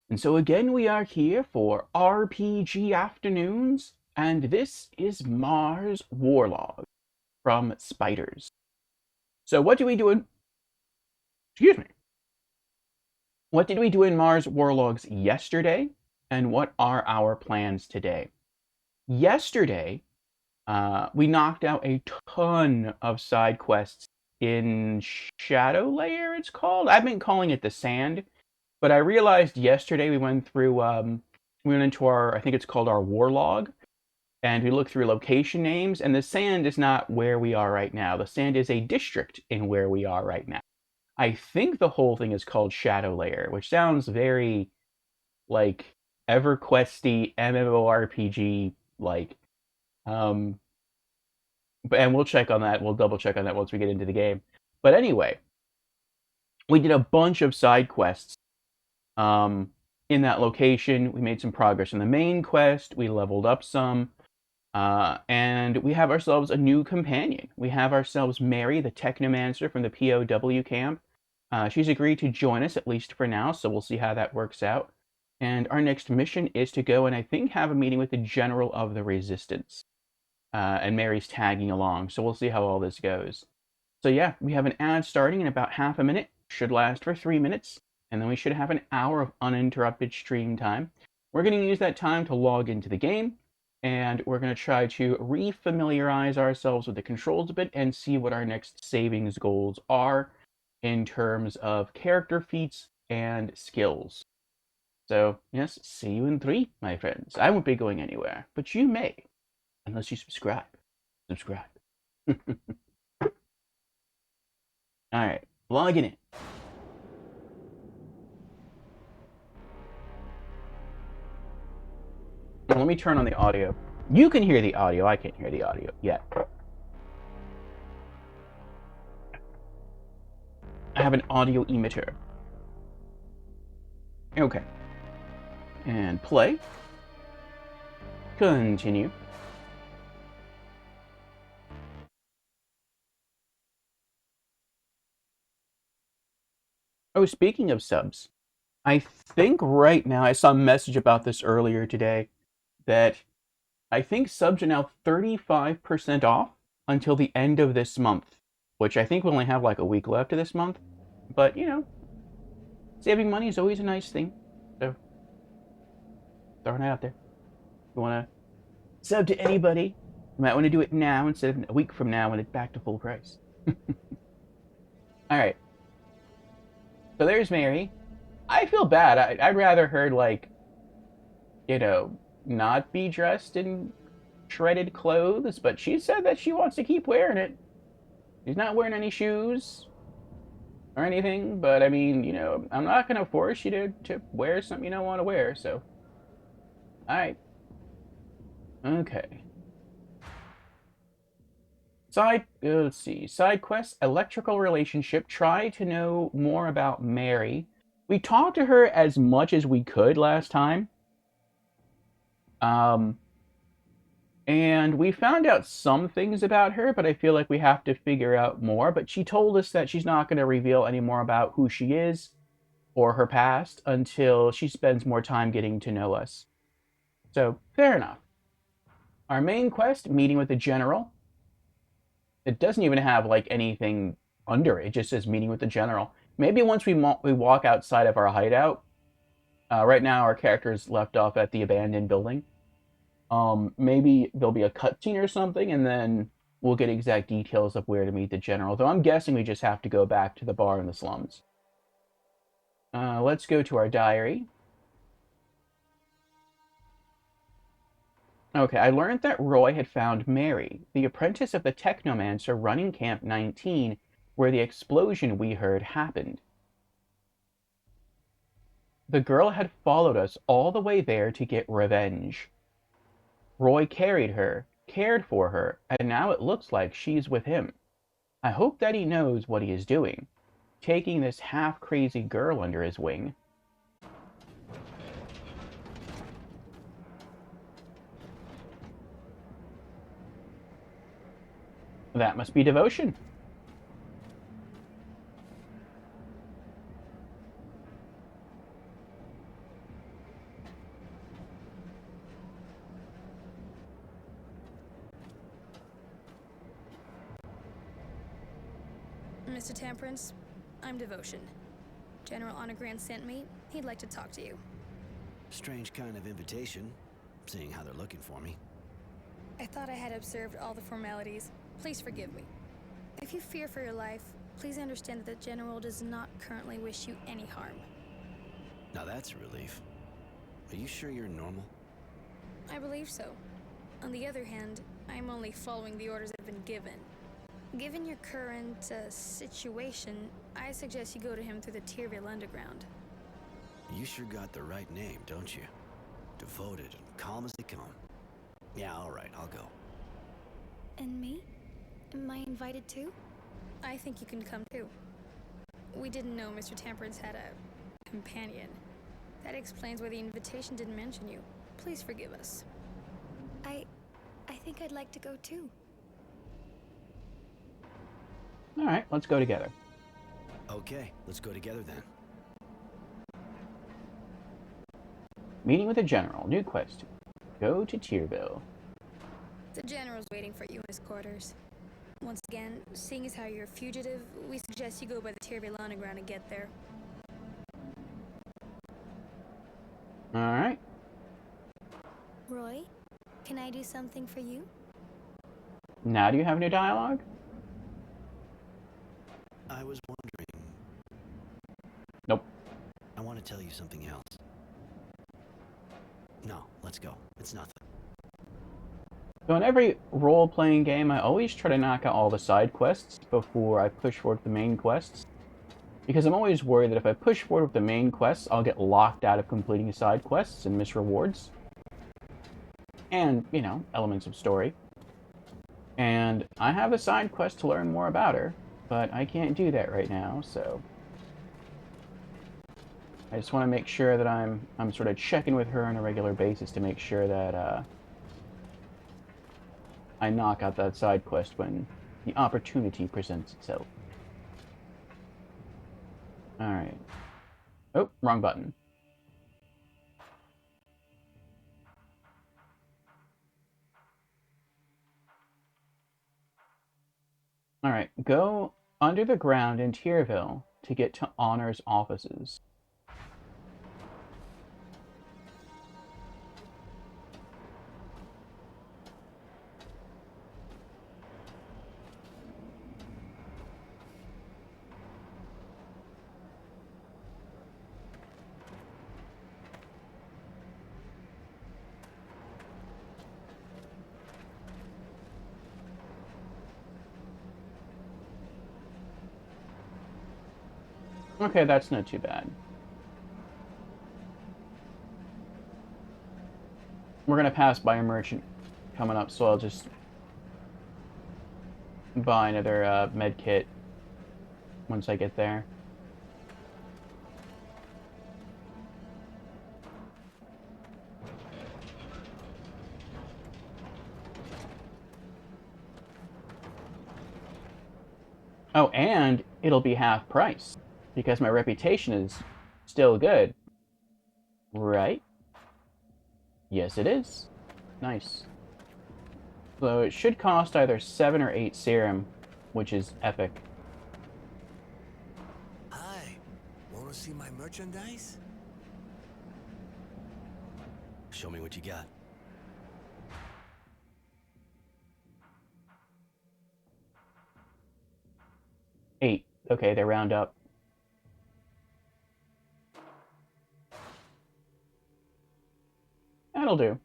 And so again, we are here for RPG Afternoons, and this is Mars Warlog from Spiders. So what do we do in... Excuse me. What did we do in Mars Warlogs yesterday, and what are our plans today? Yesterday, we knocked out a ton of side quests in Shadow Layer, it's called. I've been calling it the Sand, but I realized yesterday we went through, we went into our, I think it's called our Warlog, and we looked through location names, and the Sand is not where we are right now. The Sand is a district in where we are right now. I think the whole thing is called Shadow Layer, which sounds very, like, EverQuesty, MMORPG, like, um, and we'll check on that. We'll double check on that once we get into the game. But anyway, we did a bunch of side quests in that location. We made some progress in the main quest. We leveled up some. And we have ourselves a new companion. We have ourselves Mary, the technomancer from the POW camp. She's agreed to join us, at least for now, so we'll see how that works out. And our next mission is to go and I think have a meeting with the General of the Resistance. And Mary's tagging along, so we'll see how all this goes. So yeah, we have an ad starting in about half a minute. Should last for 3 minutes, and then we should have an hour of uninterrupted stream time. We're going to use that time to log into the game, and we're going to try to refamiliarize ourselves with the controls a bit and see what our next savings goals are in terms of character feats and skills. So, yes, see you in 3, my friends. I won't be going anywhere, but you may, unless you subscribe. Subscribe. Alright, logging in. Now, let me turn on the audio. You can hear the audio, I can't hear the audio yet. I have an audio emitter. Okay. And play. Continue. Oh, speaking of subs, I think right now, I saw a message about this earlier today, that I think subs are now 35% off until the end of this month, which I think we only have like a week left of this month. But, you know, saving money is always a nice thing. So, throwing it out there. If you want to sub to anybody, you might want to do it now instead of a week from now when it's back to full price. Alright. So there's Mary. I feel bad. I'd rather her, like, you know, not be dressed in shredded clothes, but she said that she wants to keep wearing it. She's not wearing any shoes or anything, but I mean, you know, I'm not going to force you to wear something you don't want to wear, so. Alright. Okay. Let's see. Side quest, electrical relationship. Try to know more about Mary. We talked to her as much as we could last time. And we found out some things about her, but I feel like we have to figure out more. But she told us that she's not going to reveal any more about who she is or her past until she spends more time getting to know us. So, fair enough. Our main quest, meeting with the general. It doesn't even have like anything under it. It just says meeting with the general. Maybe once we walk outside of our hideout. Right now, our character is left off at the abandoned building. Maybe there'll be a cutscene or something, and then we'll get exact details of where to meet the general. Though I'm guessing we just have to go back to the bar in the slums. Let's go to our diary. Okay, I learned that Roy had found Mary, the apprentice of the technomancer running Camp 19, where the explosion we heard happened. The girl had followed us all the way there to get revenge. Roy carried her, cared for her, and now it looks like she's with him. I hope that he knows what he is doing, taking this half-crazy girl under his wing. That must be devotion. Mr. Temperance. I'm Devotion. General Auroran sent me. He'd like to talk to you. Strange kind of invitation, seeing how they're looking for me. I thought I had observed all the formalities. Please forgive me. If you fear for your life, please understand that the General does not currently wish you any harm. Now that's a relief. Are you sure you're normal? I believe so. On the other hand, I'm only following the orders I've been given. Given your current situation, I suggest you go to him through the Tyrville Underground. You sure got the right name, don't you? Devoted and calm as they come. Yeah, all right, I'll go. And me? Am I invited too? I think you can come too. We didn't know Mr. Temperance had a companion. That explains why the invitation didn't mention you. Please forgive us. I think I'd like to go too. Alright, let's go together. Okay, let's go together then. Meeting with the General. New quest. Go to Tyrville. The General's waiting for you in his quarters. Once again, seeing as how you're a fugitive, we suggest you go by the Tyrville Underground and get there. Alright. Roy, can I do something for you? Now do you have new dialogue? I was wondering... Nope. I want to tell you something else. No, let's go. It's nothing. So in every role-playing game, I always try to knock out all the side quests before I push forward with the main quests. Because I'm always worried that if I push forward with the main quests, I'll get locked out of completing side quests and miss rewards. And, you know, elements of story. And I have a side quest to learn more about her, but I can't do that right now, so... I just want to make sure that I'm sort of checking with her on a regular basis to make sure that, I knock out that side quest when the opportunity presents itself. Alright. Oh, wrong button. Alright, go under the ground in Tyrville to get to Honor's offices. Okay, that's not too bad. We're gonna pass by a merchant coming up, so I'll just buy another med kit once I get there. Oh, and it'll be half price, because my reputation is still good. Right? Yes, it is. Nice. So it should cost either 7 or 8 serum, which is epic. Hi, wanna see my merchandise? Show me what you got. 8. Okay, they round up. That'll do.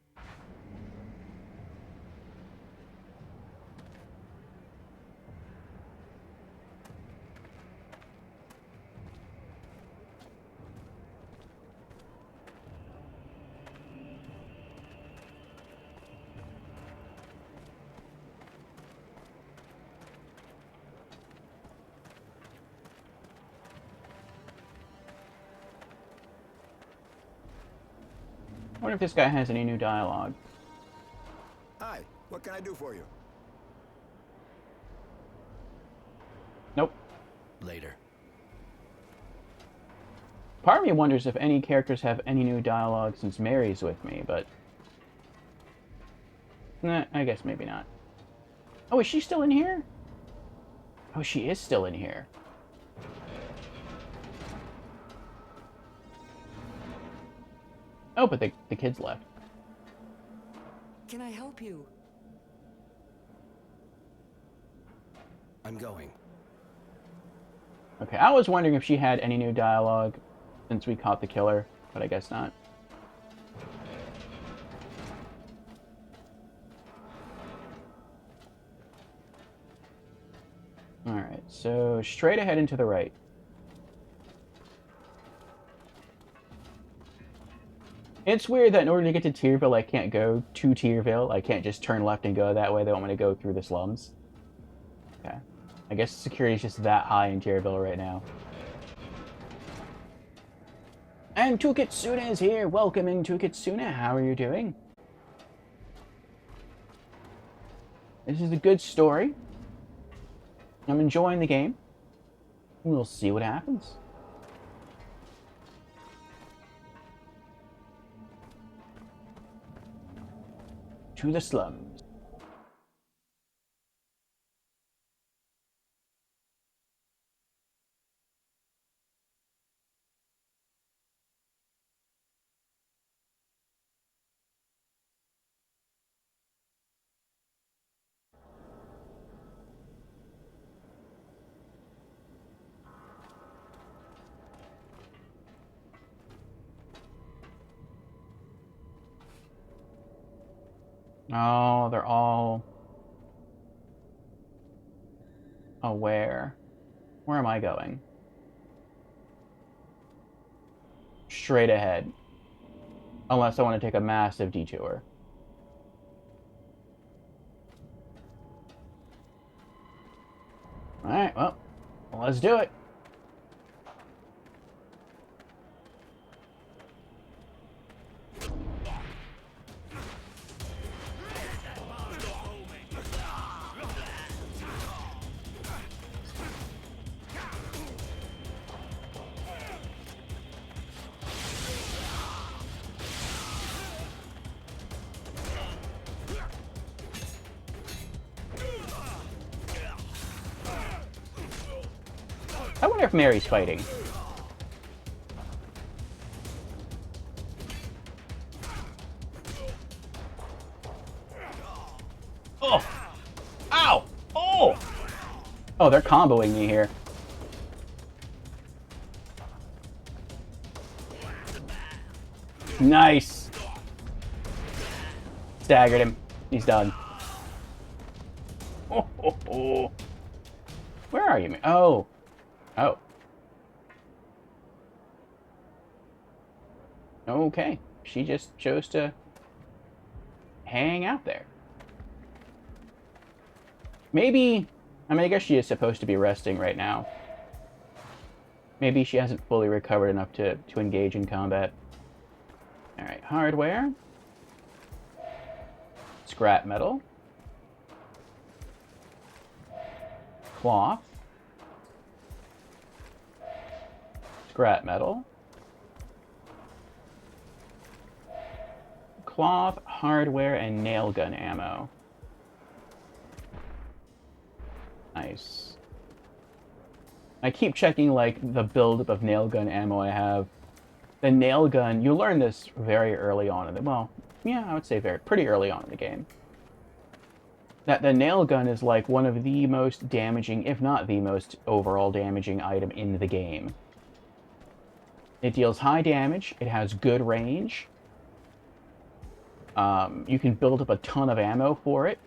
I wonder if this guy has any new dialogue. Hi, what can I do for you? Nope. Later. Part of me wonders if any characters have any new dialogue since Mary's with me, but... Nah, I guess maybe not. Oh, is she still in here? Oh, she is still in here. Oh, but the kids left. Can I help you? I'm going. Okay, I was wondering if she had any new dialogue since we caught the killer, but I guess not. Alright, so straight ahead and to the right. It's weird that in order to get to Tyrville, I can't go to Tyrville. I can't just turn left and go that way. They want me to go through the slums. Okay. I guess security is just that high in Tyrville right now. And Tukitsuna is here. Welcome in, Tukitsuna. How are you doing? This is a good story. I'm enjoying the game. We'll see what happens. To the slums. Oh, they're all aware. Where am I going? Straight ahead. Unless I want to take a massive detour. Alright, well, let's do it. I wonder if Mary's fighting. Oh! Ow! Oh! Oh, they're comboing me here. Nice! Staggered him. He's done. Oh, oh, oh. Where are you? Oh. Oh. Okay. She just chose to hang out there. Maybe... I mean, I guess she is supposed to be resting right now. Maybe she hasn't fully recovered enough to engage in combat. Alright, hardware. Scrap metal. Cloth. Scrap metal. Cloth, hardware, and nail gun ammo. Nice. I keep checking, like, the buildup of nail gun ammo I have. The nail gun, you learn this very early on in the... Well, yeah, I would say pretty early on in the game. That the nail gun is, like, one of the most damaging, if not the most overall damaging item in the game. It deals high damage, it has good range. You can build up a ton of ammo for it.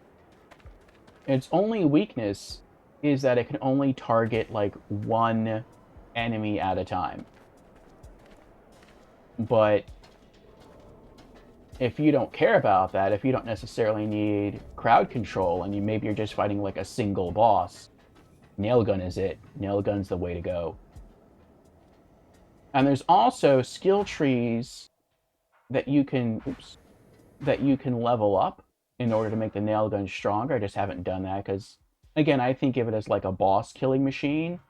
Its only weakness is that it can only target, like, one enemy at a time. But if you don't care about that, if you don't necessarily need crowd control, and maybe you're just fighting, like, a single boss, nail gun is it. Nail gun's the way to go. And there's also skill trees that you can... Oops. That you can level up in order to make the nail gun stronger. I just haven't done that because, again, I think of it as like a boss killing machine.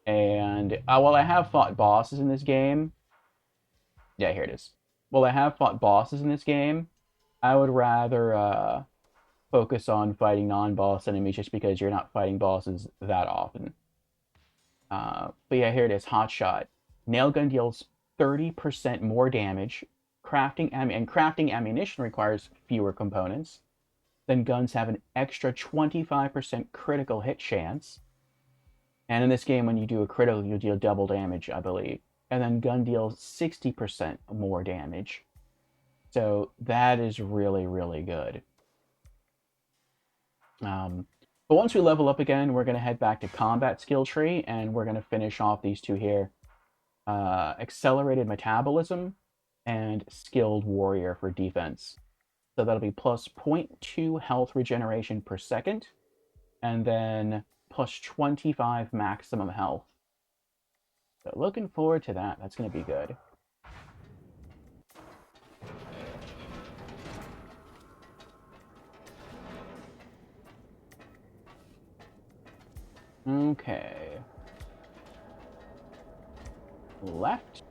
And while I have fought bosses in this game, yeah, here it is. While I have fought bosses in this game, I would rather focus on fighting non-boss enemies just because you're not fighting bosses that often. But yeah, here it is, Hot Shot. Nail gun deals 30% more damage, crafting ammunition requires fewer components. Then guns have an extra 25% critical hit chance. And in this game, when you do a critical, you deal double damage, I believe. And then gun deals 60% more damage. So that is really, really good. But once we level up again, we're going to head back to combat skill tree, and we're going to finish off these two here. Accelerated metabolism and skilled warrior for defense. So that'll be plus 0.2 health regeneration per second, and then plus 25 maximum health. So looking forward to that. That's going to be good. Okay. Left.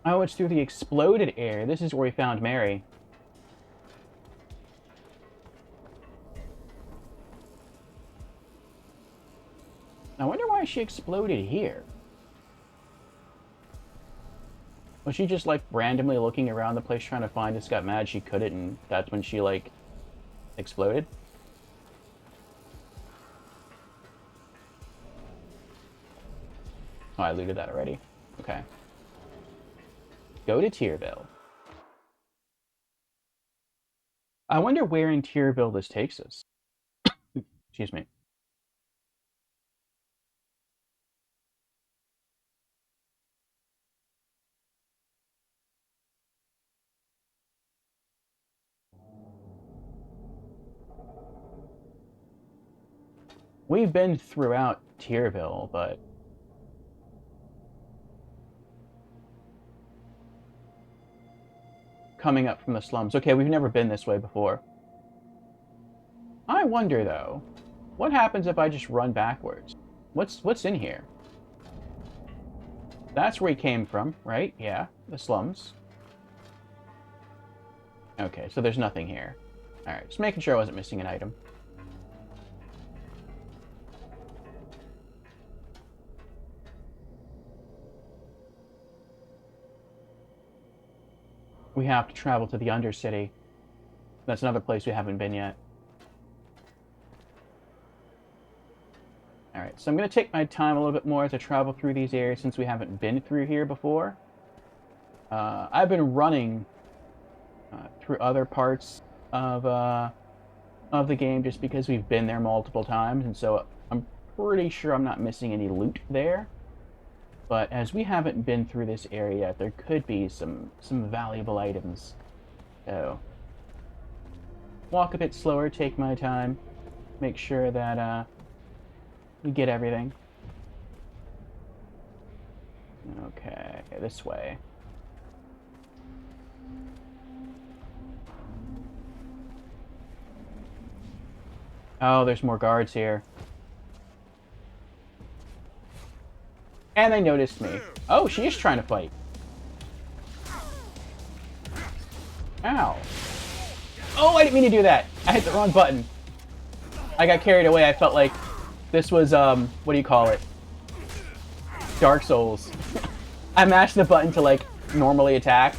Oh, it's through the exploded area. This is where we found Mary. I wonder why she exploded here. Was she just, like, randomly looking around the place trying to find us, got mad she couldn't, and that's when she, like, exploded? Oh, I looted that already. Okay. Go to Tierville. I wonder where in Tierville this takes us. Excuse me. We've been throughout Tierville, but... coming up from the slums. Okay, we've never been this way before. I wonder, though, what happens if I just run backwards? What's in here? That's where he came from, right? Yeah, the slums. Okay, so there's nothing here. Alright, just making sure I wasn't missing an item. We have to travel to the Undercity. That's another place we haven't been yet. Alright, so I'm going to take my time a little bit more to travel through these areas since we haven't been through here before. I've been running through other parts of the game just because we've been there multiple times, and so I'm pretty sure I'm not missing any loot there. But as we haven't been through this area, there could be some valuable items. So, walk a bit slower, take my time, make sure that we get everything. Okay, this way. Oh, there's more guards here. And they noticed me. Oh, she is trying to fight. Ow. Oh, I didn't mean to do that. I hit the wrong button. I got carried away. I felt like this was, what do you call it? Dark Souls. I mashed the button to, like, normally attack,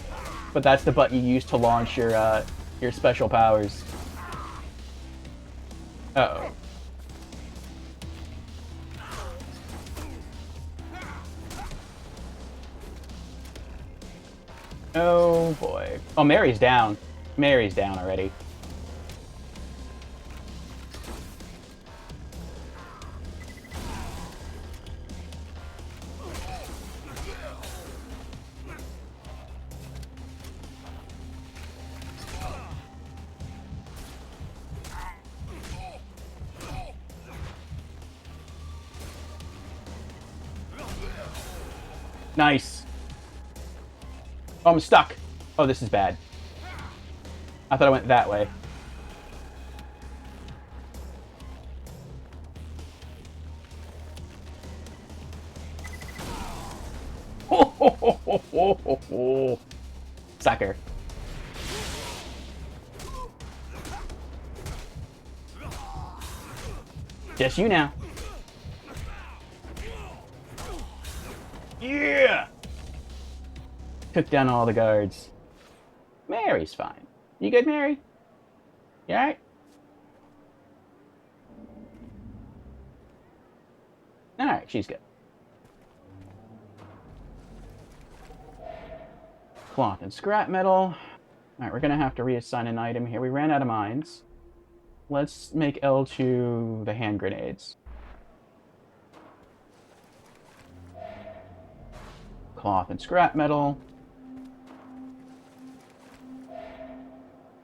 but that's the button you use to launch your special powers. Uh-oh. Oh boy. Oh, Mary's down. Mary's down already. Nice. Oh, I'm stuck. Oh, this is bad. I thought I went that way. Ho, ho, ho, ho, ho, ho, ho. Sucker. Just you now. Yeah! Took down all the guards. Mary's fine. You good, Mary? You alright? Alright, she's good. Cloth and scrap metal. Alright, we're gonna have to reassign an item here. We ran out of mines. Let's make L2 the hand grenades. Cloth and scrap metal.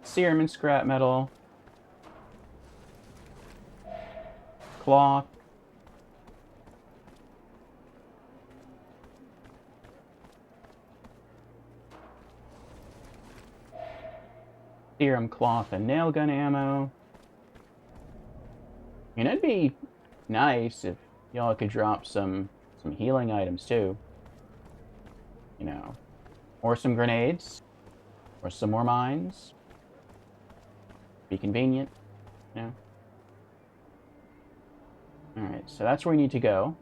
Serum and scrap metal. Cloth. Serum, cloth, and nail gun ammo. And it'd be nice if y'all could drop some healing items too. You know, or some grenades, or some more mines. Be convenient, you know. Alright, so that's where we need to go.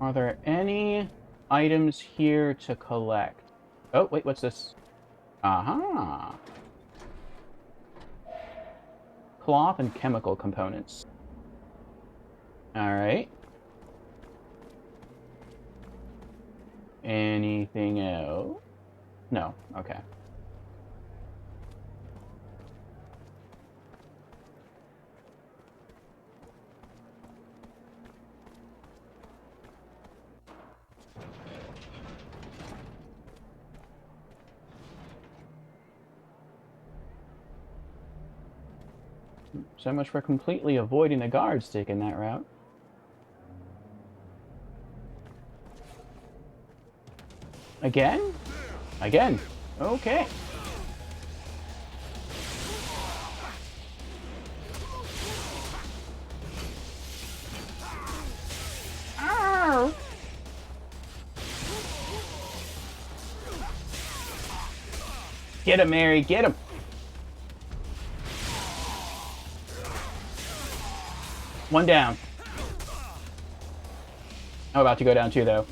Are there any items here to collect? Oh, wait, what's this? Aha! Cloth and chemical components. Alright. Anything else? No, okay. So much for completely avoiding the guards taking that route. Again? Again. Okay. Ow! Get him, Mary, get him! One down. I'm about to go down too, though.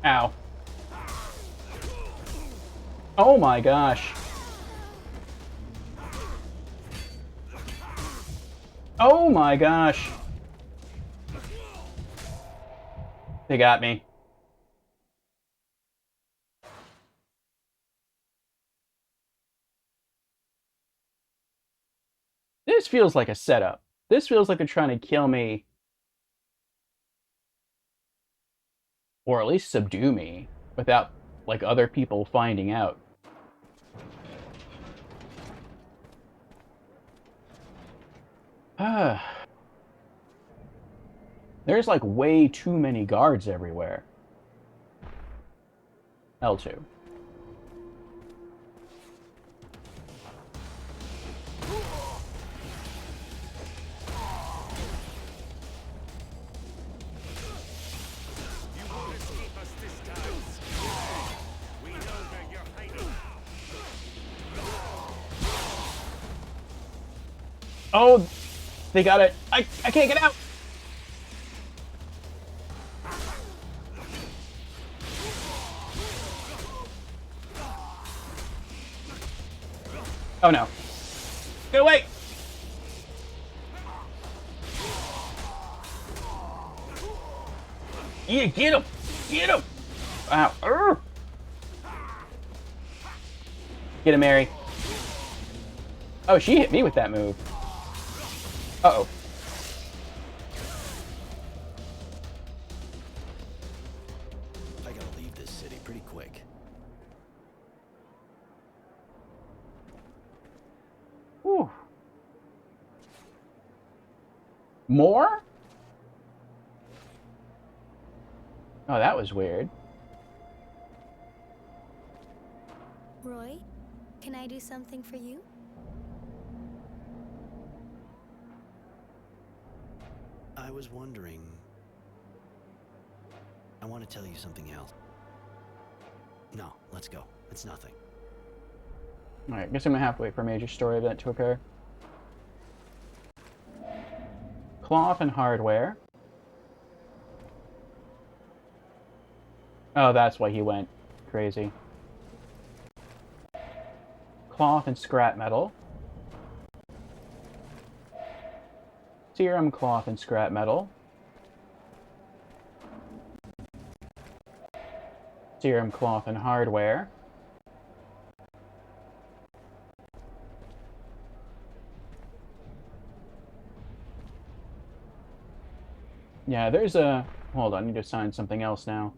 Ow. Oh my gosh. Oh my gosh. They got me. This feels like a setup. This feels like they're trying to kill me. Or at least subdue me. Without, like, other people finding out. There's, like, way too many guards everywhere. L2. Oh, they got it. I can't get out. Oh no. Get away. Yeah, get him. Get him. Ow. Urgh. Get him, Mary. Oh, she hit me with that move. Uh-oh. I gotta leave this city pretty quick. Whew. More? Oh, that was weird. Roy, can I do something for you? I was wondering... I want to tell you something else. No, let's go. It's nothing. Alright, guess I'm gonna have to wait for a major story event to occur. Cloth and hardware. Oh, that's why he went crazy. Cloth and scrap metal. Serum, cloth, and scrap metal. Serum, cloth, and hardware. Yeah, there's a... Hold on, I need to assign something else now.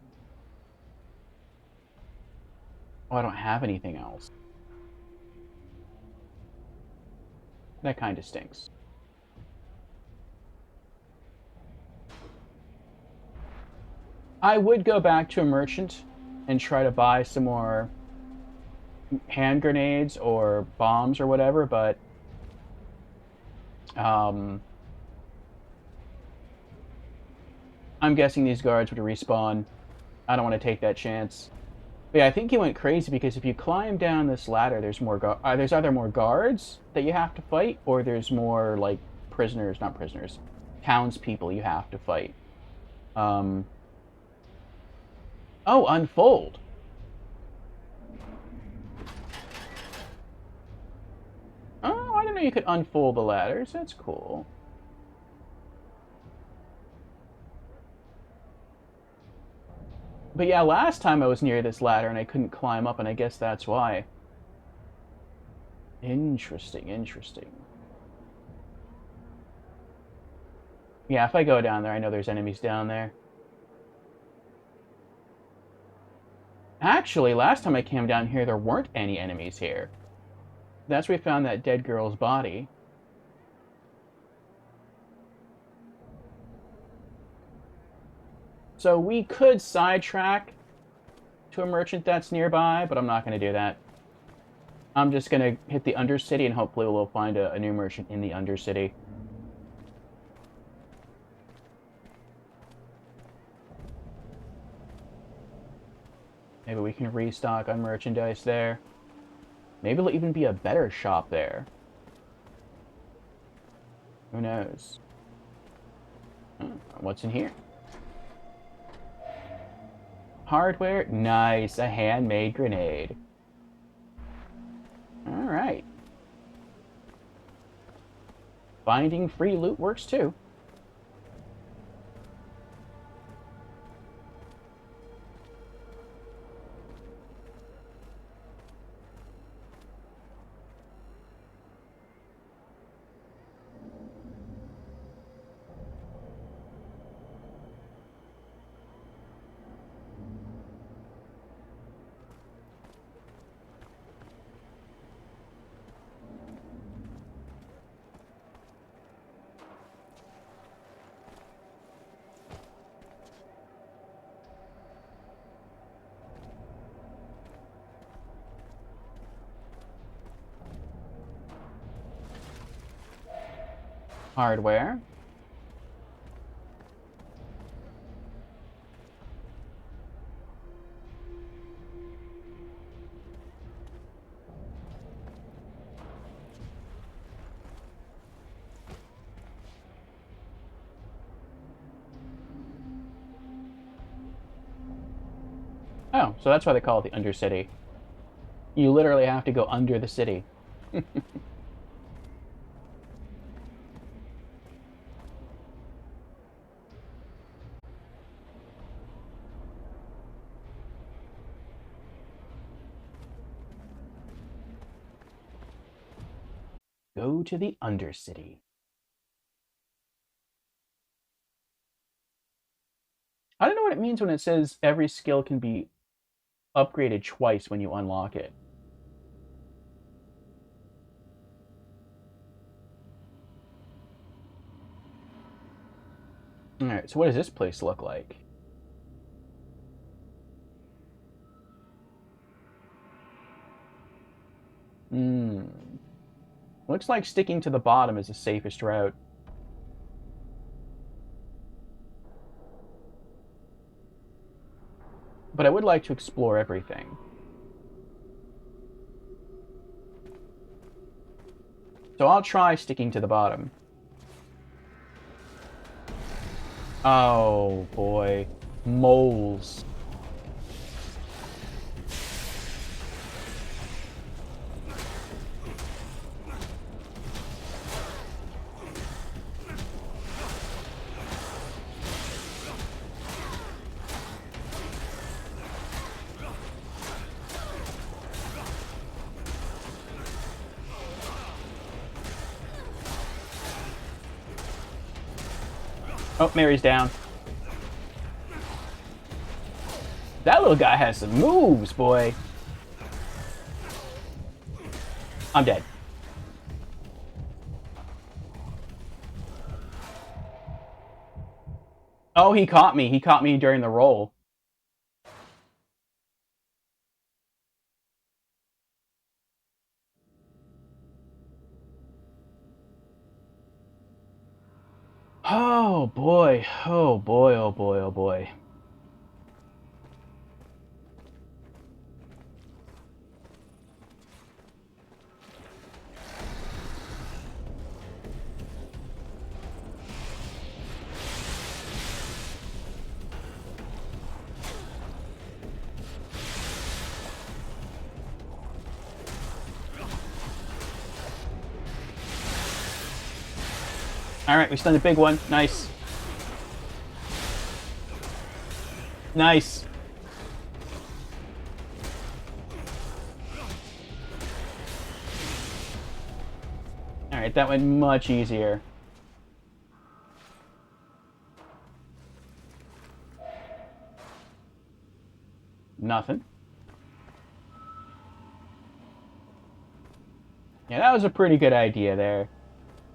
Oh, I don't have anything else. That kind of stinks. I would go back to a merchant and try to buy some more hand grenades or bombs or whatever, but I'm guessing these guards would respawn. I don't want to take that chance. But yeah, I think he went crazy because if you climb down this ladder, there's more there's either more guards that you have to fight, or there's more like prisoners, not prisoners, townspeople you have to fight. Oh, unfold. Oh, I didn't know you could unfold the ladders. That's cool. But yeah, last time I was near this ladder and I couldn't climb up, and I guess that's why. Interesting, interesting. Yeah, if I go down there, I know there's enemies down there. Actually, last time I came down here, there weren't any enemies here. That's where we found that dead girl's body. So we could sidetrack to a merchant that's nearby, but I'm not going to do that. I'm just going to hit the Undercity, and hopefully we'll find a new merchant in the Undercity. Maybe we can restock on merchandise there. Maybe there'll even be a better shop there. Who knows? What's in here? Hardware? Nice. A handmade grenade. Alright. Finding free loot works too. Hardware. Oh, so that's why they call it the Undercity. You literally have to go under the city. Go to the Undercity. I don't know what it means when it says every skill can be upgraded twice when you unlock it. Alright, so what does this place look like? Looks like sticking to the bottom is the safest route. But I would like to explore everything. So I'll try sticking to the bottom. Oh, boy. Moles. Oh, Mary's down. That little guy has some moves, boy. I'm dead. Oh, he caught me. He caught me during the roll. Oh, boy. Oh, boy. Oh, boy. Oh, boy. All right, we stunned a big one. Nice. Nice. All right, that went much easier. Nothing. Yeah, that was a pretty good idea there.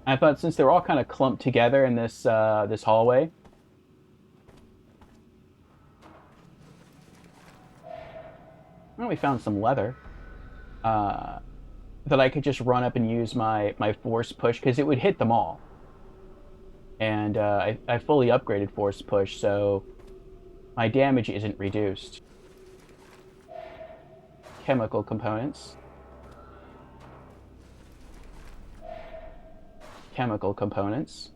I thought since they were all kind of clumped together in this this hallway. Well, we found some leather. That I could just run up and use my force push, because it would hit them all. And I fully upgraded force push, so my damage isn't reduced. Chemical components. Chemical components.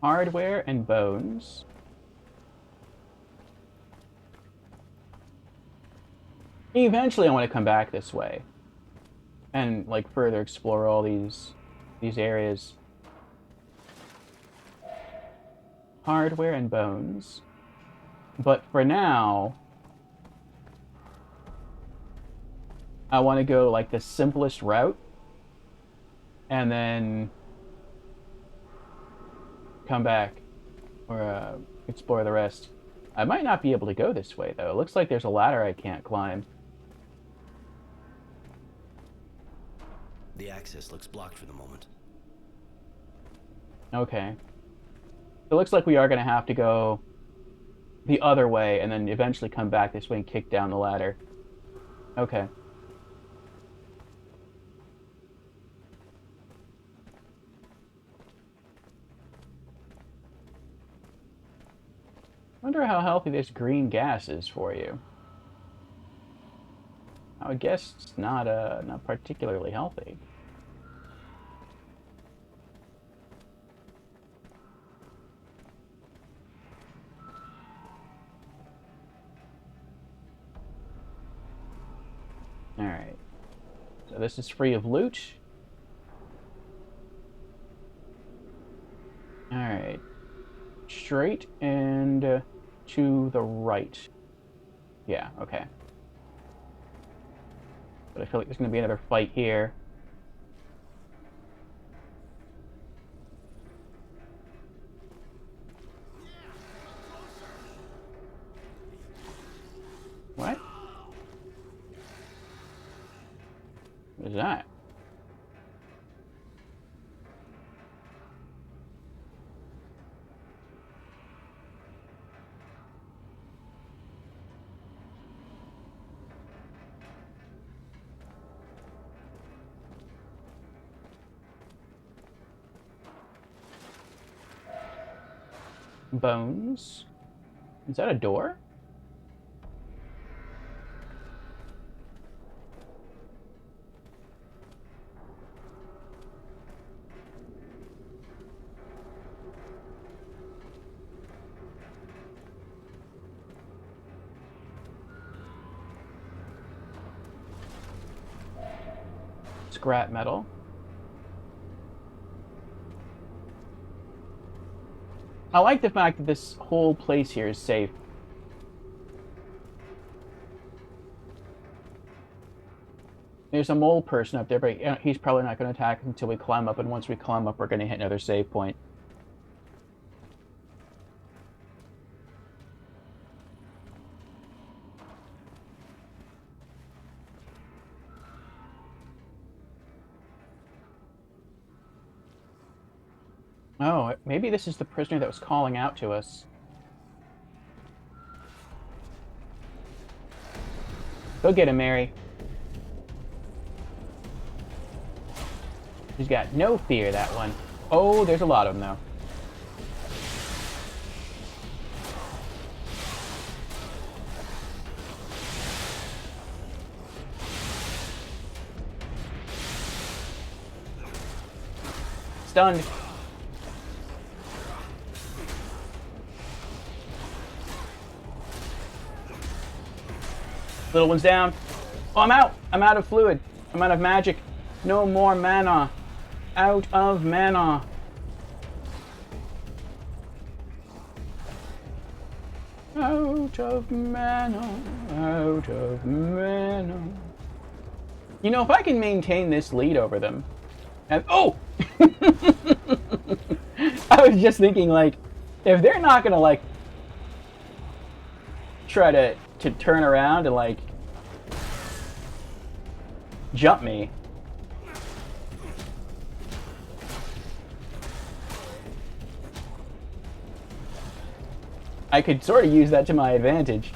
Hardware and bones. Eventually I want to come back this way and like further explore all these areas. Hardware and bones. But for now, I want to go like the simplest route and then come back or explore the rest. I might not be able to go this way though. It looks like there's a ladder I can't climb. The access looks blocked for the moment. Okay. It looks like we are going to have to go the other way and then eventually come back this way and kick down the ladder. Okay. Wonder how healthy this green gas is for you. I would guess it's not particularly healthy. Alright. So this is free of loot. Alright. Straight and to the right. Yeah, okay. But I feel like there's going to be another fight here. What? What is that? Bones. Is that a door? Scrap metal. I like the fact that this whole place here is safe. There's a mole person up there, but he's probably not going to attack until we climb up, and once we climb up, we're going to hit another save point. Oh, maybe this is the prisoner that was calling out to us. Go get him, Mary. He's got no fear, that one. Oh, there's a lot of them, though. Stunned. Little one's down. Oh, I'm out. I'm out of fluid. I'm out of magic. No more mana. Out of mana. Out of mana. Out of mana. You know, if I can maintain this lead over them... And, oh! I was just thinking, like, if they're not gonna, like, try to turn around and, like, jump me. I could sort of use that to my advantage.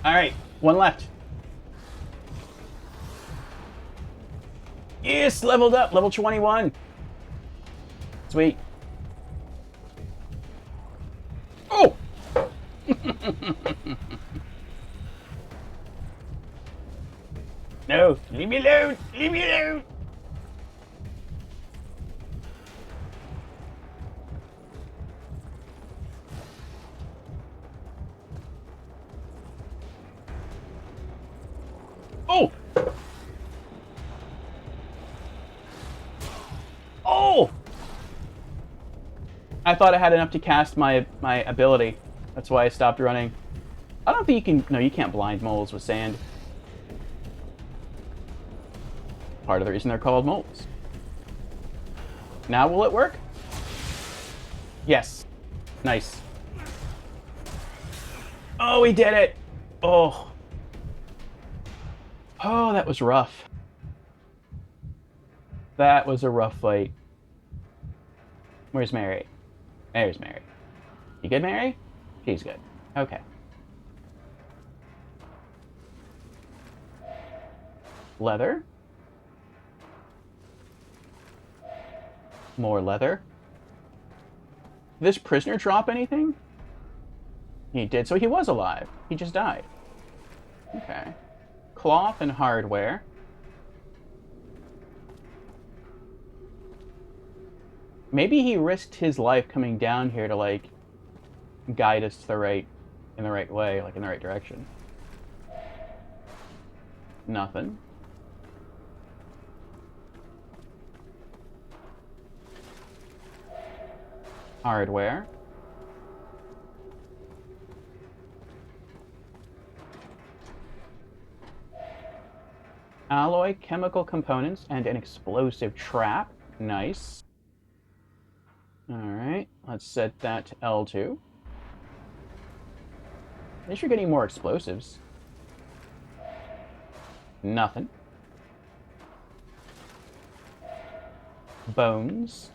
Alright, one left. Yes, leveled up, level 21. Sweet. Oh! No, leave me alone! Leave me alone! Oh! Oh! I thought I had enough to cast my ability. That's why I stopped running. I don't think you can... No, you can't blind moles with sand. Part of the reason they're called moles. Now will it work? Yes. Nice. Oh, we did it! Oh. Oh, that was rough. That was a rough fight. Where's Mary? There's Mary. You good, Mary? She's good. Okay. Leather. More leather. Did this prisoner drop anything? He did, so he was alive. He just died. Okay. Cloth and hardware. Maybe he risked his life coming down here to, like, guide us to the right, in the right way, like in the right direction. Nothing. Hardware. Alloy, chemical components, and an explosive trap. Nice. Alright, let's set that to L2. At least you're getting more explosives. Nothing. Bones.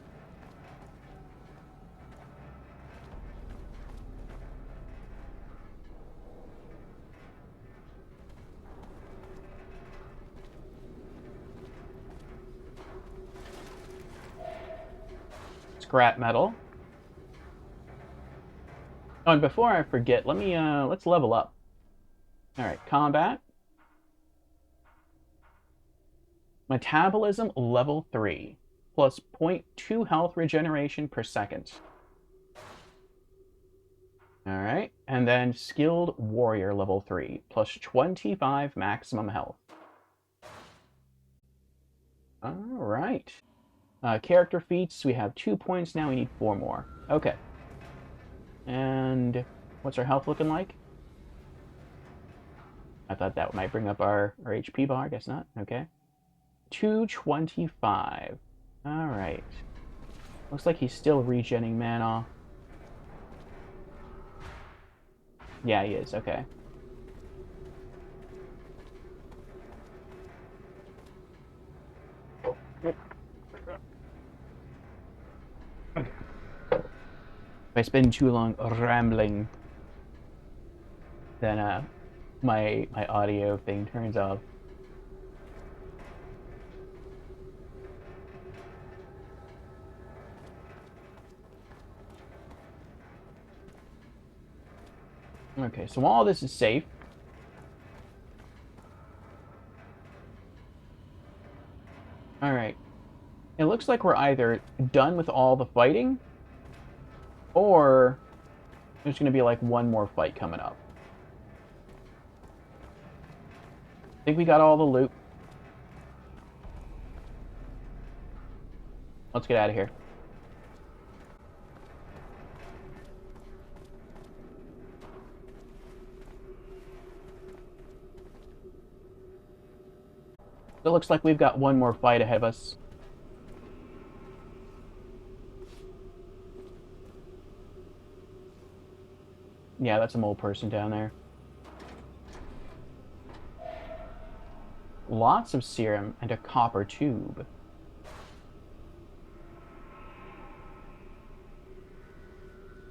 scrap metal. Oh, and before I forget, let's level up. Alright, combat. Metabolism level 3, plus 0.2 health regeneration per second. Alright, and then skilled warrior level 3, plus 25 maximum health. Alright. Character feats, we have 2 points now, we need 4 more. Okay. And what's our health looking like? I thought that might bring up our HP bar, I guess not. Okay. 225. Alright. Looks like he's still regenning mana. Yeah, he is. Okay. If I spend too long rambling, then my audio thing turns off. Okay, so all this is safe. Alright. It looks like we're either done with all the fighting, or there's going to be like one more fight coming up. I think we got all the loot. Let's get out of here. It looks like we've got one more fight ahead of us. Yeah, that's a mole person down there. Lots of serum and a copper tube.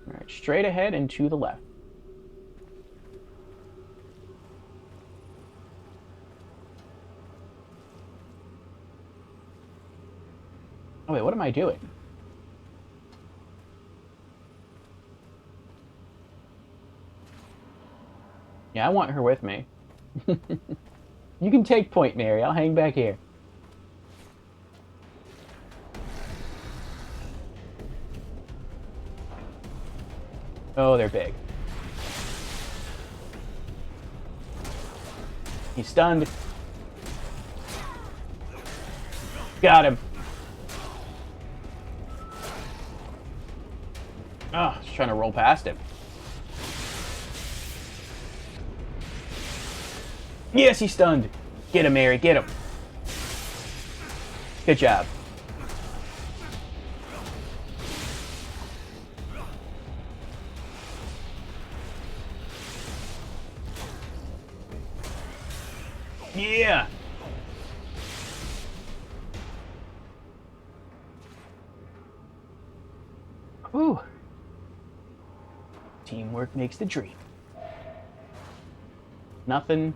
Alright, straight ahead and to the left. Oh wait, what am I doing? Yeah, I want her with me. You can take point, Mary. I'll hang back here. Oh, they're big. He's stunned. Got him. Oh, just trying to roll past him. Yes, he's stunned. Get him, Mary. Get him. Good job. Yeah. Whew. Teamwork makes the dream. Nothing.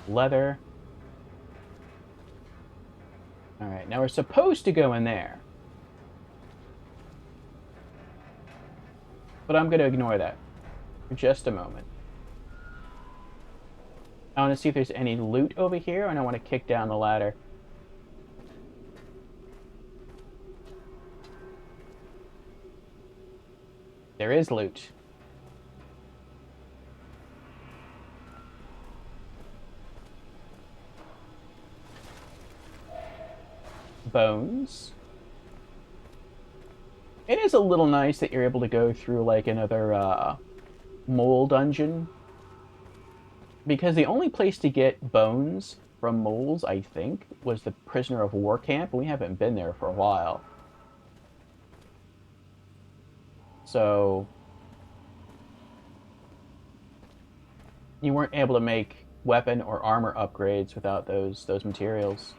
Leather. Alright, now we're supposed to go in there. But I'm going to ignore that for just a moment. I want to see if there's any loot over here, and I want to kick down the ladder. There is loot. Bones. It is a little nice that you're able to go through like another mole dungeon, because the only place to get bones from moles, I think, was the prisoner of war camp, and we haven't been there for a while. So you weren't able to make weapon or armor upgrades without those materials.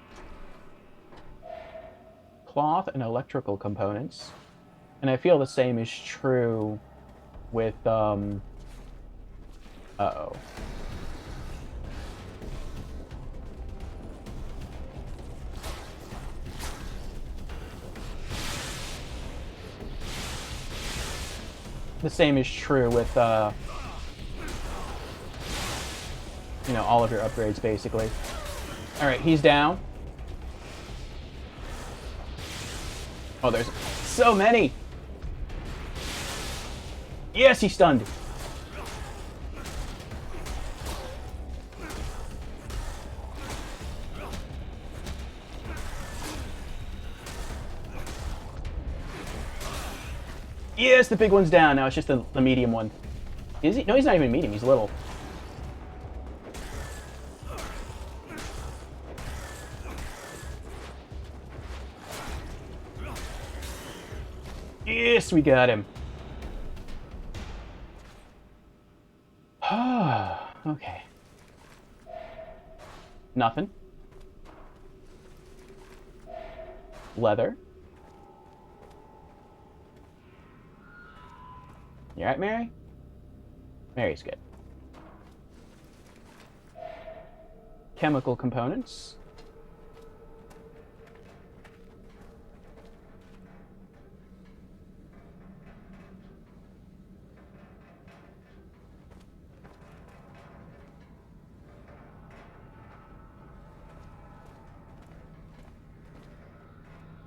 Cloth and electrical components. And I feel the same is true with, uh-oh. the same is true with, you know, all of your upgrades, basically. Alright, he's down. Oh, there's so many! Yes, he's stunned! Yes, the big one's down. Now it's just the medium one. Is he? No, he's not even medium. He's little. Yes, we got him. Okay. Nothing. Leather. You alright, Mary? Mary's good. Chemical components.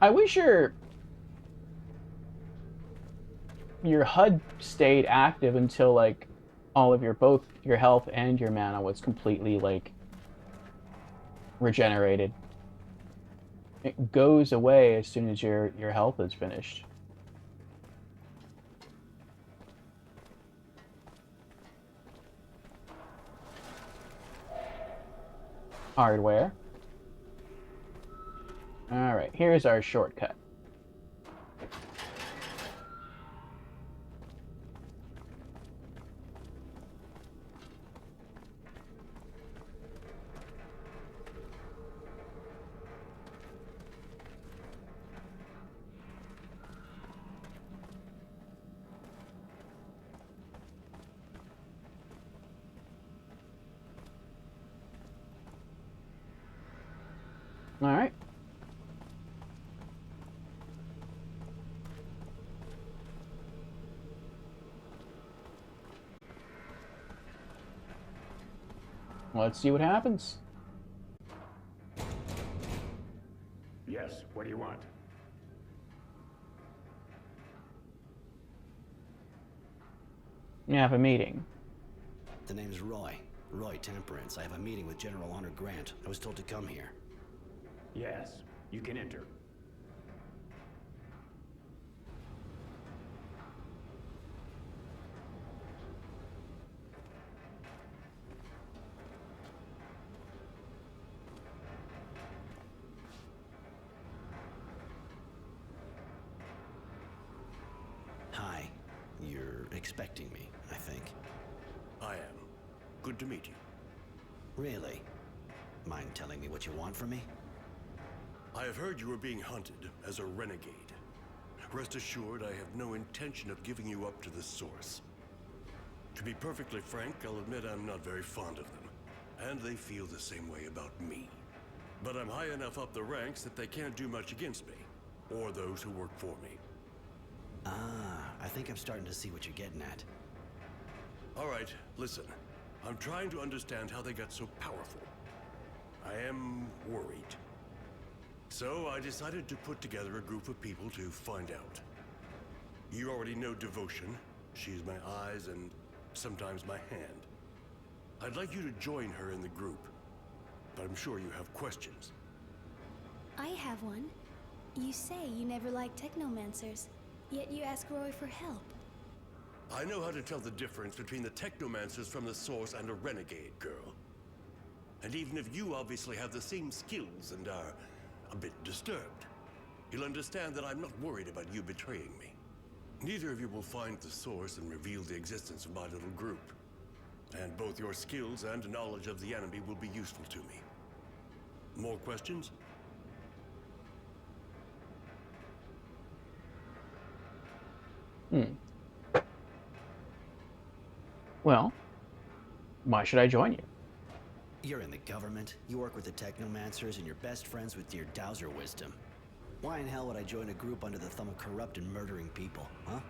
I wish your HUD stayed active until, like, all of both your health and your mana was completely, like, regenerated. It goes away as soon as your health is finished. Hardware. Alright, here's our shortcut. Alright. Let's see what happens. Yes, what do you want? You have a meeting. The name's Roy. Roy Temperance. I have a meeting with General Honor Grant. I was told to come here. Yes, you can enter. Hi. You're expecting me, I think. I am. Good to meet you. Really? Mind telling me what you want from me? I have heard you are being hunted as a renegade. Rest assured, I have no intention of giving you up to the Source. To be perfectly frank, I'll admit I'm not very fond of them, and they feel the same way about me. But I'm high enough up the ranks that they can't do much against me, or those who work for me. Ah, I think I'm starting to see what you're getting at. All right, listen. I'm trying to understand how they got so powerful. I am worried. So I decided to put together a group of people to find out. You already know Devotion. She's my eyes and sometimes my hand. I'd like you to join her in the group, but I'm sure you have questions. I have one. You say you never liked technomancers, yet you ask Roy for help. I know how to tell the difference between the technomancers from the Source and a renegade, girl. And even if you obviously have the same skills and are a bit disturbed, you'll understand that I'm not worried about you betraying me. Neither of you will find the Source and reveal the existence of my little group. And both your skills and knowledge of the enemy will be useful to me. More questions? Well, why should I join you? You're in the government, you work with the technomancers, and you're best friends with dear Dowser Wisdom. Why in hell would I join a group under the thumb of corrupt and murdering people, huh?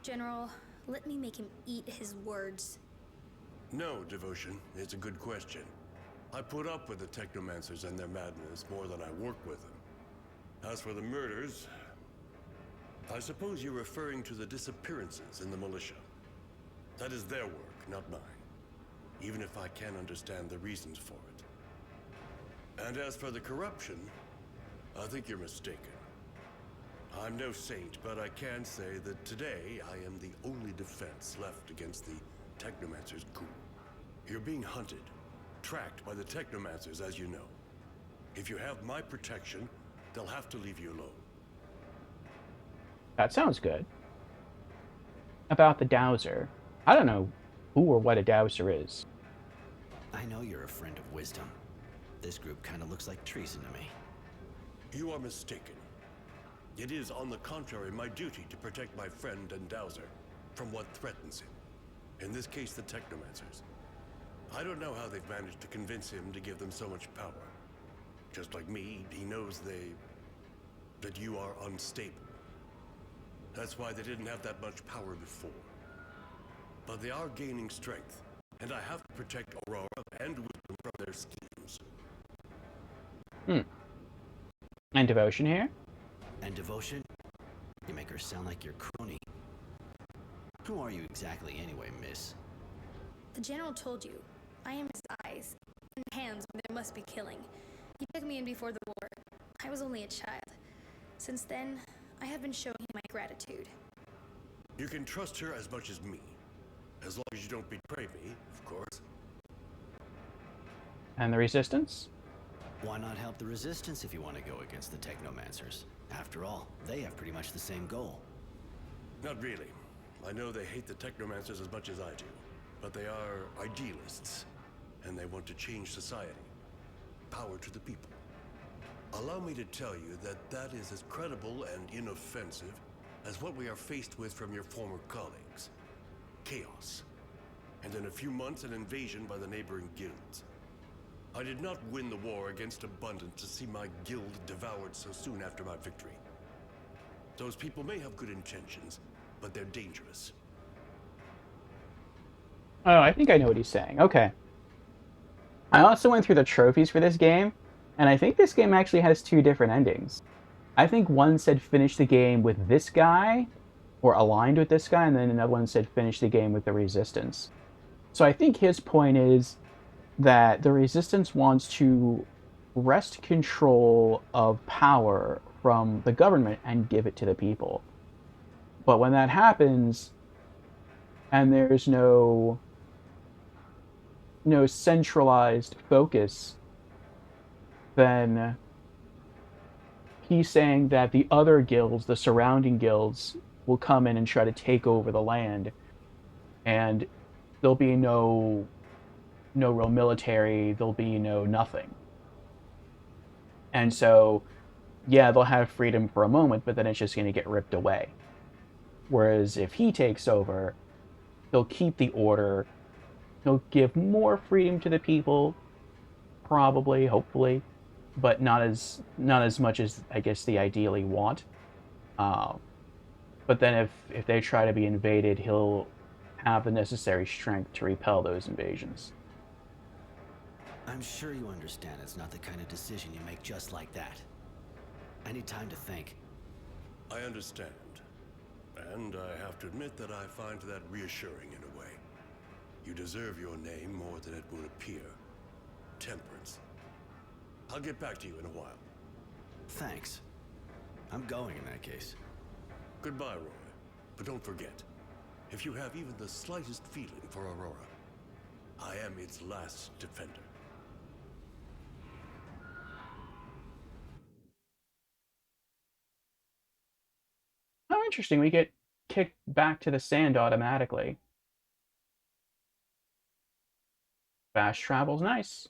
General, Let me make him eat his words. No, Devotion. It's a good question. I put up with the technomancers and their madness more than I work with them. As for the murders, I suppose you're referring to the disappearances in the militia. That is their work, not mine. Even if I can't understand the reasons for it. And as for the corruption, I think you're mistaken. I'm no saint, but I can say that today I am the only defense left against the technomancers' coup. You're being hunted, tracked by the technomancers, as you know. If you have my protection, they'll have to leave you alone. That sounds good. About the dowser. I don't know who or what a dowser is. I know you're a friend of wisdom. This group kind of looks like treason to me. You are mistaken. It is, on the contrary, my duty to protect my friend and dowser from what threatens him. In this case, the technomancers. I don't know how they've managed to convince him to give them so much power. Just like me, he knows that you are unstable. That's why they didn't have that much power before. But they are gaining strength, and I have to protect Aurora and Wisdom from their schemes. And Devotion here? And Devotion? You make her sound like your crony. Who are you exactly anyway, miss? The general told you, I am his eyes and hands when there must be killing. He took me in before the war. I was only a child. Since then, I have been showing him my gratitude. You can trust her as much as me. As long as you don't betray me, of course. And the Resistance? Why not help the Resistance if you want to go against the technomancers? After all, they have pretty much the same goal. Not really. I know they hate the technomancers as much as I do. But they are idealists, and they want to change society. Power to the people. Allow me to tell you that that is as credible and inoffensive as what we are faced with from your former colleagues. Chaos. And in a few months, an invasion by the neighboring guilds. I did not win the war against Abundant to see my guild devoured so soon after my victory. Those people may have good intentions, but they're dangerous. Oh, I think I know what he's saying. Okay. I also went through the trophies for this game, and I think this game actually has two different endings. I think one said finish the game with this guy, or aligned with this guy, and then another one said finish the game with the Resistance. So I think his point is that the Resistance wants to wrest control of power from the government and give it to the people. But when that happens, and there's no centralized focus, then he's saying that the other guilds, the surrounding guilds, will come in and try to take over the land, and there'll be no real military, there'll be no nothing. And so, yeah, they'll have freedom for a moment, but then it's just going to get ripped away. Whereas if he takes over, he'll keep the order, he'll give more freedom to the people, probably, hopefully, but not as much as I guess they ideally want. But then if they try to be invaded, he'll have the necessary strength to repel those invasions. I'm sure you understand it's not the kind of decision you make just like that. I need time to think. I understand. And I have to admit that I find that reassuring in a way. You deserve your name more than it would appear. Temperance. I'll get back to you in a while. Thanks. I'm going in that case. Goodbye, Roy. But don't forget, if you have even the slightest feeling for Aurora, I am its last defender. Oh, interesting. We get kicked back to the sand automatically. Fast travel's nice.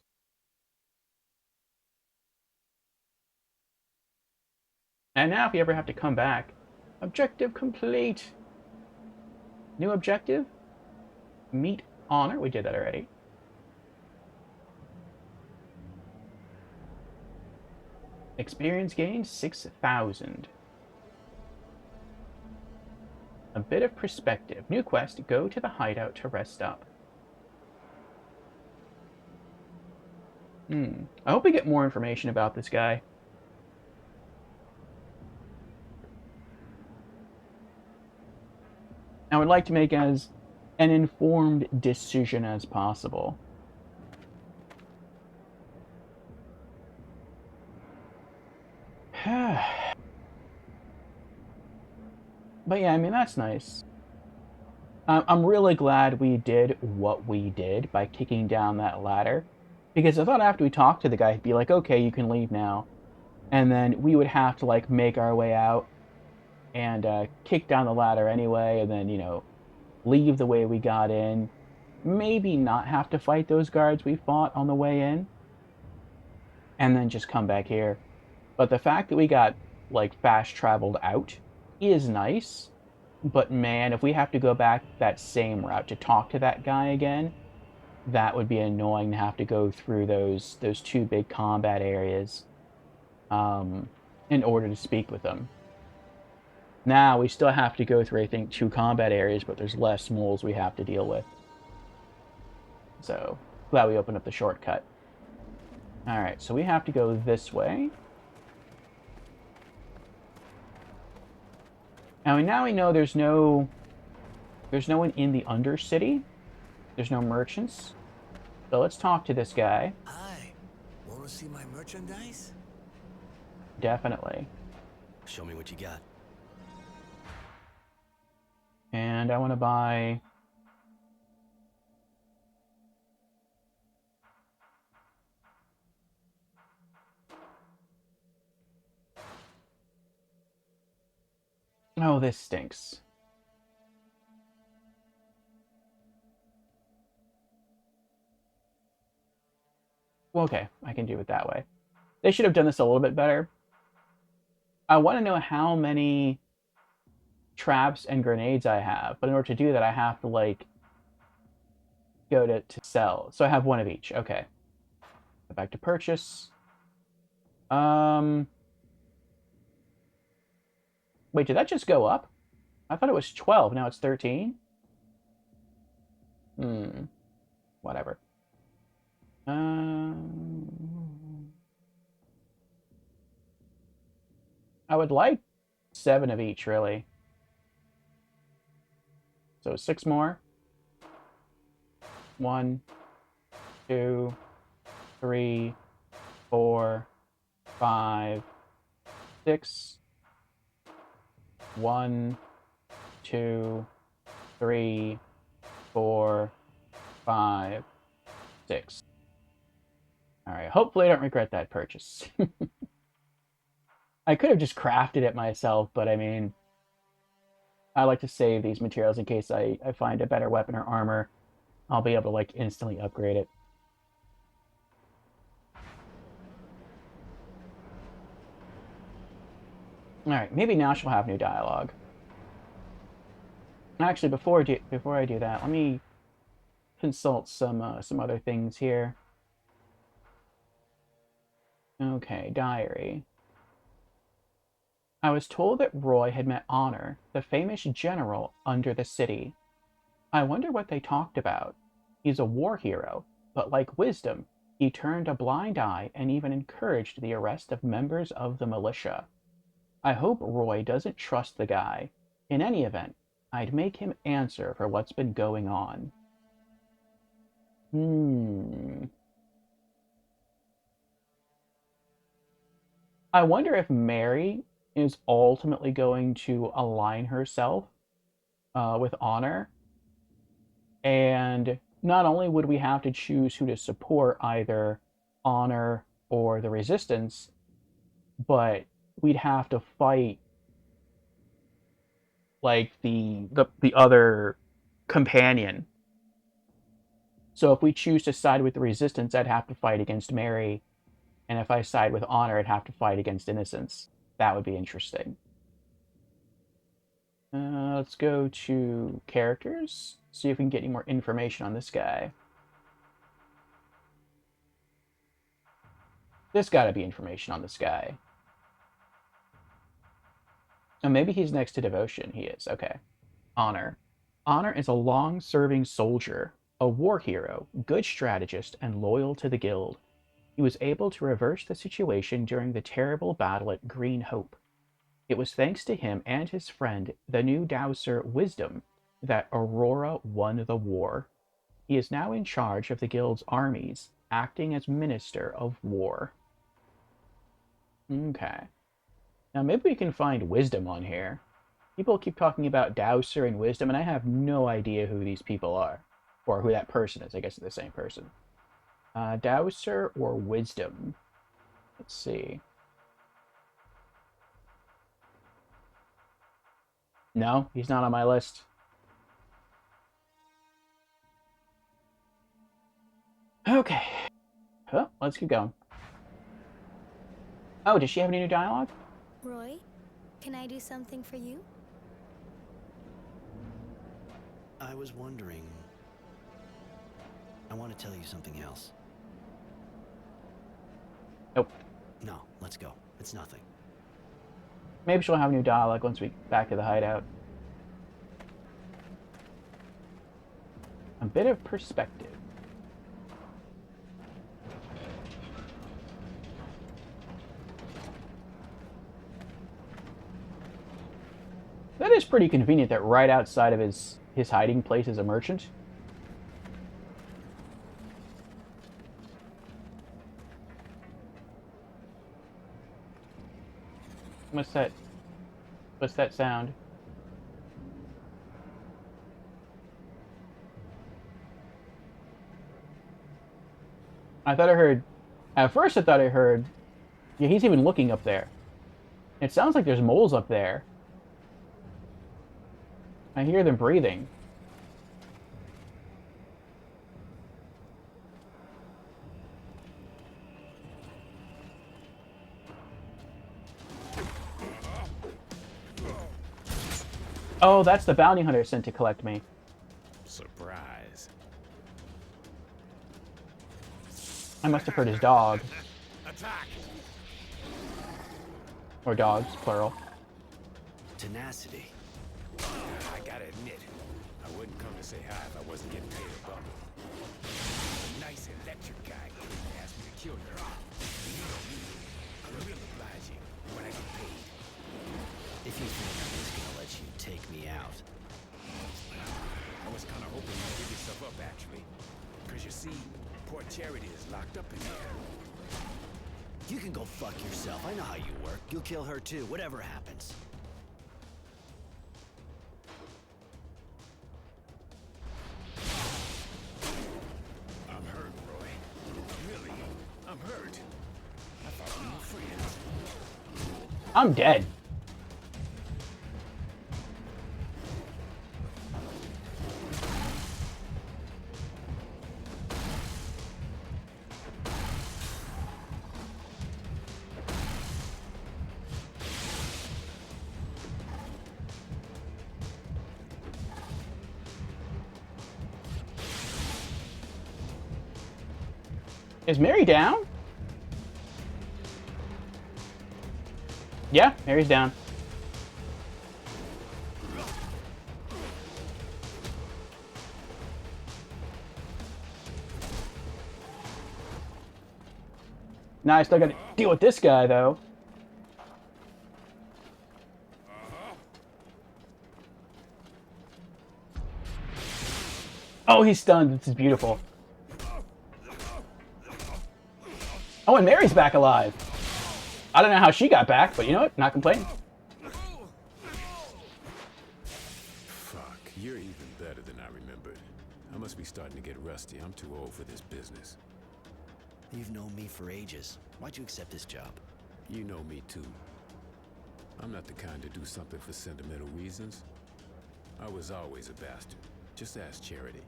And now if you ever have to come back, objective complete. New objective? Meet honor. We did that already. Experience gained 6,000. A bit of perspective. New quest, go to the hideout to rest up. I hope we get more information about this guy. I would like to make as an informed decision as possible. But yeah, I mean, that's nice. I'm really glad we did what we did by kicking down that ladder. Because I thought after we talked to the guy, he'd be like, okay, you can leave now. And then we would have to, like, make our way out and kick down the ladder anyway, and then, you know, leave the way we got in. Maybe not have to fight those guards we fought on the way in. And then just come back here. But the fact that we got, like, fast-traveled out is nice. But man, if we have to go back that same route to talk to that guy again, that would be annoying to have to go through those two big combat areas in order to speak with them. Now, we still have to go through, I think, 2 combat areas, but there's less moles we have to deal with. So, glad we opened up the shortcut. Alright, so we have to go this way. Now we know there's no one in the Undercity. There's no merchants. So let's talk to this guy. Hi. Want to see my merchandise? Definitely. Show me what you got. And I want to buy... Oh, this stinks. Well, okay, I can do it that way. They should have done this a little bit better. I want to know how many traps and grenades I have, but in order to do that, I have to, like, go to sell. So I have one of each. Okay. Go back to purchase. Wait, did that just go up? I thought it was 12. Now it's 13? Whatever. I would like 7 of each, really. So 6 more. 1, 2, 3, 4, 5, 6. 1, 2, 3, 4, 5, 6. Alright, hopefully I don't regret that purchase. I could have just crafted it myself, but I mean, I like to save these materials in case I find a better weapon or armor. I'll be able to, like, instantly upgrade it. Alright, maybe now she'll have new dialogue. Actually, before I do that, let me consult some other things here. Okay, diary. I was told that Roy had met Honor, the famous general under the city. I wonder what they talked about. He's a war hero, but like Wisdom, he turned a blind eye and even encouraged the arrest of members of the militia. I hope Roy doesn't trust the guy. In any event, I'd make him answer for what's been going on. I wonder if Mary is ultimately going to align herself with Honor. And not only would we have to choose who to support, either Honor or the Resistance, but we'd have to fight like the other companion. So if we choose to side with the Resistance, I'd have to fight against Mary, and if I side with Honor, I'd have to fight against Innocence. That would be interesting. Let's go to characters, see if we can get any more information on this guy. There's got to be information on this guy. Oh, maybe he's next to Devotion. He is. Okay. Honor. Honor is a long-serving soldier, a war hero, good strategist, and loyal to the guild. He was able to reverse the situation during the terrible battle at Green Hope. It was thanks to him and his friend, the new dowser Wisdom, that Aurora won the war. He is now in charge of the guild's armies, acting as Minister of War. Okay. Now maybe we can find Wisdom on here. People keep talking about Dowser and Wisdom, and I have no idea who these people are. Or who that person is. I guess it's the same person. Dowser or Wisdom? Let's see. No, he's not on my list. Okay. Well, let's keep going. Oh, does she have any new dialogue? Roy, can I do something for you? I was wondering... I want to tell you something else. Nope. No, let's go. It's nothing. Maybe she'll have new dialogue once we get back to the hideout. A bit of perspective. That is pretty convenient that right outside of his hiding place is a merchant. What's that? What's that sound? I thought I heard... At first I thought I heard... Yeah, he's even looking up there. It sounds like there's moles up there. I hear them breathing. Oh, that's the bounty hunter sent to collect me. Surprise. I must have heard his dog. Attack! Or dogs, plural. Tenacity. I gotta admit, I wouldn't come to say hi if I wasn't getting paid a bump. A nice electric guy came and asked me to kill her. You know me. I'm real obliging when I get paid. If you think I'm just gonna let you take me out. I was kind of hoping you'd give yourself up, actually. Because you see, poor Charity is locked up in here. You can go fuck yourself. I know how you work. You'll kill her too, whatever happens. I'm hurt, Roy. Really, I'm hurt. I thought we were friends. I'm dead. Is Mary down? Yeah, Mary's down. Now I still gotta deal with this guy, though. Oh, he's stunned. This is beautiful. Oh, and Mary's back alive. I don't know how she got back, but you know what? Not complaining. Fuck, you're even better than I remembered. I must be starting to get rusty. I'm too old for this business. You've known me for ages. Why'd you accept this job? You know me too. I'm not the kind to do something for sentimental reasons. I was always a bastard. Just ask Charity.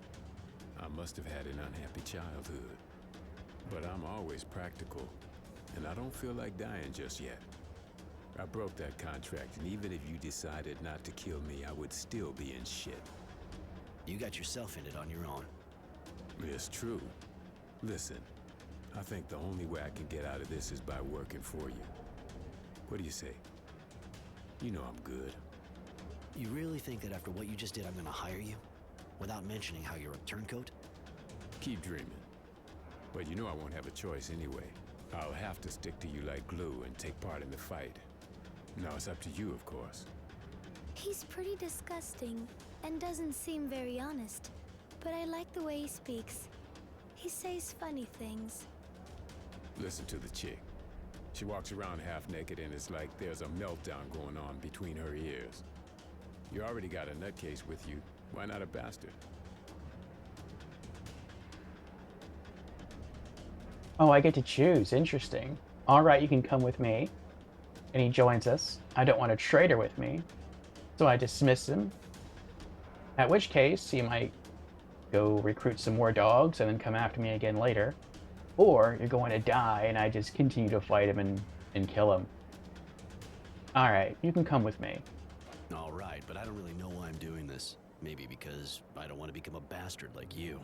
I must have had an unhappy childhood. But I'm always practical, and I don't feel like dying just yet. I broke that contract, and even if you decided not to kill me, I would still be in shit. You got yourself in it on your own. It's true. Listen, I think the only way I can get out of this is by working for you. What do you say? You know I'm good. You really think that after what you just did, I'm gonna hire you? Without mentioning how you're a turncoat? Keep dreaming. But you know I won't have a choice anyway. I'll have to stick to you like glue and take part in the fight. Now it's up to you, of course. He's pretty disgusting and doesn't seem very honest, but I like the way he speaks. He says funny things. Listen to the chick. She walks around half naked and it's like there's a meltdown going on between her ears. You already got a nutcase with you. Why not a bastard? Oh, I get to choose. Interesting. Alright, you can come with me. And he joins us. I don't want a traitor with me. So I dismiss him. At which case, he might go recruit some more dogs and then come after me again later. Or you're going to die and I just continue to fight him and kill him. Alright, you can come with me. Alright, but I don't really know why I'm doing this. Maybe because I don't want to become a bastard like you.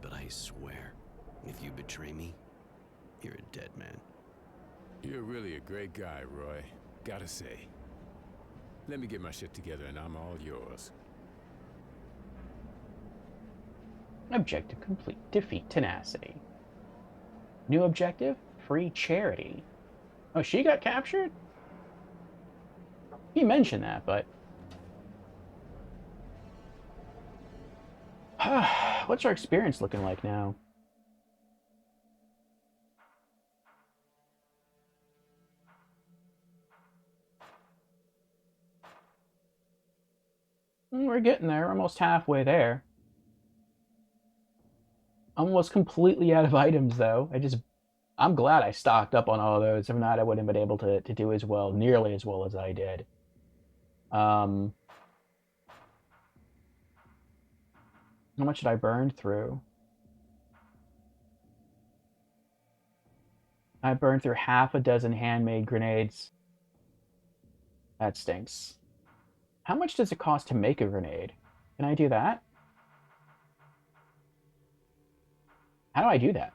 But I swear, if you betray me, you're a dead man. You're really a great guy, Roy. Gotta say. Let me get my shit together and I'm all yours. Objective complete. Defeat Tenacity. New objective? Free charity. Oh, she got captured? He mentioned that, but... What's our experience looking like now? We're getting there. We're almost halfway there. Almost completely out of items, though. I'm glad I stocked up on all of those. If not, I wouldn't have been able to do as well, nearly as well as I did. How much did I burn through? I burned through half a dozen handmade grenades. That stinks. How much does it cost to make a grenade? Can I do that? How do I do that?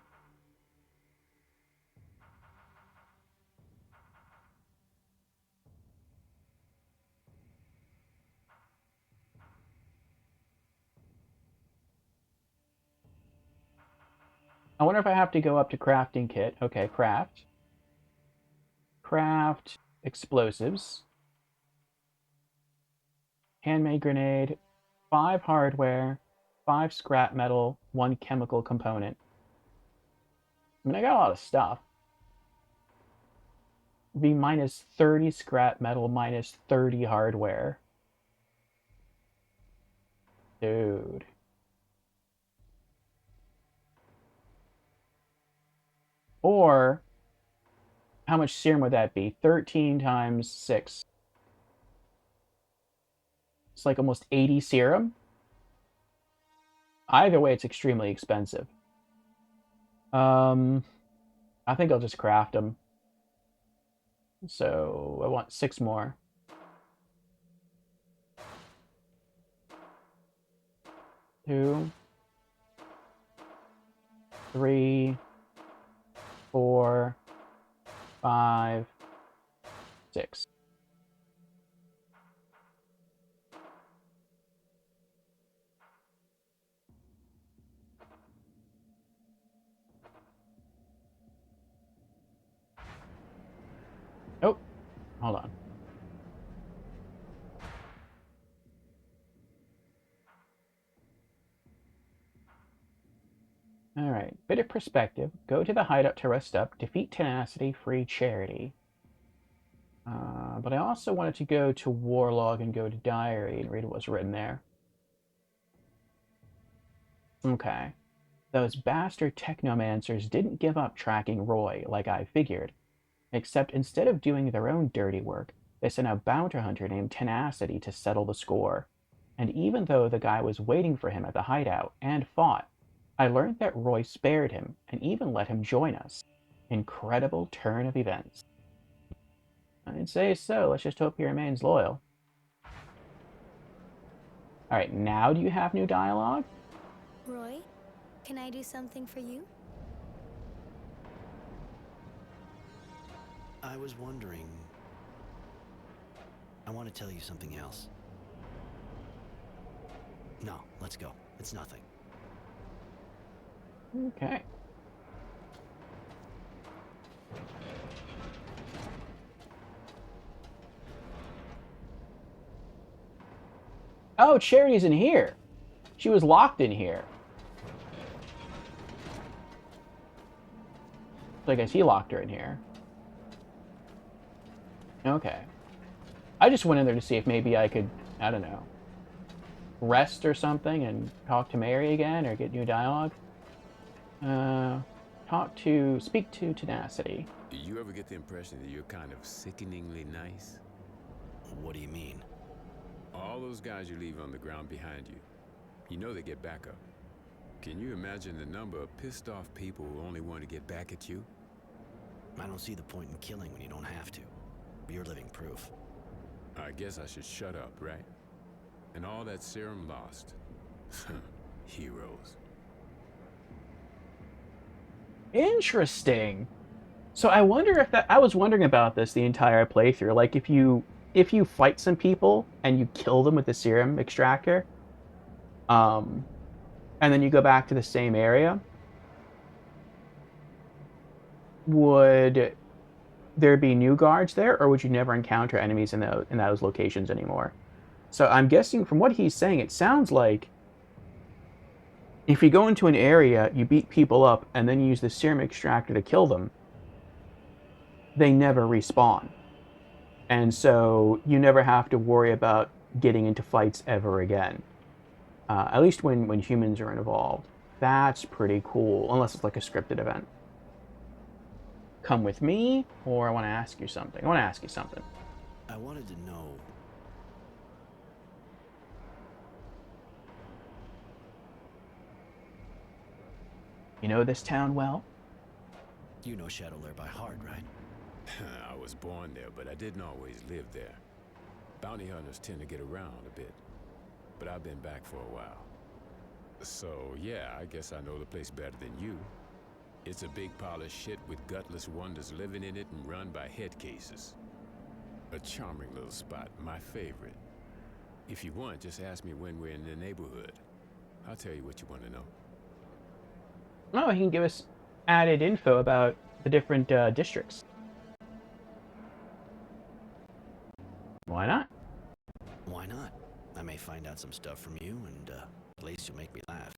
I wonder if I have to go up to crafting kit. Okay, craft. Craft explosives. Handmade grenade. 5 hardware. 5 scrap metal. 1 chemical component. I mean, I got a lot of stuff. Be minus 30 scrap metal, minus 30 hardware. Dude. Or, how much serum would that be? 13 times 6. It's like almost 80 serum. Either way, it's extremely expensive. I think I'll just craft them. So, I want 6 more. 2, 3, 4, 5, 6. Oh, hold on. Alright, bit of perspective. Go to the hideout to rest up. Defeat Tenacity, free charity. But I also wanted to go to Warlog and go to Diary and read what's written there. Okay. Those bastard technomancers didn't give up tracking Roy like I figured. Except instead of doing their own dirty work, they sent a bounty hunter named Tenacity to settle the score. And even though the guy was waiting for him at the hideout and fought, I learned that Roy spared him and even let him join us. Incredible turn of events. I'd say so. Let's just hope he remains loyal. Alright, now do you have new dialogue? Roy, can I do something for you? I was wondering... I want to tell you something else. No, let's go. It's nothing. Okay. Oh, Charity's in here. She was locked in here. So I guess he locked her in here. Okay. I just went in there to see if maybe I could, I don't know, rest or something and talk to Mary again or get new dialogue. Speak to Tenacity. Do you ever get the impression that you're kind of sickeningly nice? What do you mean? All those guys you leave on the ground behind you, you know they get back up. Can you imagine the number of pissed off people who only want to get back at you? I don't see the point in killing when you don't have to. You're living proof. I guess I should shut up, right? And all that serum lost. Heroes. Interesting. So I wonder if that I was wondering about this the entire playthrough. Like if you fight some people and you kill them with the serum extractor, and then you go back to the same area, would there be new guards there, or would you never encounter enemies in those locations anymore? So I'm guessing from what he's saying, it sounds like if you go into an area, you beat people up, and then you use the serum extractor to kill them, they never respawn. And so you never have to worry about getting into fights ever again. At least when humans are involved. That's pretty cool, unless it's like a scripted event. Come with me, or I want to ask you something. I want to ask you something. I wanted to know... You know this town well? You know Shadowlair by heart, right? I was born there, but I didn't always live there. Bounty hunters tend to get around a bit, but I've been back for a while. So, yeah, I guess I know the place better than you. It's a big pile of shit with gutless wonders living in it and run by head cases. A charming little spot, my favorite. If you want, just ask me when we're in the neighborhood. I'll tell you what you want to know. Oh, he can give us added info about the different districts. Why not? Why not? I may find out some stuff from you, and at least you'll make me laugh.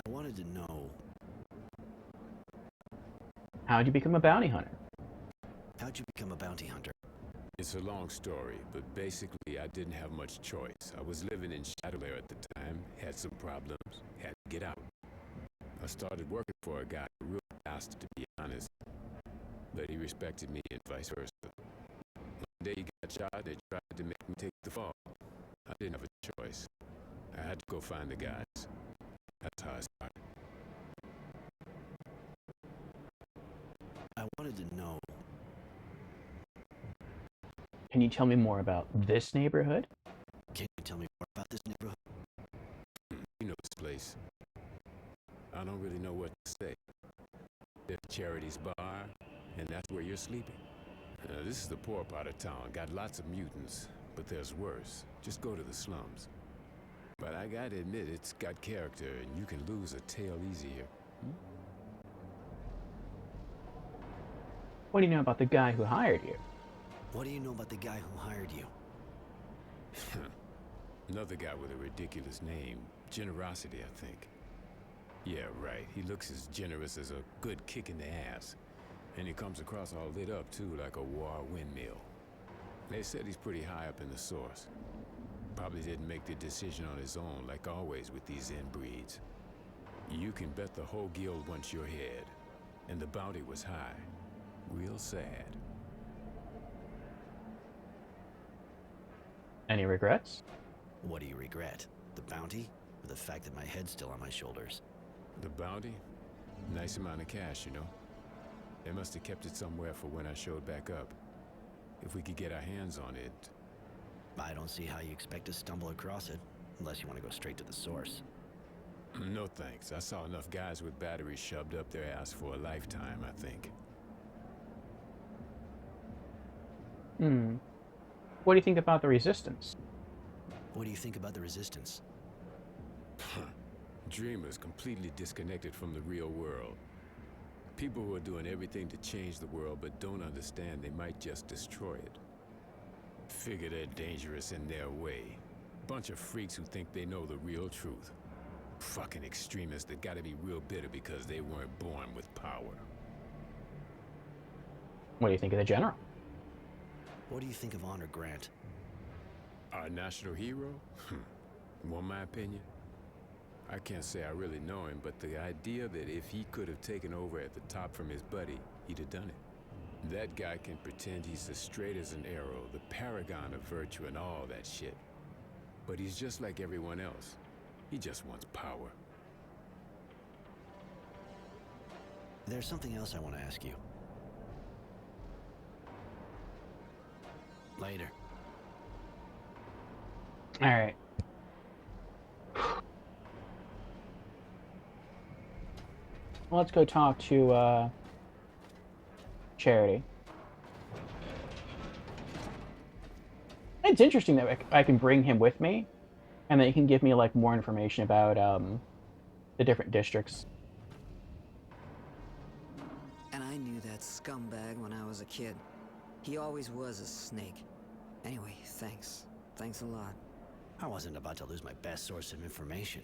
I wanted to know... How'd you become a bounty hunter? How'd you become a bounty hunter? It's a long story, but basically I didn't have much choice. I was living in Shadowlair at the time, had some problems, had to get out. I started working for a guy, a real bastard to be honest, but he respected me and vice versa. One day he got shot, they tried to make me take the fall. I didn't have a choice. I had to go find the guys. That's how I started. I wanted to know... Can you tell me more about this neighborhood? Can you tell me more about this neighborhood? You know this place. I don't really know what to say. There's Charity's bar, and that's where you're sleeping. This is the poor part of town. Got lots of mutants, but there's worse. Just go to the slums. But I gotta admit, it's got character, and you can lose a tail easy here. What do you know about the guy who hired you? What do you know about the guy who hired you? Another guy with a ridiculous name. Generosity, I think. Yeah, right. He looks as generous as a good kick in the ass. And he comes across all lit up, too, like a war windmill. They said he's pretty high up in the source. Probably didn't make the decision on his own, like always with these inbreeds. You can bet the whole guild wants your head. And the bounty was high. Real sad. Any regrets? What do you regret? The bounty? Or the fact that my head's still on my shoulders? The bounty? Nice amount of cash, you know. They must have kept it somewhere for when I showed back up. If we could get our hands on it. I don't see how you expect to stumble across it, unless you want to go straight to the source. No thanks. I saw enough guys with batteries shoved up their ass for a lifetime, I think. What do you think about the Resistance? What do you think about the Resistance? Dreamers completely disconnected from the real world. People who are doing everything to change the world but don't understand they might just destroy it. Figure they're dangerous in their way. Bunch of freaks who think they know the real truth. Fucking extremists that gotta be real bitter because they weren't born with power. What do you think of the General? What do you think of Honor Grant? Our national hero? Want my opinion? I can't say I really know him, but the idea that if he could have taken over at the top from his buddy, he'd have done it. That guy can pretend he's as straight as an arrow, the paragon of virtue and all that shit. But he's just like everyone else. He just wants power. There's something else I want to ask you. Later. All right. Well, let's go talk to Charity. It's interesting that I can bring him with me, and that he can give me like more information about the different districts. And I knew that scumbag when I was a kid. He always was a snake. Anyway, thanks. Thanks a lot. I wasn't about to lose my best source of information.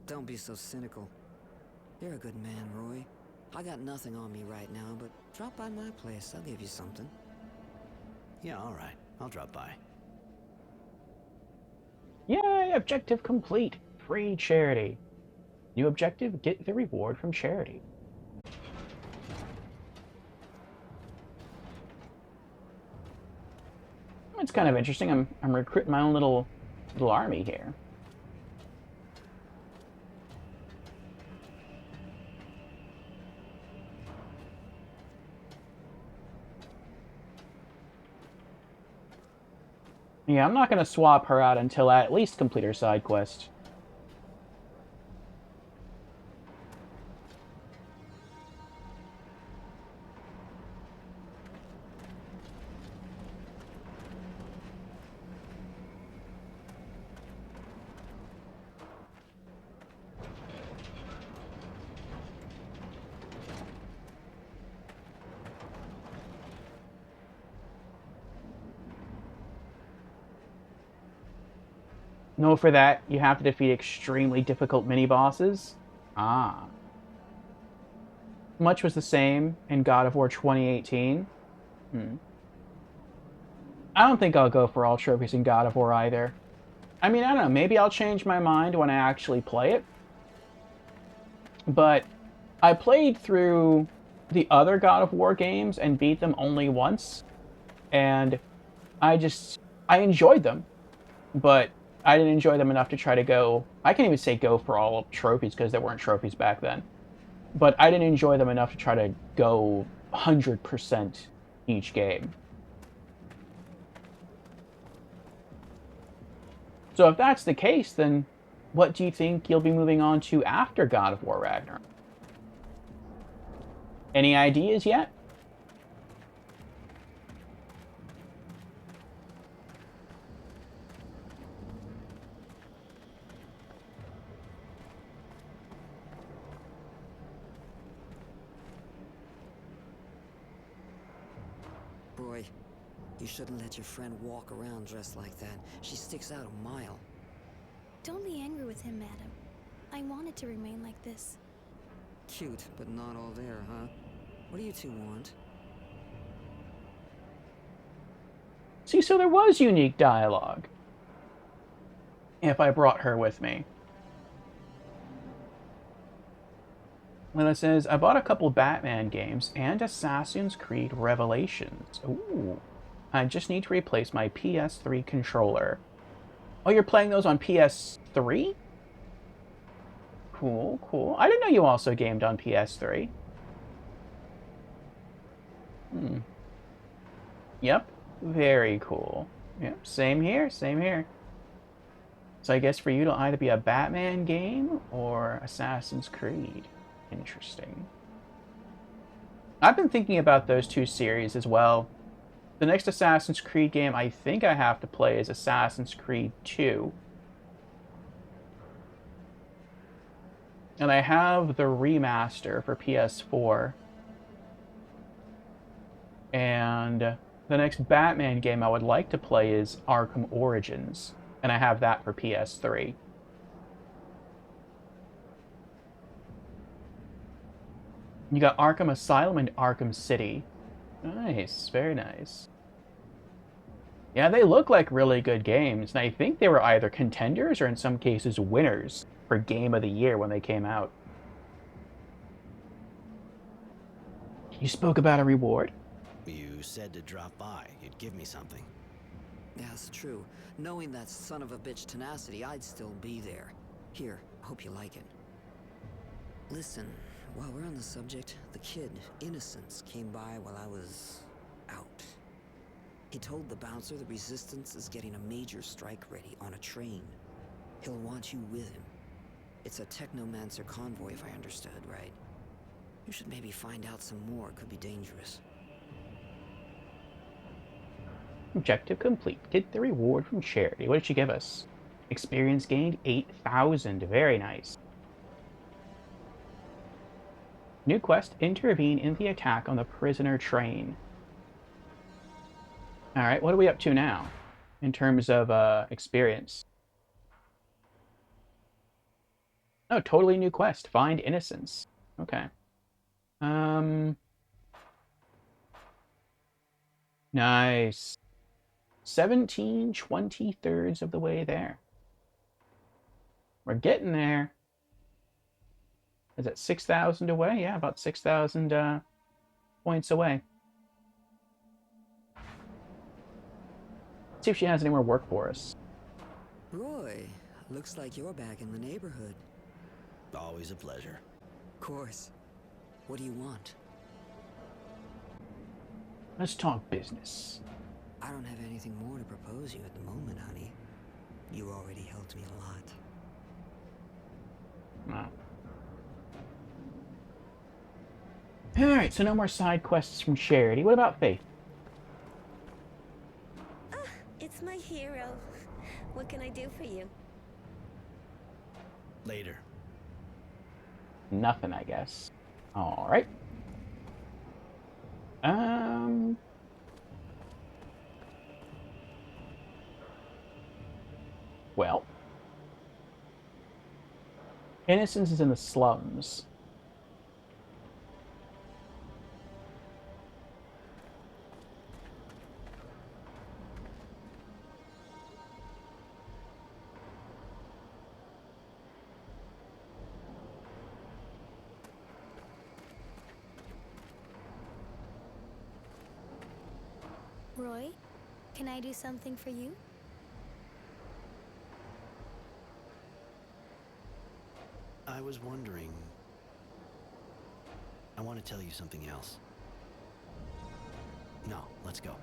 Don't be so cynical. You're a good man, Roy. I got nothing on me right now, but drop by my place. I'll give you something. Yeah, all right. I'll drop by. Yay! Objective complete. Free Charity. New objective: get the reward from Charity. It's kind of interesting. I'm recruiting my own little army here. Yeah, I'm not going to swap her out until I at least complete her side quest. No, for that, you have to defeat extremely difficult mini-bosses. Ah. Much was the same in God of War 2018. I don't think I'll go for all trophies in God of War either. I mean, I don't know, maybe I'll change my mind when I actually play it. But I played through the other God of War games and beat them only once. And I enjoyed them. But I didn't enjoy them enough to try to go... I can't even say go for all trophies, because there weren't trophies back then. But I didn't enjoy them enough to try to go 100% each game. So if that's the case, then what do you think you'll be moving on to after God of War Ragnarok? Any ideas yet? Roy, you shouldn't let your friend walk around dressed like that. She sticks out a mile. Don't be angry with him, madam. I wanted to remain like this. Cute, but not all there, huh? What do you two want? See, so there was unique dialogue. If I brought her with me. Lila says, I bought a couple Batman games and Assassin's Creed Revelations. Ooh. I just need to replace my PS3 controller. Oh, you're playing those on PS3? Cool, cool. I didn't know you also gamed on PS3. Yep, very cool. Yep, same here, same here. So I guess for you, it'll either be a Batman game or Assassin's Creed. Interesting. I've been thinking about those two series as well. The next Assassin's Creed game I think I have to play is Assassin's Creed 2. And I have the remaster for PS4. And the next Batman game I would like to play is Arkham Origins. And I have that for PS3. You got Arkham Asylum and Arkham City. Nice, very nice. Yeah, they look like really good games, and I think they were either contenders or in some cases winners for Game of the Year when they came out. You spoke about a reward? You said to drop by. You'd give me something. Yeah, it's true. Knowing that son of a bitch Tenacity, I'd still be there. Here, hope you like it. Listen, while we're on the subject, the kid, Innocence, came by while I was out. He told the bouncer the Resistance is getting a major strike ready on a train. He'll want you with him. It's a technomancer convoy, if I understood right. You should maybe find out some more. It could be dangerous. Objective complete. Get the reward from charity. What did she give us? Experience gained 8,000. Very nice. New quest, intervene in the attack on the prisoner train. Alright, what are we up to now? In terms of experience. Oh, totally new quest. Find Innocence. Okay. Nice. 17/23 of the way there. We're getting there. Is it 6,000 away? Yeah, about 6,000 points away. Let's see if she has any more work for us. Roy, looks like you're back in the neighborhood. Always a pleasure. Of course. What do you want? Let's talk business. I don't have anything more to propose you at the moment, honey. You already helped me a lot. Wow. Alright, so no more side quests from Charity. What about Faith? It's my hero. What can I do for you? Later. Nothing, I guess. Alright. Well. Innocence is in the slums. Roy, can I do something for you? I was wondering... I want to tell you something else. No, let's go.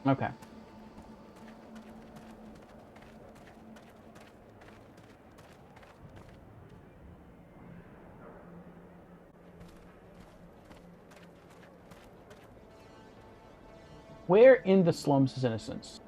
Okay. Where in the slums is Innocence?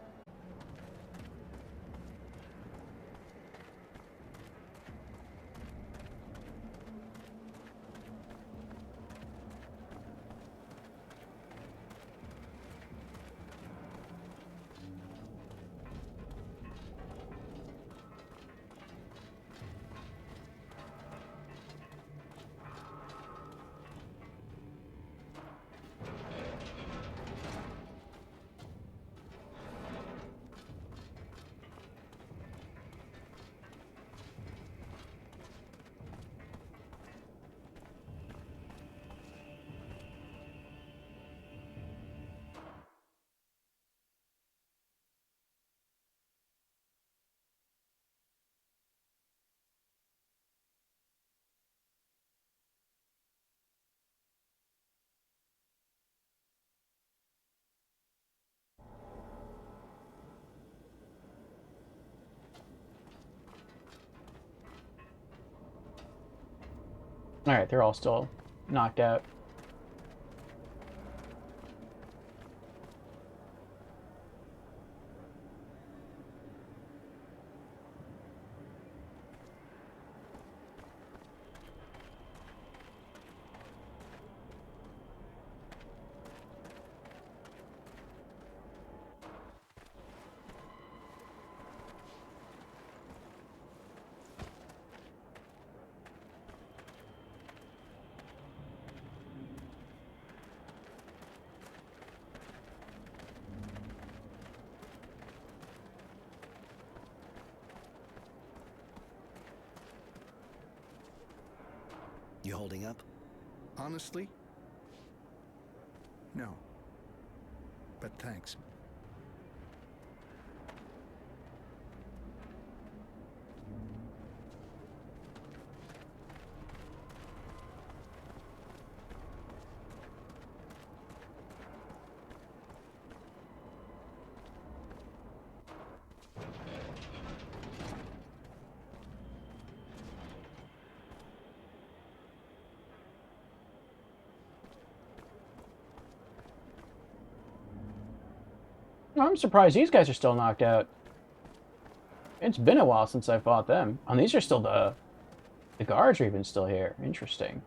Alright, they're all still knocked out. You holding up? Honestly? No. But thanks. I'm surprised these guys are still knocked out. It's been a while since I fought them. And these are still the guards are even still here. Interesting.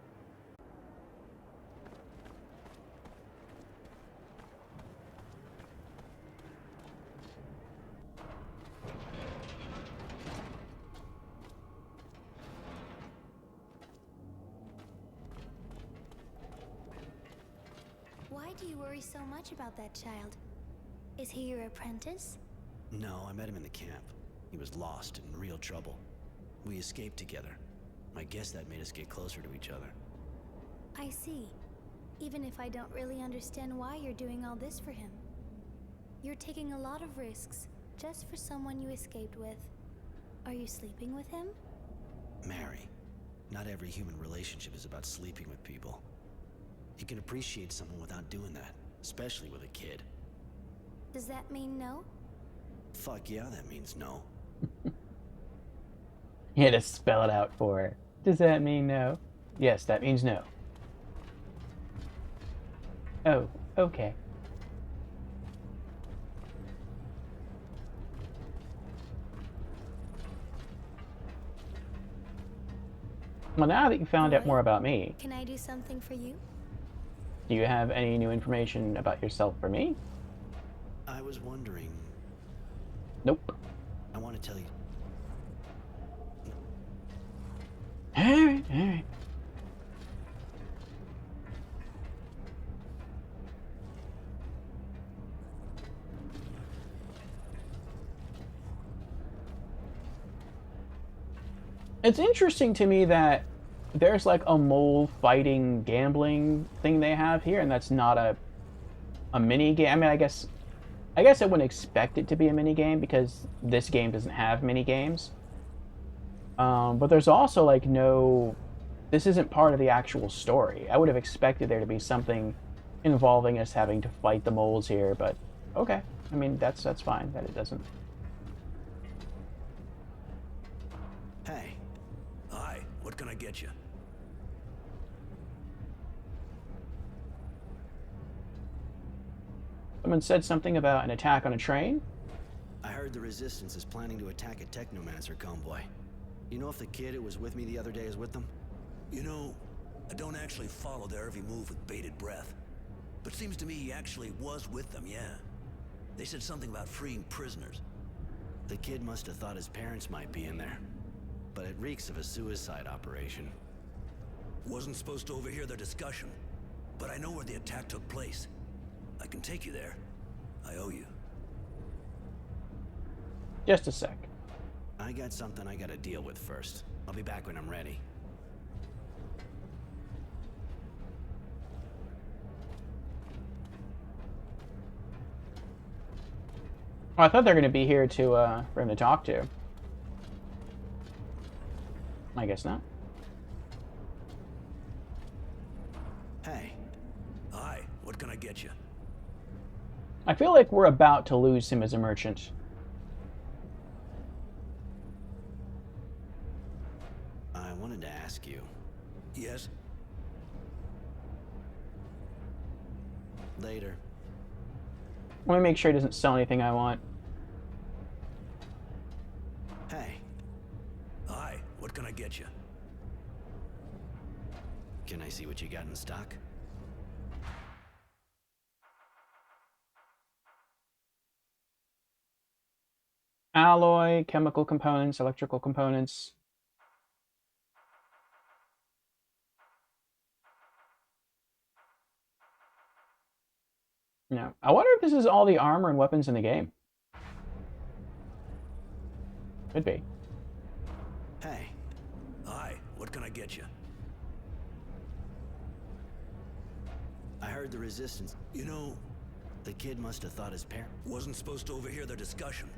Why do you worry so much about that child? Is he your apprentice? No, I met him in the camp. He was lost and in real trouble. We escaped together. I guess that made us get closer to each other. I see. Even if I don't really understand why you're doing all this for him. You're taking a lot of risks, just for someone you escaped with. Are you sleeping with him? Mary, not every human relationship is about sleeping with people. You can appreciate someone without doing that, especially with a kid. Does that mean no? Fuck yeah, that means no. You had to spell it out for her. Does that mean no? Yes, that means no. Oh, okay. Well, now that you found out more about me, Can I do something for you? do you have any new information about yourself for me? I was wondering... Nope. I want to tell you... Alright, alright. It's interesting to me that there's like a mole fighting gambling thing they have here, and that's not a mini game. I mean, I guess I wouldn't expect it to be a mini game because this game doesn't have mini games. But there's also like no, this isn't part of the actual story. I would have expected there to be something involving us having to fight the moles here, but okay. I mean, that's fine that it doesn't. Hey. Hi, what can I get you? Someone said something about an attack on a train. I heard the Resistance is planning to attack a technomancer convoy. You know if the kid who was with me the other day is with them? You know, I don't actually follow their every move with bated breath. But seems to me he actually was with them, yeah. They said something about freeing prisoners. The kid must have thought his parents might be in there. But it reeks of a suicide operation. Wasn't supposed to overhear their discussion. But I know where the attack took place. I can take you there. I owe you. Just a sec. I got something I gotta deal with first. I'll be back when I'm ready. Oh, I thought they were going to be here to for him to talk to. I guess not. Hey. Hi, what can I get you? I feel like we're about to lose him as a merchant. I wanted to ask you. Yes? Later. Let me make sure he doesn't sell anything I want. Hey. Hi, what can I get you? Can I see what you got in stock? Alloy, chemical components, electrical components. No. I wonder if this is all the armor and weapons in the game. Could be. Hey. Hi, what can I get you? heard the resistance. You know, the kid must have thought his parent Wasn't supposed to overhear their discussion,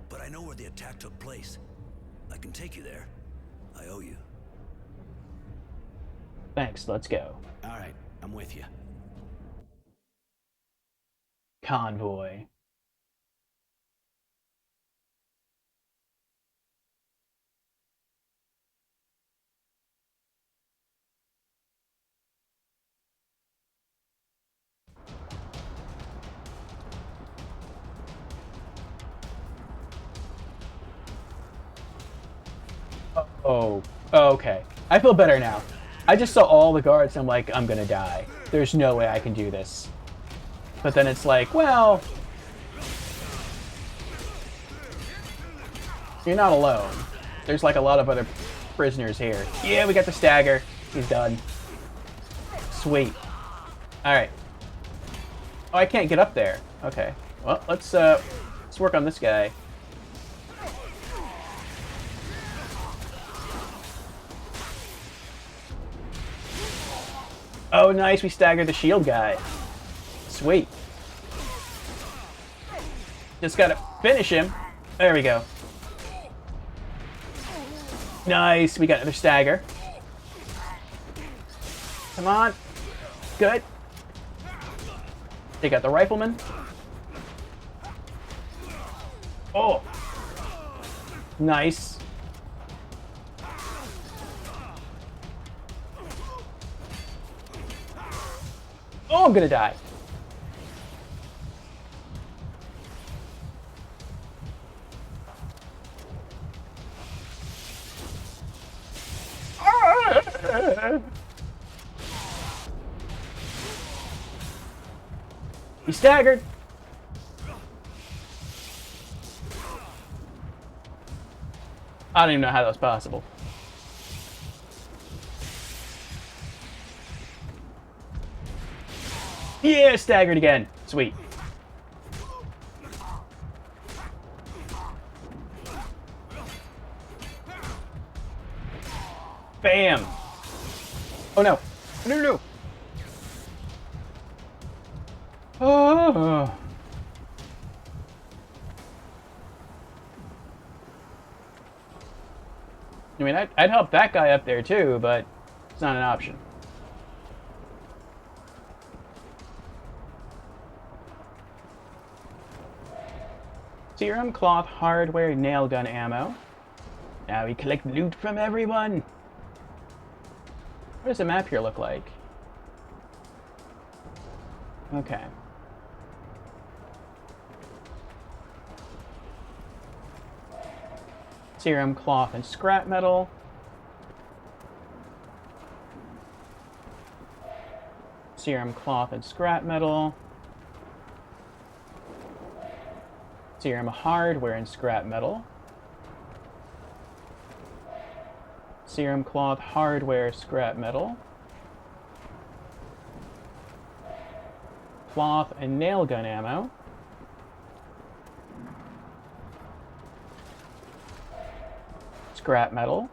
but I know where the attack took place. I can take you there. I owe you. Thanks, let's go. All right, I'm with you. Convoy. Oh, okay. I feel better now. I just saw all the guards and I'm like, I'm gonna die. There's no way I can do this. But then it's like, well, you're not alone. There's like a lot of other prisoners here. Yeah, we got the stagger. He's done. Sweet. Alright. Oh, I can't get up there. Okay. Well, let's work on this guy. Oh, nice. We staggered the shield guy. Sweet. Just gotta finish him. There we go. Nice. We got another stagger. Come on. Good. Take out the rifleman. Oh. Nice. Oh, I'm gonna die. He staggered. I don't even know how that was possible. Yeah, staggered again. Sweet. Bam. Oh no. No, no, no. Oh. I mean, I'd help that guy up there too, but it's not an option. Serum, cloth, hardware, nail gun ammo. Now we collect loot from everyone. What does the map here look like? Okay. Serum, cloth, and scrap metal. Serum, cloth, and scrap metal. Serum, hardware, and scrap metal. Serum, cloth, hardware, scrap metal. Cloth and nail gun ammo. Scrap metal.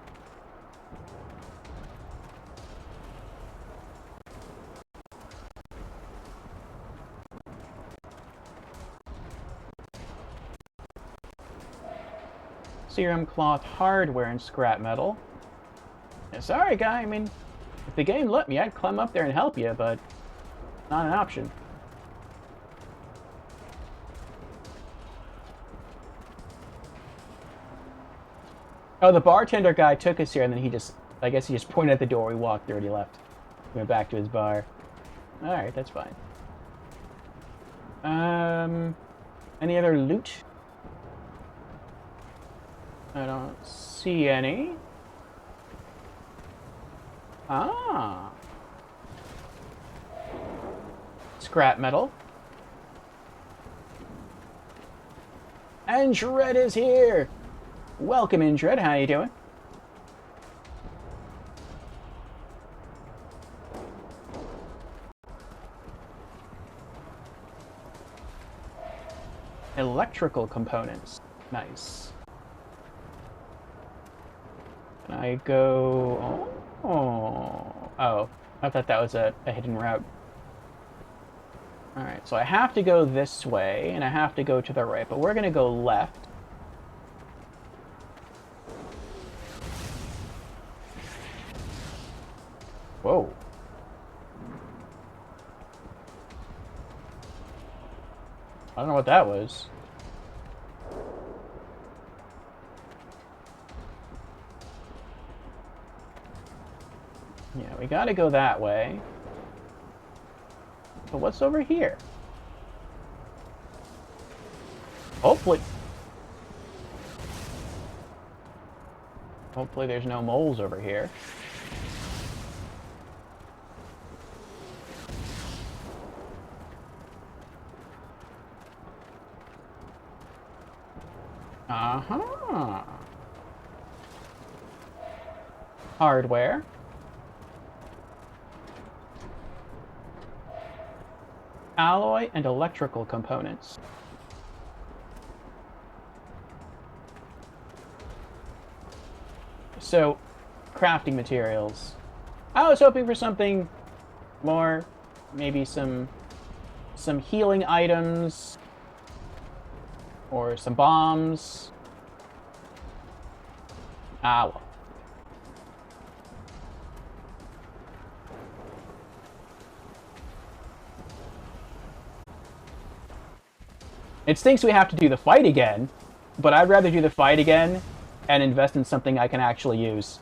Serum, cloth, hardware, and scrap metal. Yeah, sorry, guy. I mean, if the game let me, I'd climb up there and help you, but not an option. Oh, the bartender guy took us here, and then he just, I guess he just pointed at the door. We walked through and he left. He went back to his bar. Alright, that's fine. Any other loot? I don't see any. Ah. Scrap metal. And Shred is here! Welcome, Indred. How you doing? Electrical components. Nice. Can I go... Oh. Oh. I thought that was a hidden route. Alright, so I have to go this way, and I have to go to the right, but we're going to go left. Whoa. I don't know what that was. Yeah, we gotta go that way. But what's over here? Hopefully there's no moles over here. Uh-huh. Hardware. Alloy and electrical components. So, crafting materials. I was hoping for something more, maybe some healing items, or some bombs. Ah, well. It stinks we have to do the fight again, but I'd rather do the fight again and invest in something I can actually use.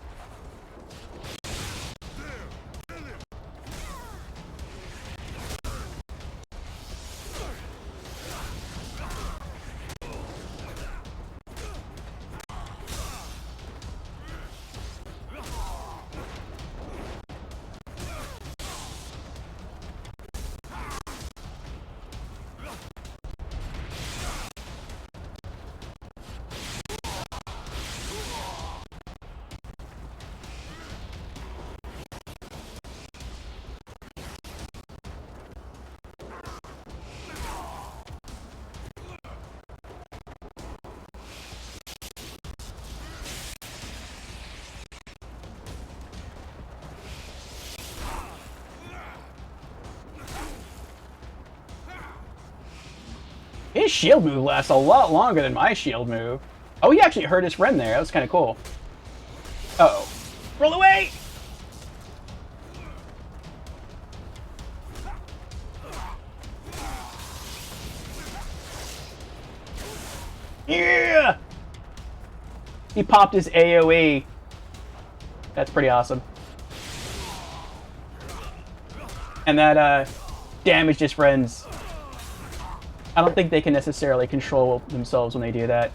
His shield move lasts a lot longer than my shield move. Oh, he actually hurt his friend there. That was kind of cool. Uh-oh. Roll away! Yeah! He popped his AoE. That's pretty awesome. And that damaged his friends. I don't think they can necessarily control themselves when they do that.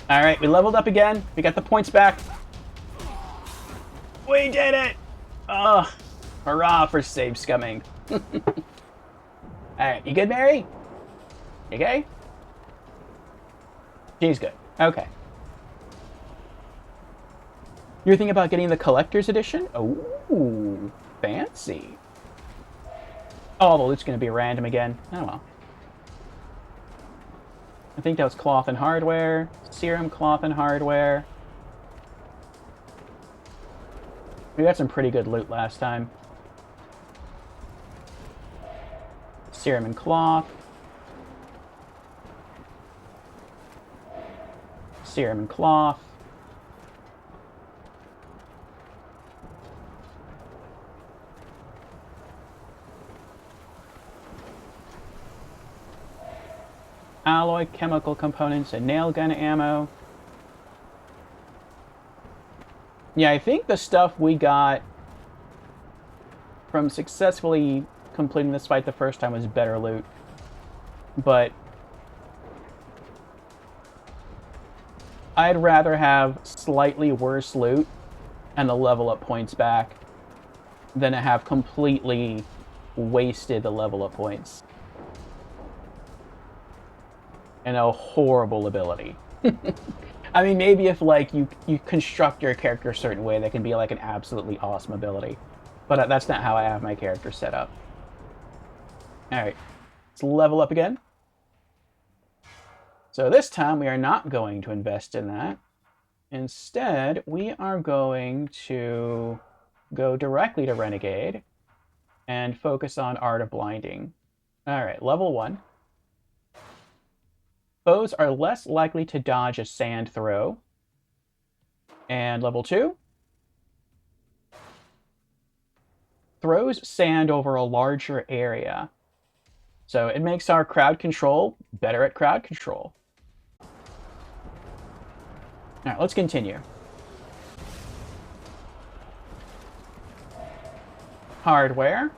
Alright, we leveled up again. We got the points back. We did it! Ugh. Hurrah for save scumming. Alright, you good, Mary? You okay? She's good. Okay. You're thinking about getting the collector's edition? Oh, fancy. Oh, the loot's going to be random again. Oh well. I think that was cloth and hardware. Serum, cloth, and hardware. We got some pretty good loot last time. Serum and cloth. Serum and cloth. Alloy, chemical components, and nail gun ammo. Yeah, I think the stuff we got from successfully completing this fight the first time was better loot. But I'd rather have slightly worse loot and the level up points back than to have completely wasted the level up points. And a horrible ability. I mean, maybe if, like, you construct your character a certain way, that can be, like, an absolutely awesome ability. But that's not how I have my character set up. Alright, let's level up again. So this time, we are not going to invest in that. Instead, we are going to go directly to Renegade and focus on Art of Blinding. Alright, level 1. Foes are less likely to dodge a sand throw. And level 2. Throws sand over a larger area. So it makes our crowd control better at crowd control. Alright, let's continue. Hardware.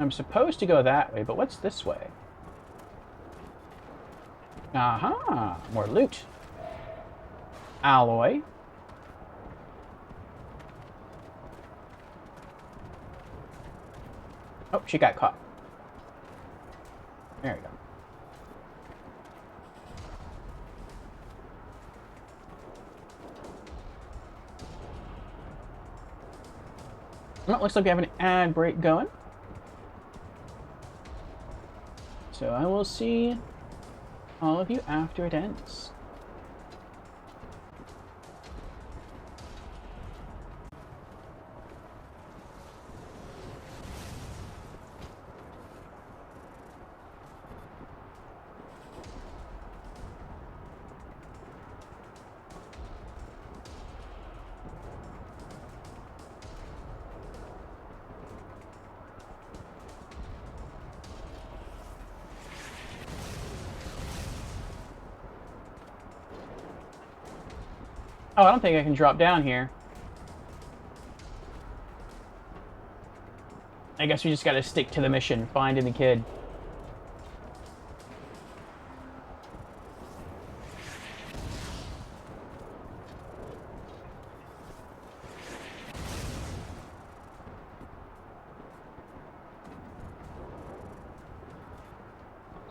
I'm supposed to go that way, but what's this way? Aha! More loot. Alloy. Oh, she got caught. There we go. Well, looks like we have an ad break going. So I will see all of you after it ends. Oh, I don't think I can drop down here. I guess we just gotta stick to the mission, finding the kid.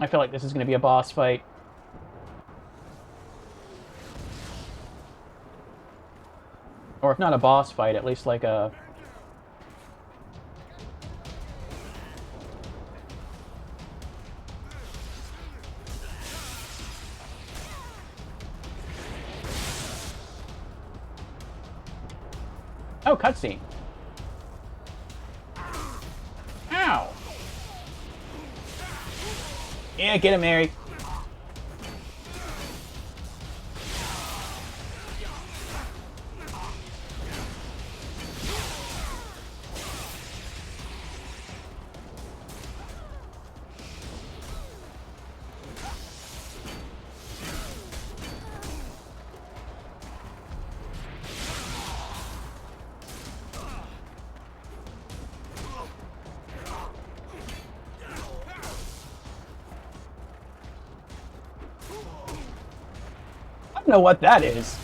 I feel like this is gonna be a boss fight. Or if not a boss fight, at least like a... Oh, cutscene. Ow! Yeah, get him, Mary. I don't know what that is.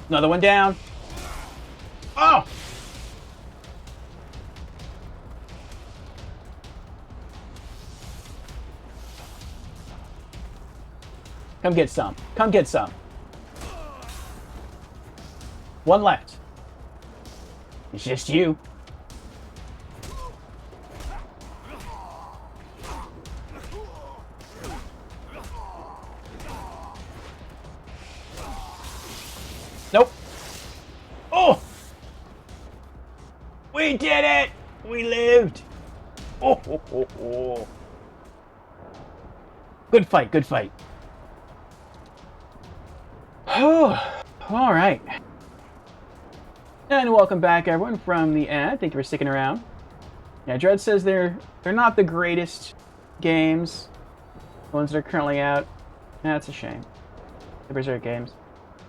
Another one down. Oh! Come get some. Come get some. One left. It's just you. Nope. Oh! We did it! We lived! Oh, oh, oh, oh. Good fight, good fight. Oh, all right. And welcome back, everyone, from the ad. Thank you for sticking around. Yeah, Dread says they're not the greatest games, the ones that are currently out. That's a shame. The Berserk games.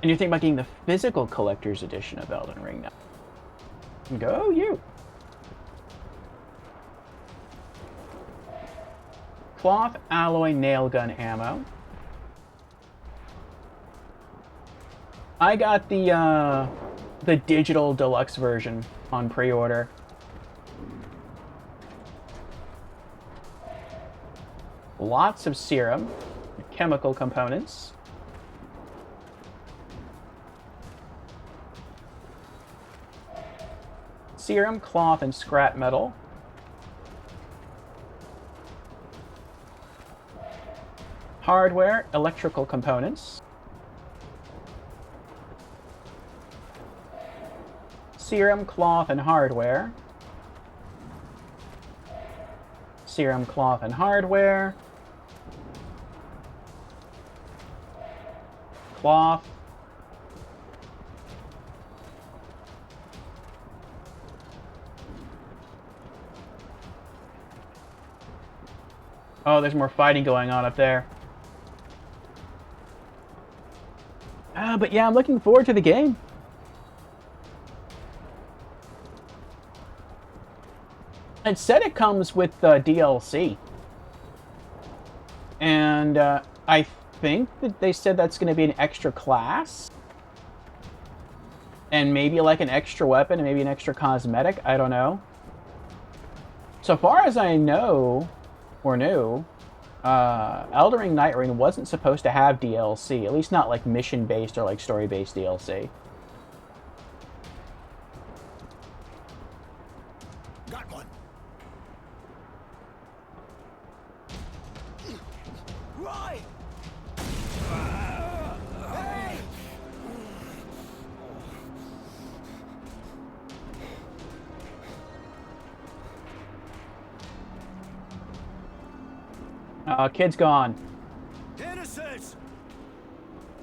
And you're thinking about getting the physical collector's edition of Elden Ring now. And go, you. cloth alloy nail gun ammo. I got the digital deluxe version on pre-order. Lots of serum, chemical components. Serum, cloth, and scrap metal. Hardware, electrical components. Serum, cloth, and hardware. Serum, cloth, and hardware. Cloth. Oh, there's more fighting going on up there. But yeah, I'm looking forward to the game. It said it comes with DLC. And I think that they said that's going to be an extra class. And maybe like an extra weapon, and maybe an extra cosmetic. I don't know. So far as I know, or knew, Elden Ring Night Rain wasn't supposed to have DLC. At least not like mission-based or like story-based DLC. Got one. Roy! Hey! Kid's gone. Innocence!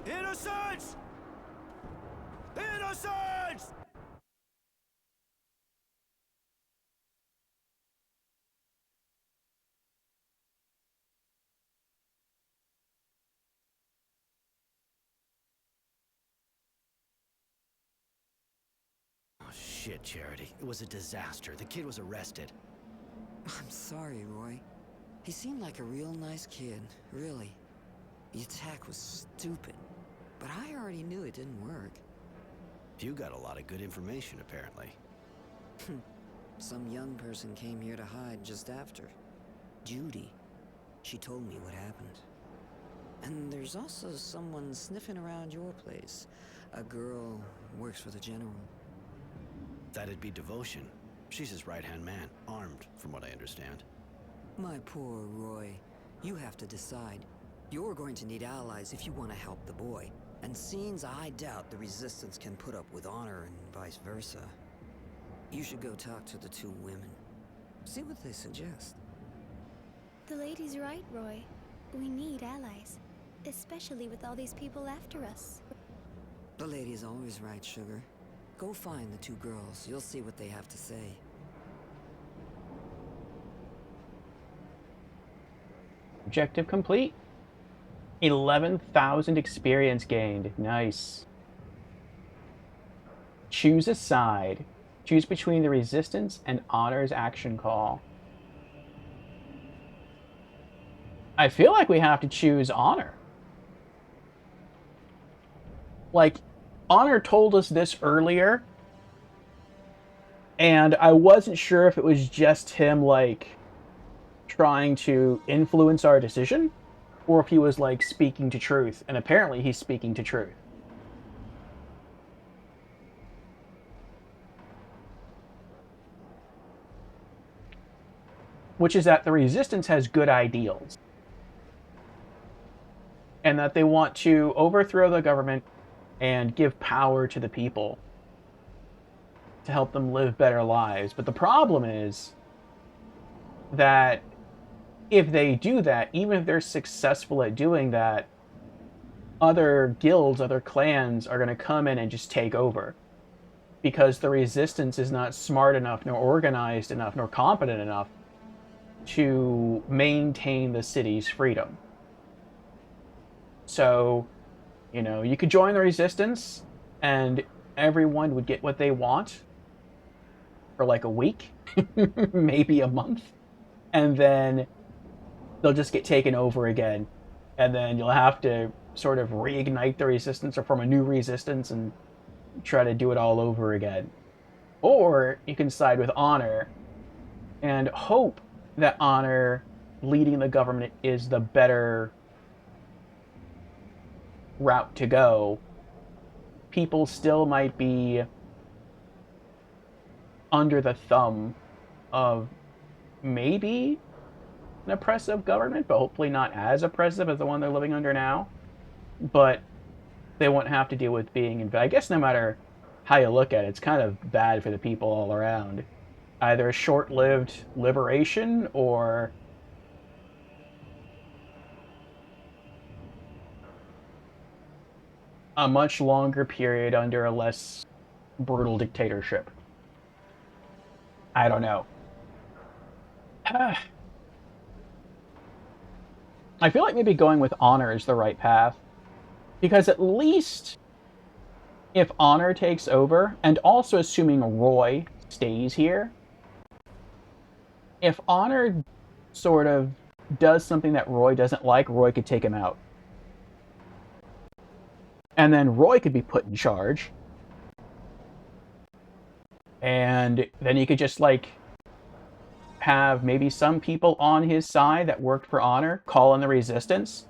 Innocence! Innocence! Oh, shit, Charity. It was a disaster. The kid was arrested. I'm sorry, Roy. He seemed like a real nice kid, really. The attack was stupid, but I already knew it didn't work. You got a lot of good information, apparently. Some young person came here to hide just after. Judy. She told me what happened. And there's also someone sniffing around your place. A girl works for the general. That'd be Devotion. She's his right-hand man, armed, from what I understand. My poor Roy. You have to decide. You're going to need allies if you want to help the boy. And scenes I doubt the Resistance can put up with honor and vice versa. You should go talk to the two women. See what they suggest. The lady's right, Roy. We need allies. Especially with all these people after us. The lady's always right, Sugar. Go find the two girls. You'll see what they have to say. Objective complete. 11,000 experience gained. Nice. Choose a side. Choose between the Resistance and Honor's action call. I feel like we have to choose Honor. Like, Honor told us this earlier, and I wasn't sure if it was just him, like, trying to influence our decision, or if he was, like, speaking to truth. And apparently he's speaking to truth. Which is that the Resistance has good ideals. And that they want to overthrow the government and give power to the people to help them live better lives. But the problem is that if they do that, even if they're successful at doing that, other guilds, other clans are going to come in and just take over. Because the Resistance is not smart enough, nor organized enough, nor competent enough to maintain the city's freedom. So, you know, you could join the Resistance and everyone would get what they want for like a week, maybe a month. And then they'll just get taken over again, and then you'll have to sort of reignite the resistance or form a new resistance and try to do it all over again. Or you can side with Honor and hope that Honor leading the government is the better route to go. People still might be under the thumb of maybe an oppressive government, but hopefully not as oppressive as the one they're living under now. But they won't have to deal with being invaded. I guess no matter how you look at it, it's kind of bad for the people all around. Either a short-lived liberation or a much longer period under a less brutal dictatorship. I don't know. I feel like maybe going with Honor is the right path. Because at least if Honor takes over, and also assuming Roy stays here, if Honor sort of does something that Roy doesn't like, Roy could take him out. And then Roy could be put in charge. And then he could just, like, have maybe some people on his side that worked for Honor call in the resistance,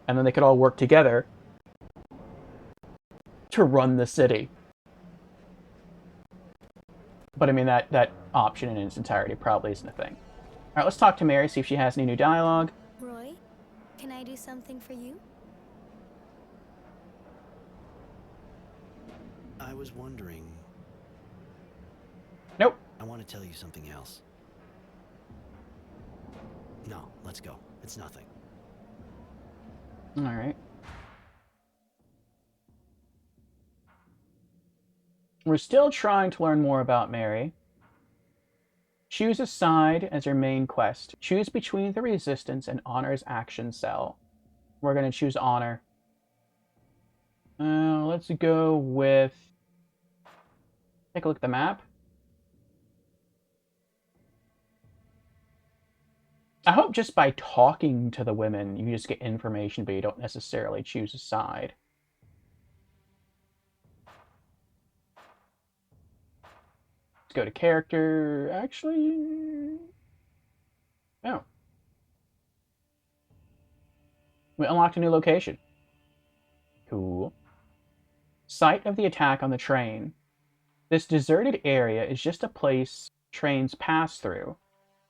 and then they could all work together to run the city. But I mean, that option in its entirety probably isn't a thing. Alright, let's talk to Mary, see if she has any new dialogue. Roy, can I do something for you? I was wondering... Nope. I want to tell you something else. No, let's go. It's nothing. Alright. We're still trying to learn more about Mary. Choose a side as your main quest. Choose between the Resistance and Honor's action cell. We're going to choose Honor. Let's go with... Take a look at the map. I hope just by talking to the women, you just get information, but you don't necessarily choose a side. Let's go to character. Actually... Oh. We unlocked a new location. Cool. Site of the attack on the train. This deserted area is just a place trains pass through,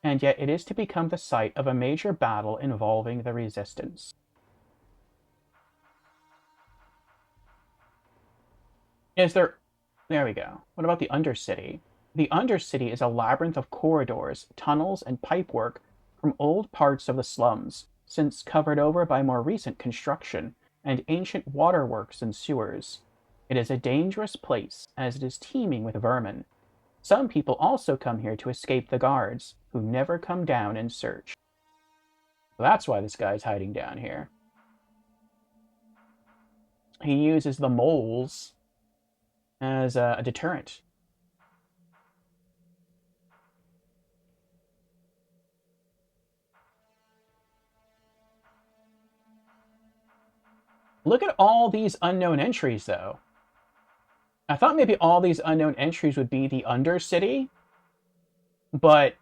and yet it is to become the site of a major battle involving the Resistance. Is there... There we go. What about the Undercity? The Undercity is a labyrinth of corridors, tunnels, and pipework from old parts of the slums, since covered over by more recent construction and ancient waterworks and sewers. It is a dangerous place, as it is teeming with vermin. Some people also come here to escape the guards, who never come down and search. So that's why this guy's hiding down here. He uses the moles as a deterrent. Look at all these unknown entries, though. I thought maybe all these unknown entries would be the Undercity, but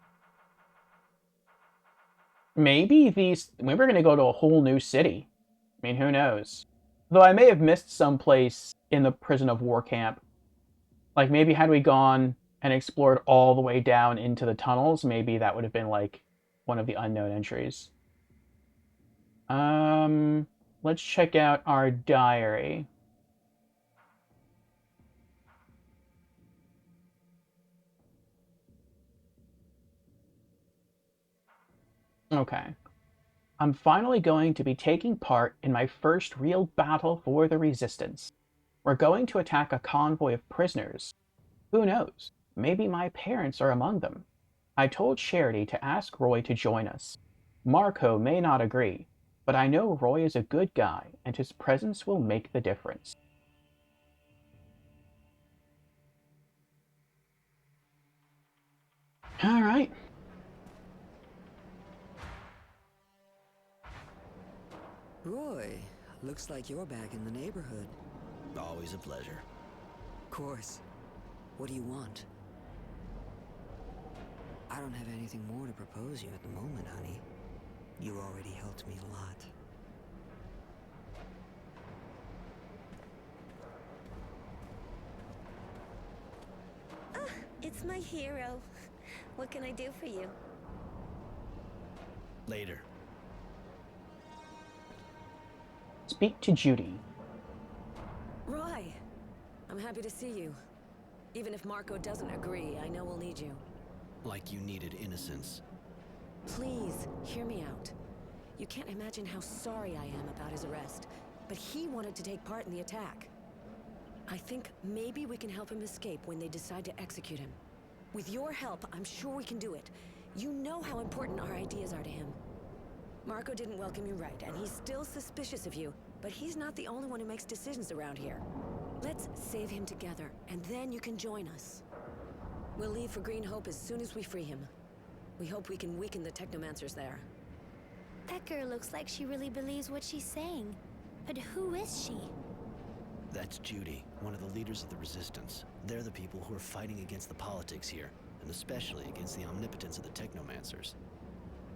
maybe we're going to go to a whole new city. I mean, who knows? Though I may have missed some place in the Prison of War camp. Like, maybe had we gone and explored all the way down into the tunnels, maybe that would have been, like, one of the unknown entries. Let's check out our diary. Okay. I'm finally going to be taking part in my first real battle for the Resistance. We're going to attack a convoy of prisoners. Who knows? Maybe my parents are among them. I told Charity to ask Roy to join us. Marco may not agree, but I know Roy is a good guy, and his presence will make the difference. All right. Roy, looks like you're back in the neighborhood. Always a pleasure. Of course. What do you want? I don't have anything more to propose you at the moment, honey. You already helped me a lot. It's my hero. What can I do for you? Later. Speak to Judy. Roy, I'm happy to see you. Even if Marco doesn't agree, I know we'll need you. Like you needed Innocence. Please, hear me out. You can't imagine how sorry I am about his arrest, but he wanted to take part in the attack. I think maybe we can help him escape when they decide to execute him. With your help, I'm sure we can do it. You know how important our ideas are to him. Marco didn't welcome you right, and he's still suspicious of you, but he's not the only one who makes decisions around here. Let's save him together, and then you can join us. We'll leave for Green Hope as soon as we free him. We hope we can weaken the technomancers there. That girl looks like she really believes what she's saying. But who is she? That's Judy, one of the leaders of the Resistance. They're the people who are fighting against the politics here, and especially against the omnipotence of the technomancers.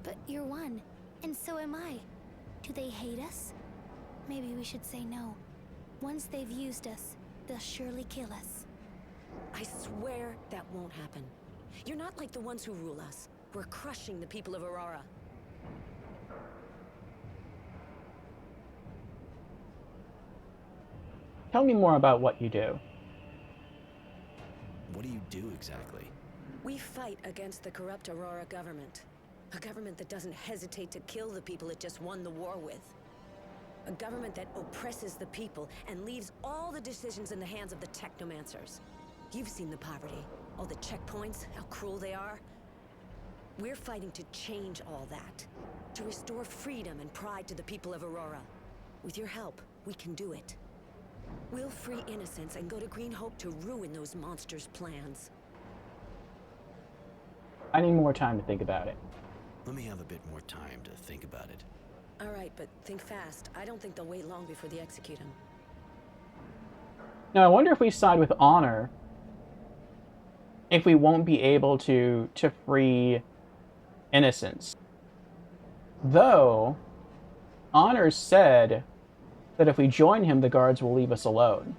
But you're one, and so am I. Do they hate us? Maybe we should say no. Once they've used us, they'll surely kill us. I swear that won't happen. You're not like the ones who rule us. We're crushing the people of Aurora. Tell me more about what you do. What do you do exactly? We fight against the corrupt Aurora government. A government that doesn't hesitate to kill the people it just won the war with. A government that oppresses the people and leaves all the decisions in the hands of the technomancers. You've seen the poverty, all the checkpoints, how cruel they are. We're fighting to change all that. To restore freedom and pride to the people of Aurora. With your help, we can do it. We'll free Innocence and go to Green Hope to ruin those monsters' plans. I need more time to think about it. Let me have a bit more time to think about it. All right, but think fast. I don't think they'll wait long before they execute him. Now, I wonder if we side with Honor, if we won't be able to free Innocence. Though, Honor said that if we join him, the guards will leave us alone.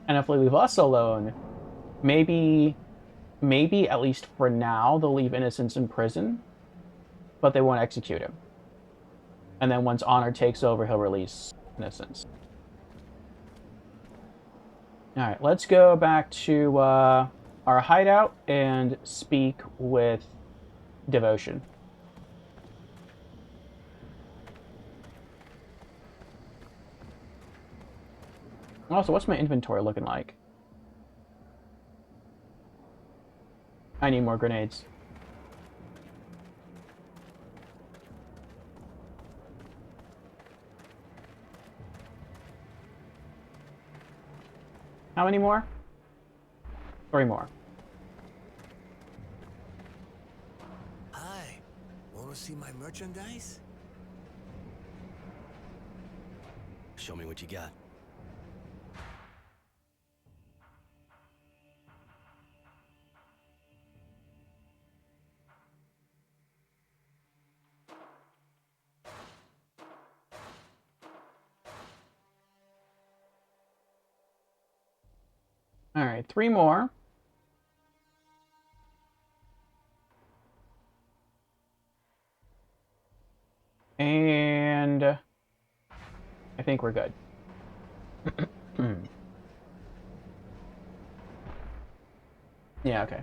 And if they leave us alone, maybe at least for now, they'll leave Innocence in prison, but they won't execute him. And then once Honor takes over, he'll release Innocence. Alright, let's go back to our hideout and speak with Devotion. Also, what's my inventory looking like? I need more grenades. How many more? 3 more. Hi. Want to see my merchandise? Show me what you got. Alright, 3 more. And I think we're good. Yeah, okay.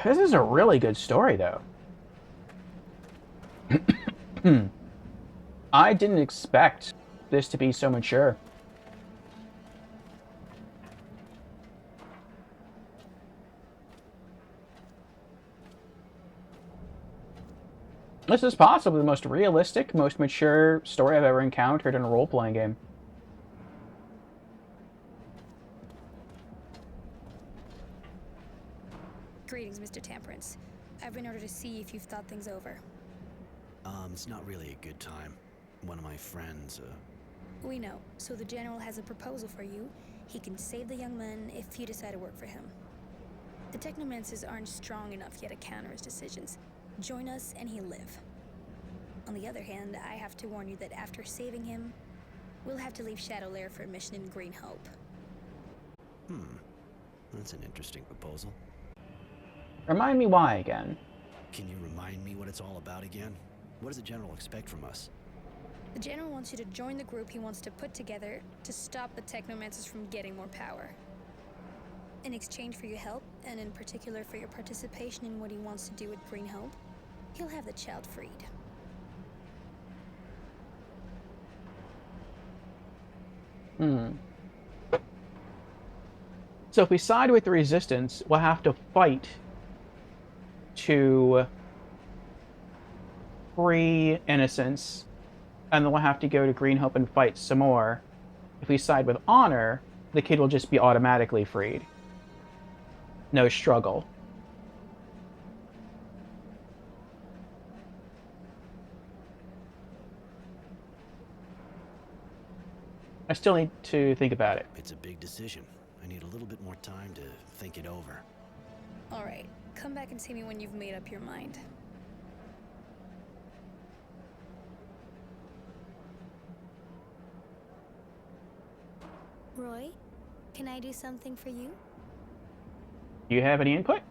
This is a really good story, though. I didn't expect this to be so mature. This is possibly the most realistic, most mature story I've ever encountered in a role-playing game. Greetings, Mr. Temperance. I've been ordered to see if you've thought things over. It's not really a good time. One of my friends, We know, so the General has a proposal for you. He can save the young man if you decide to work for him. The technomancers aren't strong enough yet to counter his decisions. Join us and he'll live. On the other hand, I have to warn you that after saving him, we'll have to leave Shadowlair for a mission in Green Hope. That's an interesting proposal. Remind me why again. Can you remind me what it's all about again? What does the General expect from us? The General wants you to join the group he wants to put together to stop the technomancers from getting more power. In exchange for your help, and in particular for your participation in what he wants to do with Green Hope, he'll have the child freed. So if we side with the Resistance, we'll have to fight to free Innocence, and then we'll have to go to Green Hope and fight some more. If we side with Honor, the kid will just be automatically freed. No struggle. I still need to think about it. It's a big decision. I need a little bit more time to think it over. All right, come back and see me when you've made up your mind. Roy, can I do something for you? Do you have any input?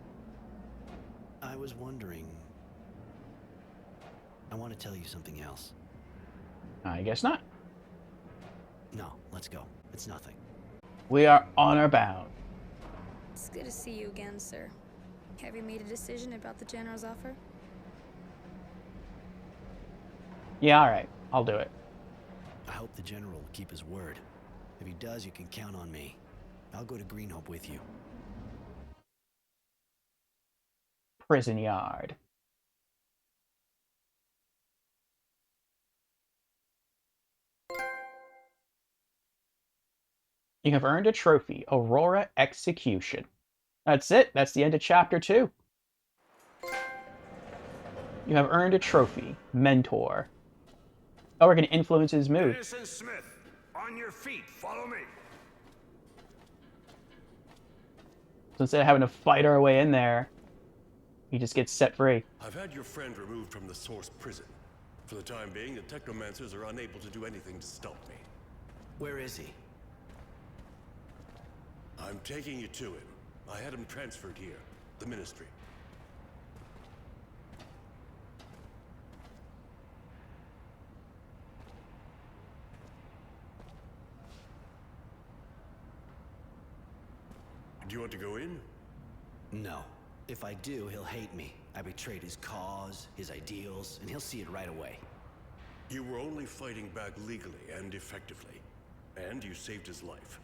I was wondering... I want to tell you something else. I guess not. No, let's go. It's nothing. We are honor bound. It's good to see you again, sir. Have you made a decision about the General's offer? Yeah, alright. I'll do it. I hope the General will keep his word. If he does, you can count on me. I'll go to Green Hope with you. Prison yard. You have earned a trophy, Aurora Execution. That's it. That's the end of Chapter 2. You have earned a trophy, Mentor. Oh, we're going to influence his mood. Innocence Smith, on your feet, follow me. So instead of having to fight our way in there, he just gets set free. I've had your friend removed from the Source prison. For the time being, the technomancers are unable to do anything to stop me. Where is he? I'm taking you to him. I had him transferred here, the Ministry. Do you want to go in? No. If I do, he'll hate me. I betrayed his cause, his ideals, and he'll see it right away. You were only fighting back legally and effectively. And you saved his life.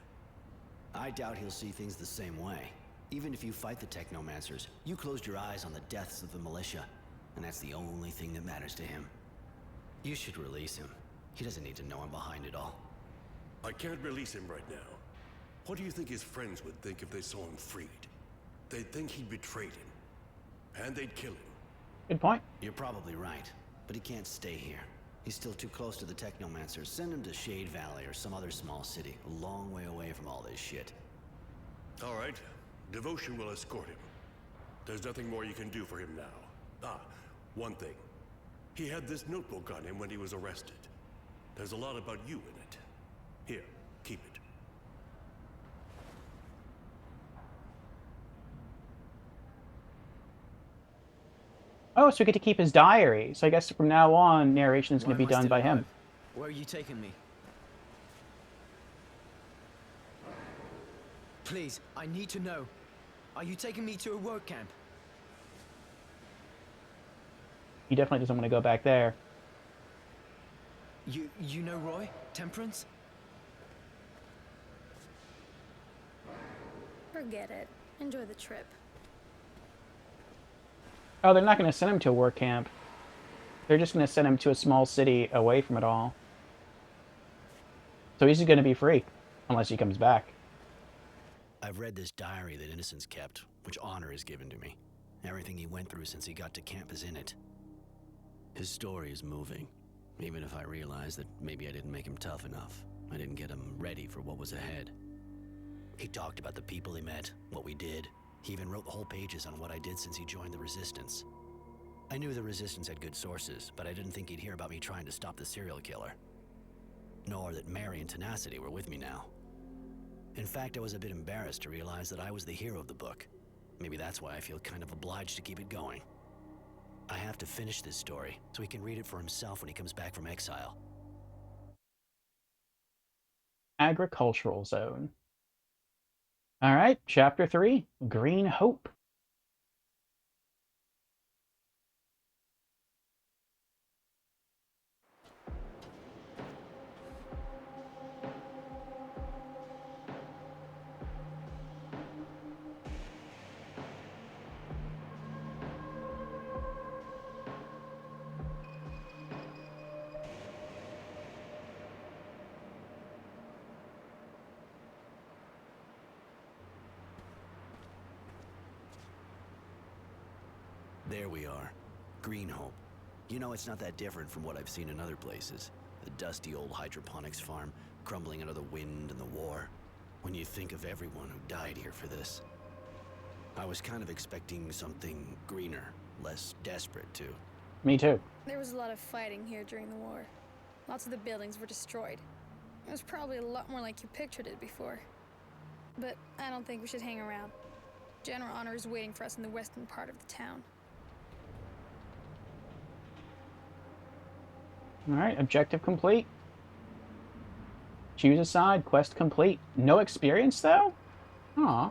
I doubt he'll see things the same way. Even if you fight the technomancers, you closed your eyes on the deaths of the militia, and that's the only thing that matters to him. You should release him. He doesn't need to know I'm behind it all. I can't release him right now. What do you think his friends would think if they saw him freed? They'd think he betrayed him. And they'd kill him. Good point. You're probably right, but he can't stay here. He's still too close to the technomancers. Send him to Shade Valley or some other small city, a long way away from all this shit. All right. Devotion will escort him. There's nothing more you can do for him now. Ah, one thing. He had this notebook on him when he was arrested. There's a lot about you in it. Here, keep it. Oh, so we get to keep his diary. So I guess from now on, narration is going to be done by him. Where are you taking me? Please, I need to know. Are you taking me to a work camp? He definitely doesn't want to go back there. You know Roy? Temperance? Forget it. Enjoy the trip. Oh, they're not going to send him to a work camp. They're just going to send him to a small city away from it all. So he's going to be free, unless he comes back. I've read this diary that Innocence kept, which honor is given to me. Everything he went through since he got to camp is in it. His story is moving, even if I realize that maybe I didn't make him tough enough. I didn't get him ready for what was ahead. He talked about the people he met, what we did. He even wrote whole pages on what I did since he joined the Resistance. I knew the Resistance had good sources, but I didn't think he'd hear about me trying to stop the serial killer. Nor that Mary and Tenacity were with me now. In fact, I was a bit embarrassed to realize that I was the hero of the book. Maybe that's why I feel kind of obliged to keep it going. I have to finish this story, so he can read it for himself when he comes back from exile. Agricultural zone. Alright, Chapter 3, Green Hope. There we are. Green Hope. You know, it's not that different from what I've seen in other places. The dusty old hydroponics farm, crumbling under the wind and the war. When you think of everyone who died here for this. I was kind of expecting something greener, less desperate, too. Me too. There was a lot of fighting here during the war. Lots of the buildings were destroyed. It was probably a lot more like you pictured it before. But I don't think we should hang around. General Honor is waiting for us in the western part of the town. Alright, objective complete. Choose a side, quest complete. No experience, though? Aw.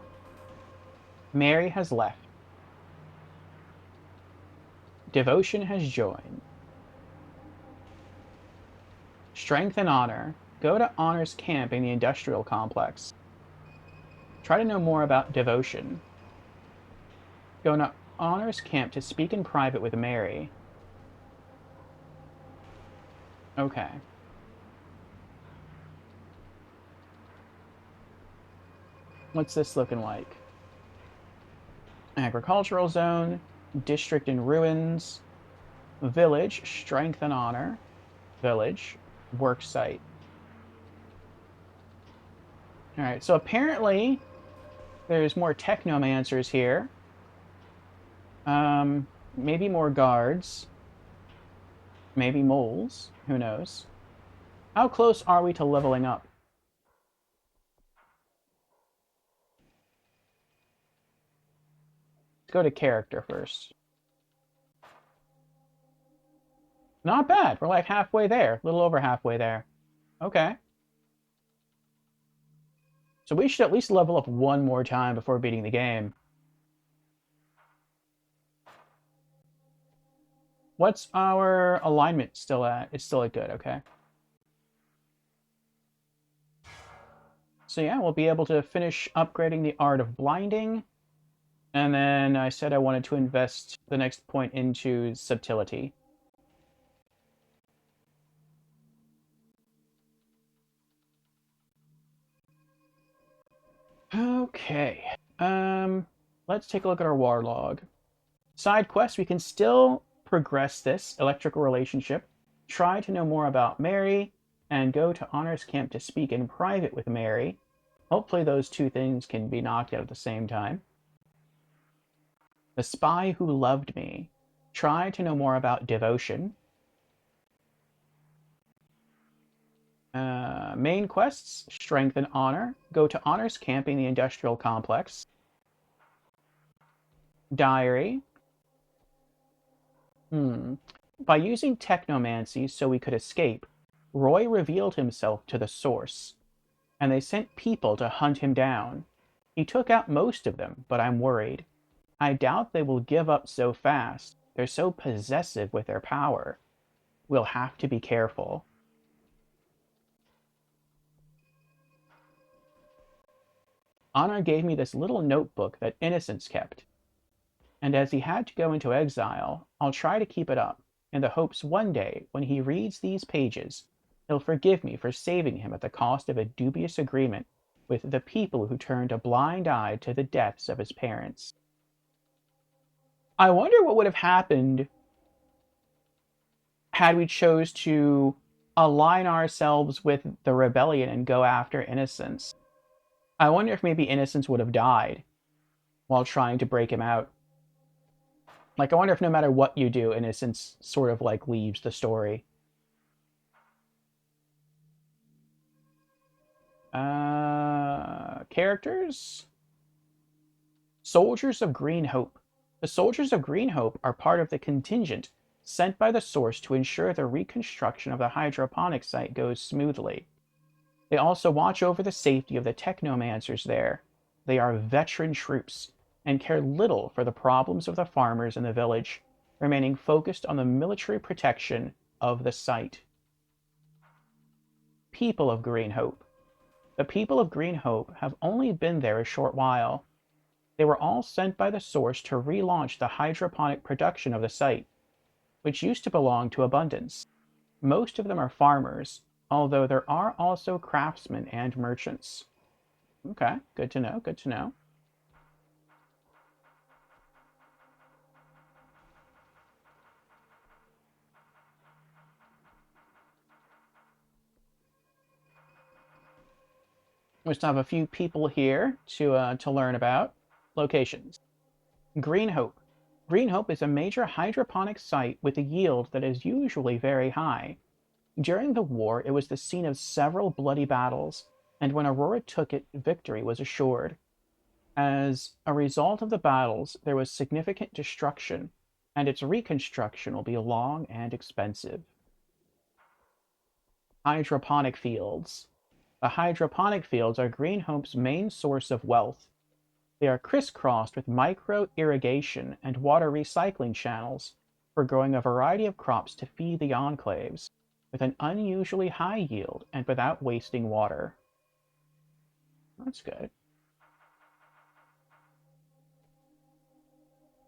Mary has left. Devotion has joined. Strength and Honor. Go to Honor's camp in the industrial complex. Try to know more about Devotion. Go to Honor's camp to speak in private with Mary. Okay. What's this looking like? Agricultural zone, district in ruins, village, strength and honor, village, work site. Alright, so apparently there's more technomancers here. Maybe more guards. Maybe moles. Who knows? How close are we to leveling up? Let's go to character first. Not bad. We're like halfway there. A little over halfway there. Okay. So we should at least level up one more time before beating the game. What's our alignment still at? It's still at good, okay. So yeah, we'll be able to finish upgrading the Art of Blinding. And then I said I wanted to invest the next point into Subtlety. Okay. Let's take a look at our war log. Side quest, we can still progress this electrical relationship, try to know more about Mary, and go to Honor's camp to speak in private with Mary. Hopefully those two things can be knocked out at the same time. The Spy Who Loved Me. Try to know more about Devotion. Main quests, Strength and Honor. Go to Honor's camp in the industrial complex. Diary. By using technomancy so we could escape, Roy revealed himself to the Source, and they sent people to hunt him down. He took out most of them, but I'm worried. I doubt they will give up so fast. They're so possessive with their power. We'll have to be careful. Honor gave me this little notebook that Innocence kept. And as he had to go into exile, I'll try to keep it up. in the hopes one day, when he reads these pages, he'll forgive me for saving him at the cost of a dubious agreement with the people who turned a blind eye to the deaths of his parents. I wonder what would have happened had we chose to align ourselves with the rebellion and go after Innocence. I wonder if maybe Innocence would have died while trying to break him out. Like, I wonder if no matter what you do, Innocence sort of, like, leaves the story. Characters? Soldiers of Green Hope. The Soldiers of Green Hope are part of the contingent sent by the Source to ensure the reconstruction of the hydroponic site goes smoothly. They also watch over the safety of the technomancers there. They are veteran troops and care little for the problems of the farmers in the village, remaining focused on the military protection of the site. People of Green Hope. The people of Green Hope have only been there a short while. They were all sent by the Source to relaunch the hydroponic production of the site, which used to belong to Abundance. Most of them are farmers, although there are also craftsmen and merchants. Okay, good to know, good to know. We still have a few people here to learn about. Locations. Green Hope. Green Hope is a major hydroponic site with a yield that is usually very high. During the war, it was the scene of several bloody battles, and when Aurora took it, victory was assured. As a result of the battles, there was significant destruction, and its reconstruction will be long and expensive. Hydroponic fields. The hydroponic fields are Green Hope's main source of wealth. They are crisscrossed with micro-irrigation and water recycling channels for growing a variety of crops to feed the enclaves, with an unusually high yield and without wasting water. That's good.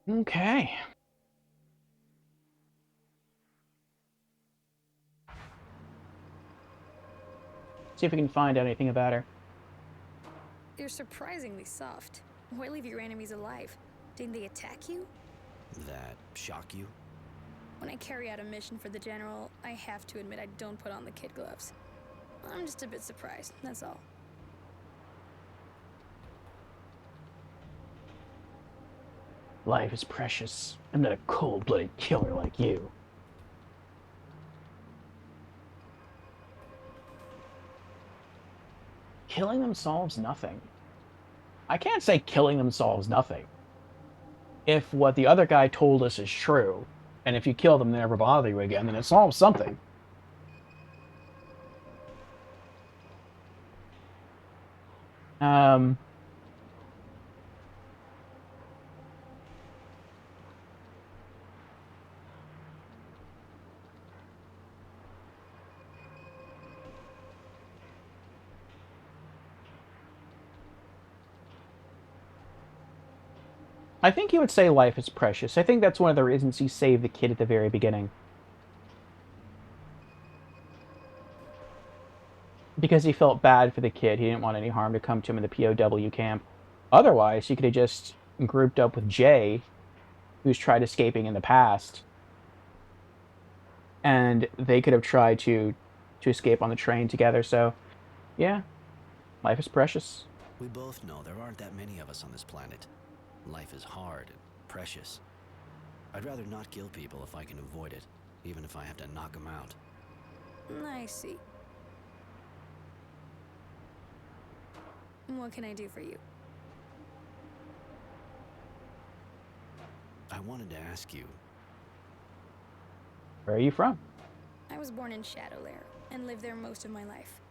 Okay. See if we can find out anything about her. You're surprisingly soft. Why leave your enemies alive? Didn't they attack you? That shock you? When I carry out a mission for the General, I have to admit I don't put on the kid gloves. I'm just a bit surprised, that's all. Life is precious. I'm not a cold-blooded killer like you. Killing them solves nothing. I can't say killing them solves nothing. If what the other guy told us is true, and if you kill them, they never bother you again, then it solves something. I think he would say life is precious. I think that's one of the reasons he saved the kid at the very beginning. Because he felt bad for the kid. He didn't want any harm to come to him in the POW camp. Otherwise, he could have just grouped up with Jay, who's tried escaping in the past. And they could have tried to escape on the train together. So, yeah, life is precious. We both know there aren't that many of us on this planet. Life is hard and precious. I'd rather not kill people if I can avoid it, even if I have to knock them out. I see. What can I do for you? I wanted to ask you... Where are you from? I was born in Shadowlair, and lived there most of my life.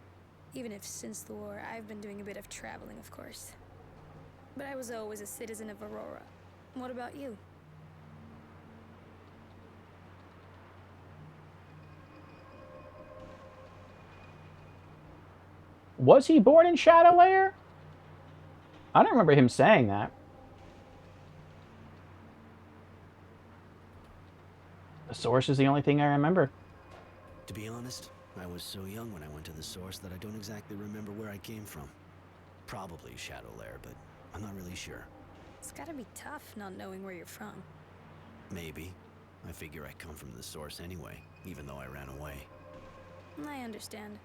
Even if since the war, I've been doing a bit of traveling, of course. But I was always a citizen of Aurora. What about you? Was he born in Shadowlair? I don't remember him saying that. The The source is the only thing I remember. To be honest, I was so young when I went to the source that I don't exactly remember where I came from. Probably Shadow Lair, but I'm not really sure. It's gotta be tough not knowing where you're from. Maybe. I figure I come from the source anyway, even though I ran away. I understand.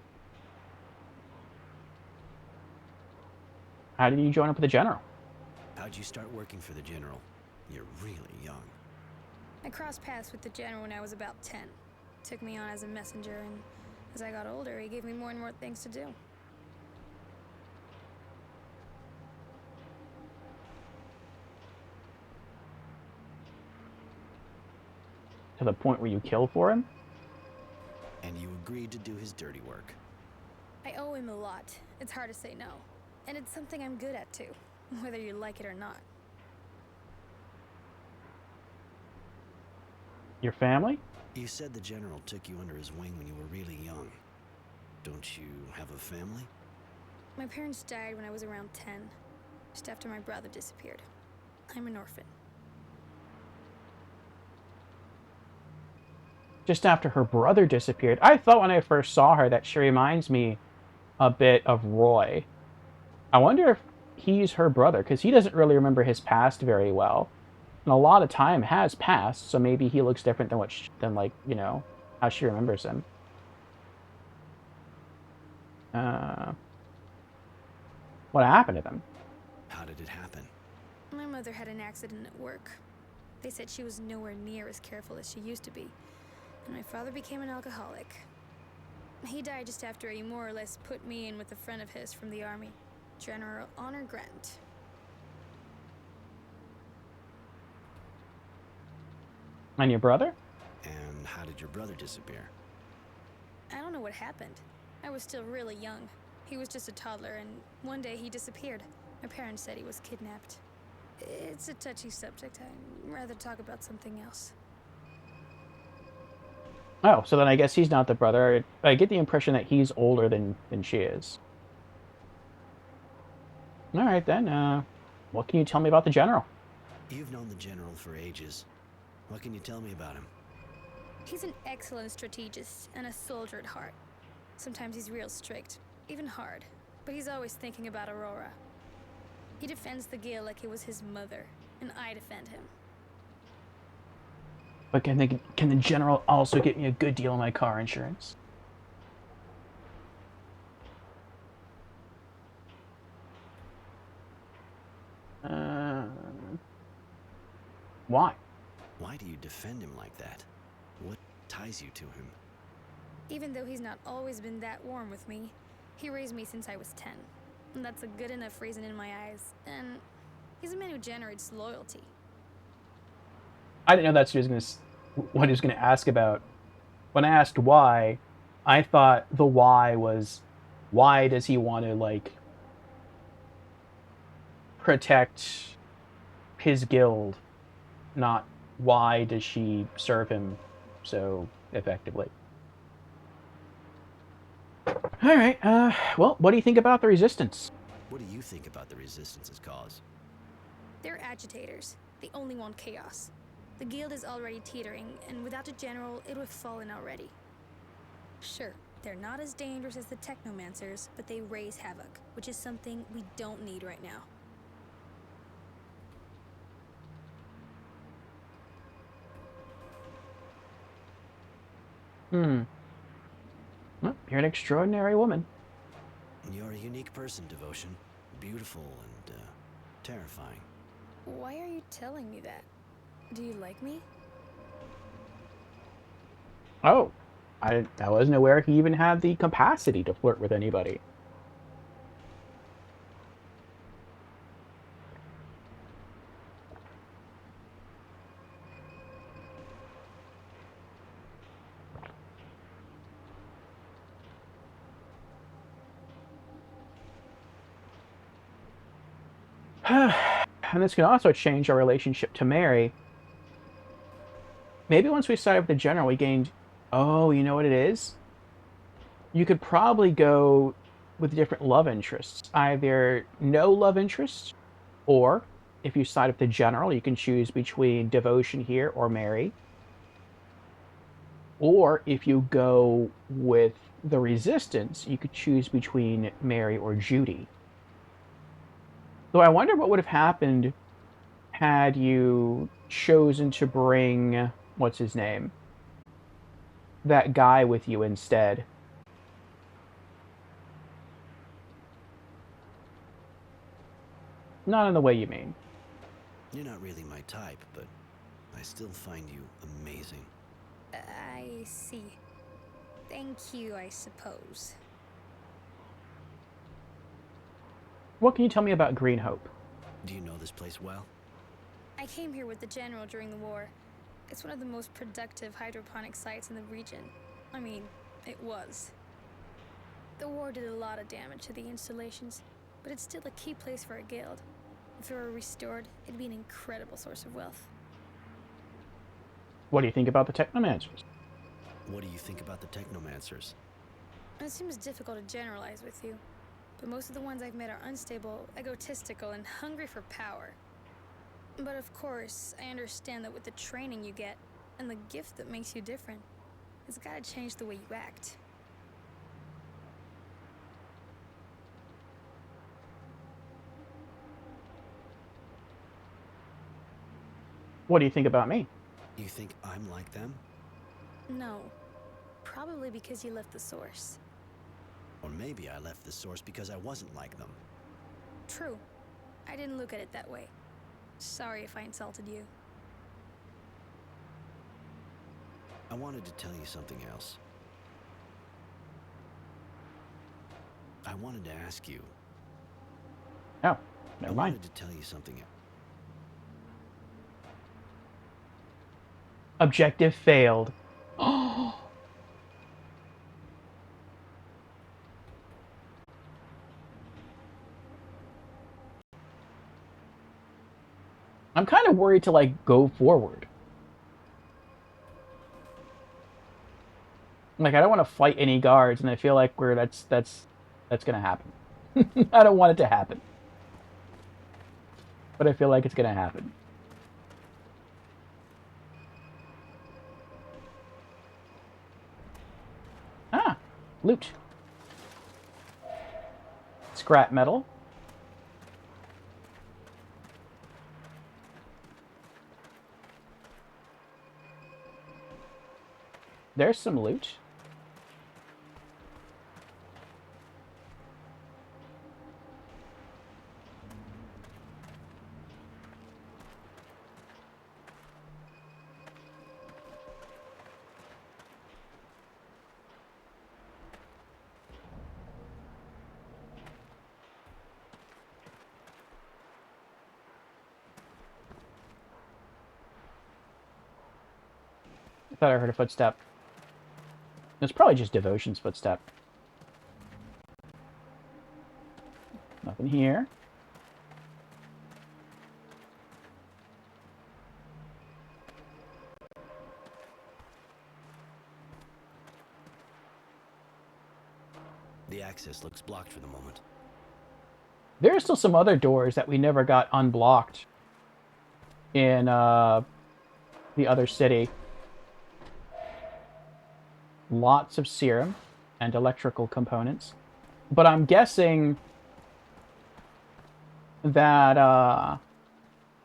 How did you join up with the General? How'd you start working for the General? You're really young. I crossed paths with the General when I was about 10. Took me on as a messenger, and as I got older, he gave me more and more things to do. To the point where you kill for him? And you agreed to do his dirty work. I owe him a lot. It's hard to say no. And it's something I'm good at, too. Whether you like it or not. Your family? You said the General took you under his wing when you were really young. Don't you have a family? My parents died when I was around 10, just after my brother disappeared. I'm an orphan. Just after her brother disappeared. I thought when I first saw her that she reminds me a bit of Roy. I wonder if he's her brother, because he doesn't really remember his past very well. And a lot of time has passed, so maybe he looks different than like, you know, how she remembers him. What happened to them? How did it happen? My mother had an accident at work. They said she was nowhere near as careful as she used to be. And my father became an alcoholic. He died just after he more or less put me in with a friend of his from the army, General Honor Grant. And your brother? And how did your brother disappear? I don't know what happened. I was still really young. He was just a toddler, and one day he disappeared. My parents said he was kidnapped. It's a touchy subject. I'd rather talk about something else. Oh, so then I guess he's not the brother. I get the impression that he's older than she is. Alright then, what can you tell me about the General? You've known the General for ages. What can you tell me about him? He's an excellent strategist and a soldier at heart. Sometimes he's real strict, even hard, but he's always thinking about Aurora. He defends the Guild like it was his mother, and I defend him. But can the General also get me a good deal on my car insurance? Why? Why do you defend him like that? What ties you to him? Even though he's not always been that warm with me, he raised me since I was 10. And that's a good enough reason in my eyes. And he's a man who generates loyalty. I didn't know that's what he was gonna ask about. When I asked why, I thought the why was, why does he want to, like, protect his guild, not why does she serve him so effectively. Alright, well, what do you think about the Resistance? What do you think about the Resistance's cause? They're agitators. They only want chaos. The Guild is already teetering, and without a general, it would have fallen already. Sure, they're not as dangerous as the technomancers, but they raise havoc, which is something we don't need right now. Well, you're an extraordinary woman. You're a unique person, Devotion. Beautiful and, terrifying. Why are you telling me that? Do you like me? Oh, I wasn't aware he even had the capacity to flirt with anybody. And this can also change our relationship to Mary. Maybe once we sided with the General, we gained... Oh, you know what it is? You could probably go with different love interests. Either no love interests, or if you side with the General, you can choose between Devotion here or Mary. Or if you go with the Resistance, you could choose between Mary or Judy. So I wonder what would have happened had you chosen to bring, what's his name? That guy with you instead. Not in the way you mean. You're not really my type, but I still find you amazing. I see. Thank you, I suppose. What can you tell me about Green Hope? Do you know this place well? I came here with the general during the war. It's one of the most productive hydroponic sites in the region. I mean, it was. The war did a lot of damage to the installations, but it's still a key place for a guild. If it were restored, it'd be an incredible source of wealth. What do you think about the technomancers? What do you think about the technomancers? It seems difficult to generalize with you, but most of the ones I've met are unstable, egotistical, and hungry for power. But of course, I understand that with the training you get, and the gift that makes you different, it's gotta change the way you act. What do you think about me? You think I'm like them? No. Probably because you left the source. Or maybe I left the source because I wasn't like them. True. I didn't look at it that way. Sorry if I insulted you. I wanted to tell you something else. I wanted to ask you. Oh, never mind. I wanted to tell you something else. Objective failed. Oh. I'm kind of worried to like go forward. Like I don't want to fight any guards, and I feel like that's gonna happen. I don't want it to happen, but I feel like it's gonna happen. Ah, loot. Scrap metal. There's some loot. I thought I heard a footstep. It's probably just Devotion's footstep. Nothing here. The access looks blocked for the moment. There are still some other doors that we never got unblocked in the other city. Lots of serum and electrical components. But I'm guessing that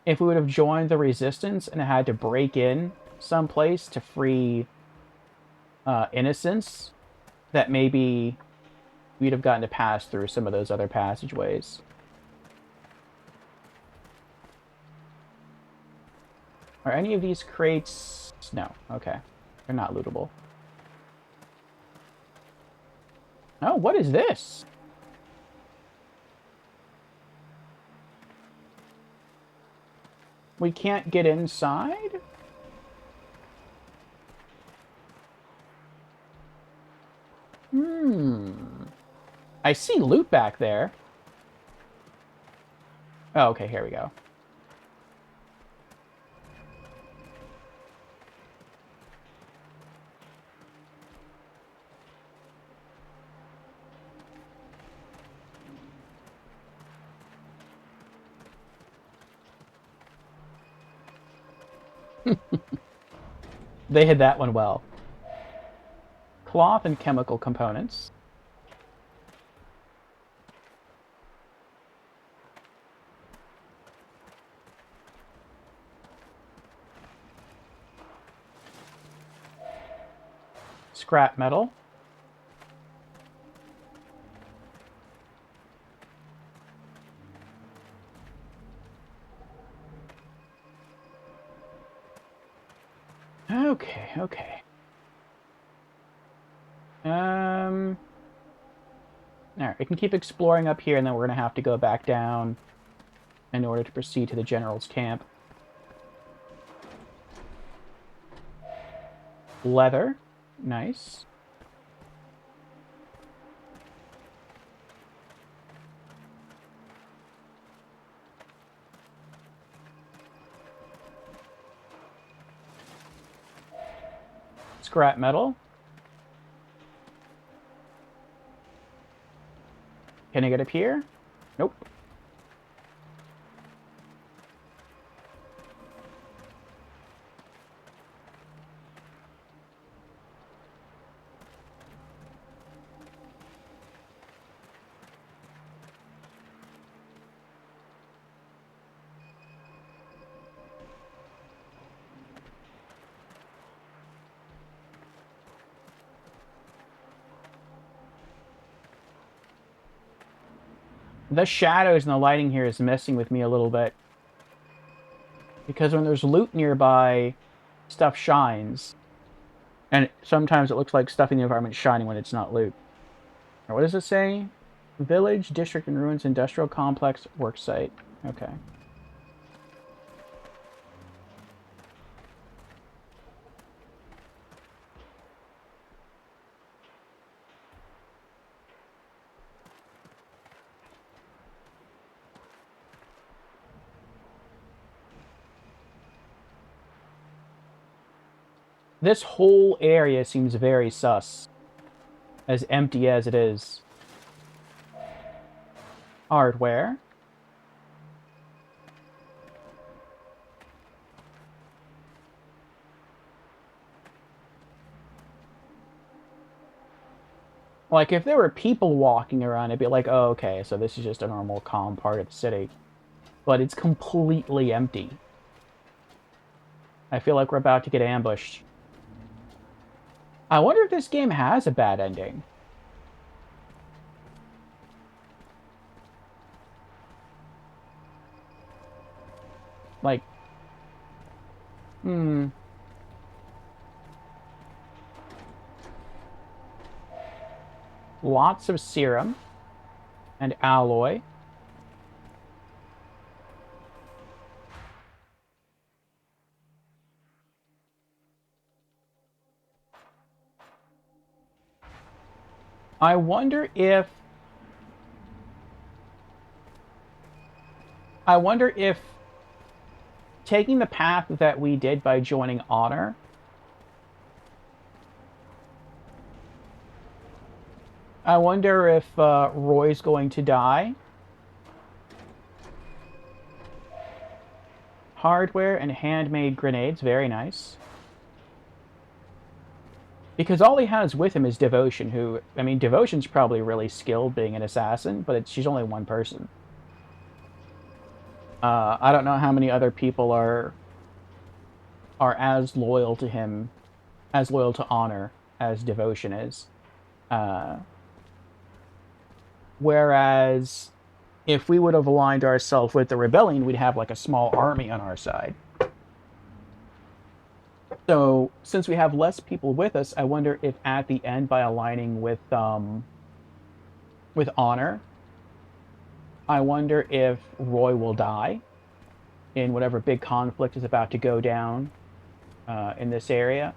if we would have joined the Resistance and had to break in someplace to free Innocence, that maybe we'd have gotten to pass through some of those other passageways. Are any of these crates... No, okay. They're not lootable. Oh, what is this? We can't get inside? I see loot back there. Oh, okay, here we go. They hid that one well. cloth and chemical components. Scrap metal. Okay, okay. Alright, we can keep exploring up here, and then we're going to have to go back down in order to proceed to the general's camp. Leather. Nice. Scrap metal. Can I get up here? Nope. The shadows and the lighting here is messing with me a little bit. Because when there's loot nearby, stuff shines. And sometimes it looks like stuff in the environment shining when it's not loot. Now, what does it say? Village, district and ruins, industrial complex, work site. Okay. This whole area seems very sus. As empty as it is. Hardware. Like, if there were people walking around, it'd be like, oh, okay, so this is just a normal, calm part of the city. But it's completely empty. I feel like we're about to get ambushed. I wonder if this game has a bad ending. Like, Lots of serum and alloy. I wonder if taking the path that we did by joining Honor I wonder if Roy's going to die. Hardware and handmade grenades, very nice. Because all he has with him is Devotion, who, I mean, Devotion's probably really skilled being an assassin, but she's only one person. I don't know how many other people are as loyal to him, as loyal to Honor as Devotion is. Whereas, if we would have aligned ourselves with the Rebellion, we'd have like a small army on our side. So, since we have less people with us, I wonder if at the end, by aligning with Honor, I wonder if Roy will die in whatever big conflict is about to go down in this area.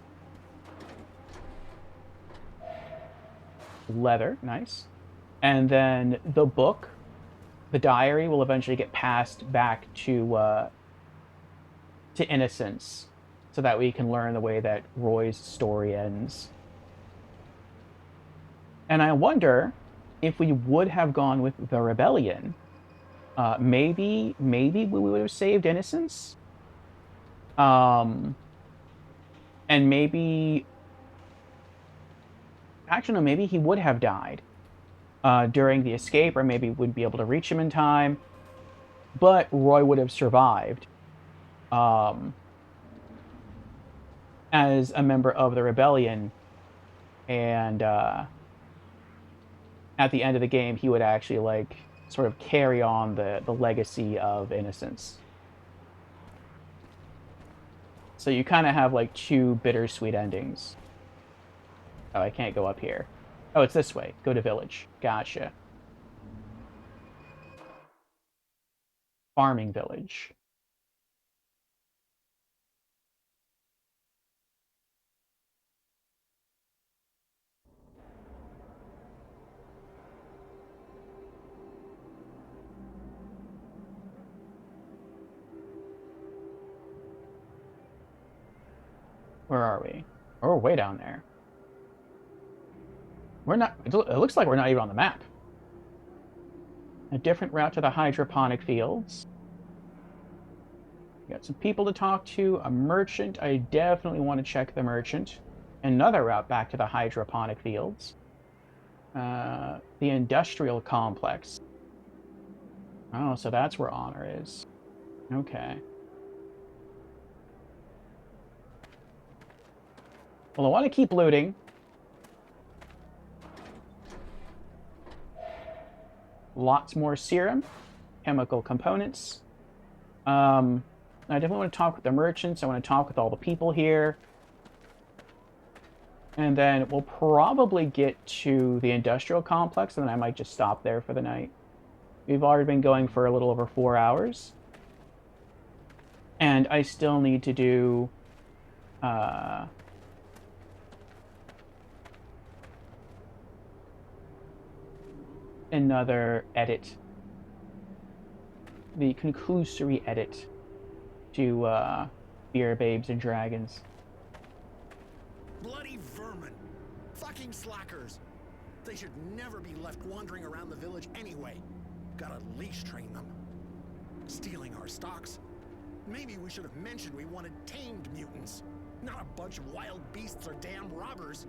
Leather, nice. And then the book, the diary, will eventually get passed back to Innocence, so that we can learn the way that Roy's story ends. And I wonder if we would have gone with the Rebellion, maybe we would have saved Innocence. And maybe Actually, no, maybe he would have died during the escape, or maybe wouldn't be able to reach him in time. But Roy would have survived as a member of the rebellion, and at the end of the game, he would actually like sort of carry on the legacy of Innocence. So you kind of have like two bittersweet endings. Oh, I can't go up here. Oh, it's this way. Go to village. Gotcha. Farming village. Where are we? Oh, we're way down there. We're not... It looks like we're not even on the map. A different route to the hydroponic fields. We got some people to talk to. A merchant. I definitely want to check the merchant. Another route back to the hydroponic fields. The industrial complex. Oh, so that's where Honor is. Okay. Well, I want to keep looting. Lots more serum, chemical components. I definitely want to talk with the merchants. I want to talk with all the people here. And then we'll probably get to the industrial complex, and then I might just stop there for the night. We've already been going for a little over 4 hours. And I still need to do... another edit. The conclusory edit to Beer Babes and Dragons. Bloody vermin! Fucking slackers! They should never be left wandering around the village anyway. Gotta leash train them. Stealing our stocks. Maybe we should have mentioned we wanted tamed mutants, not a bunch of wild beasts or damn robbers.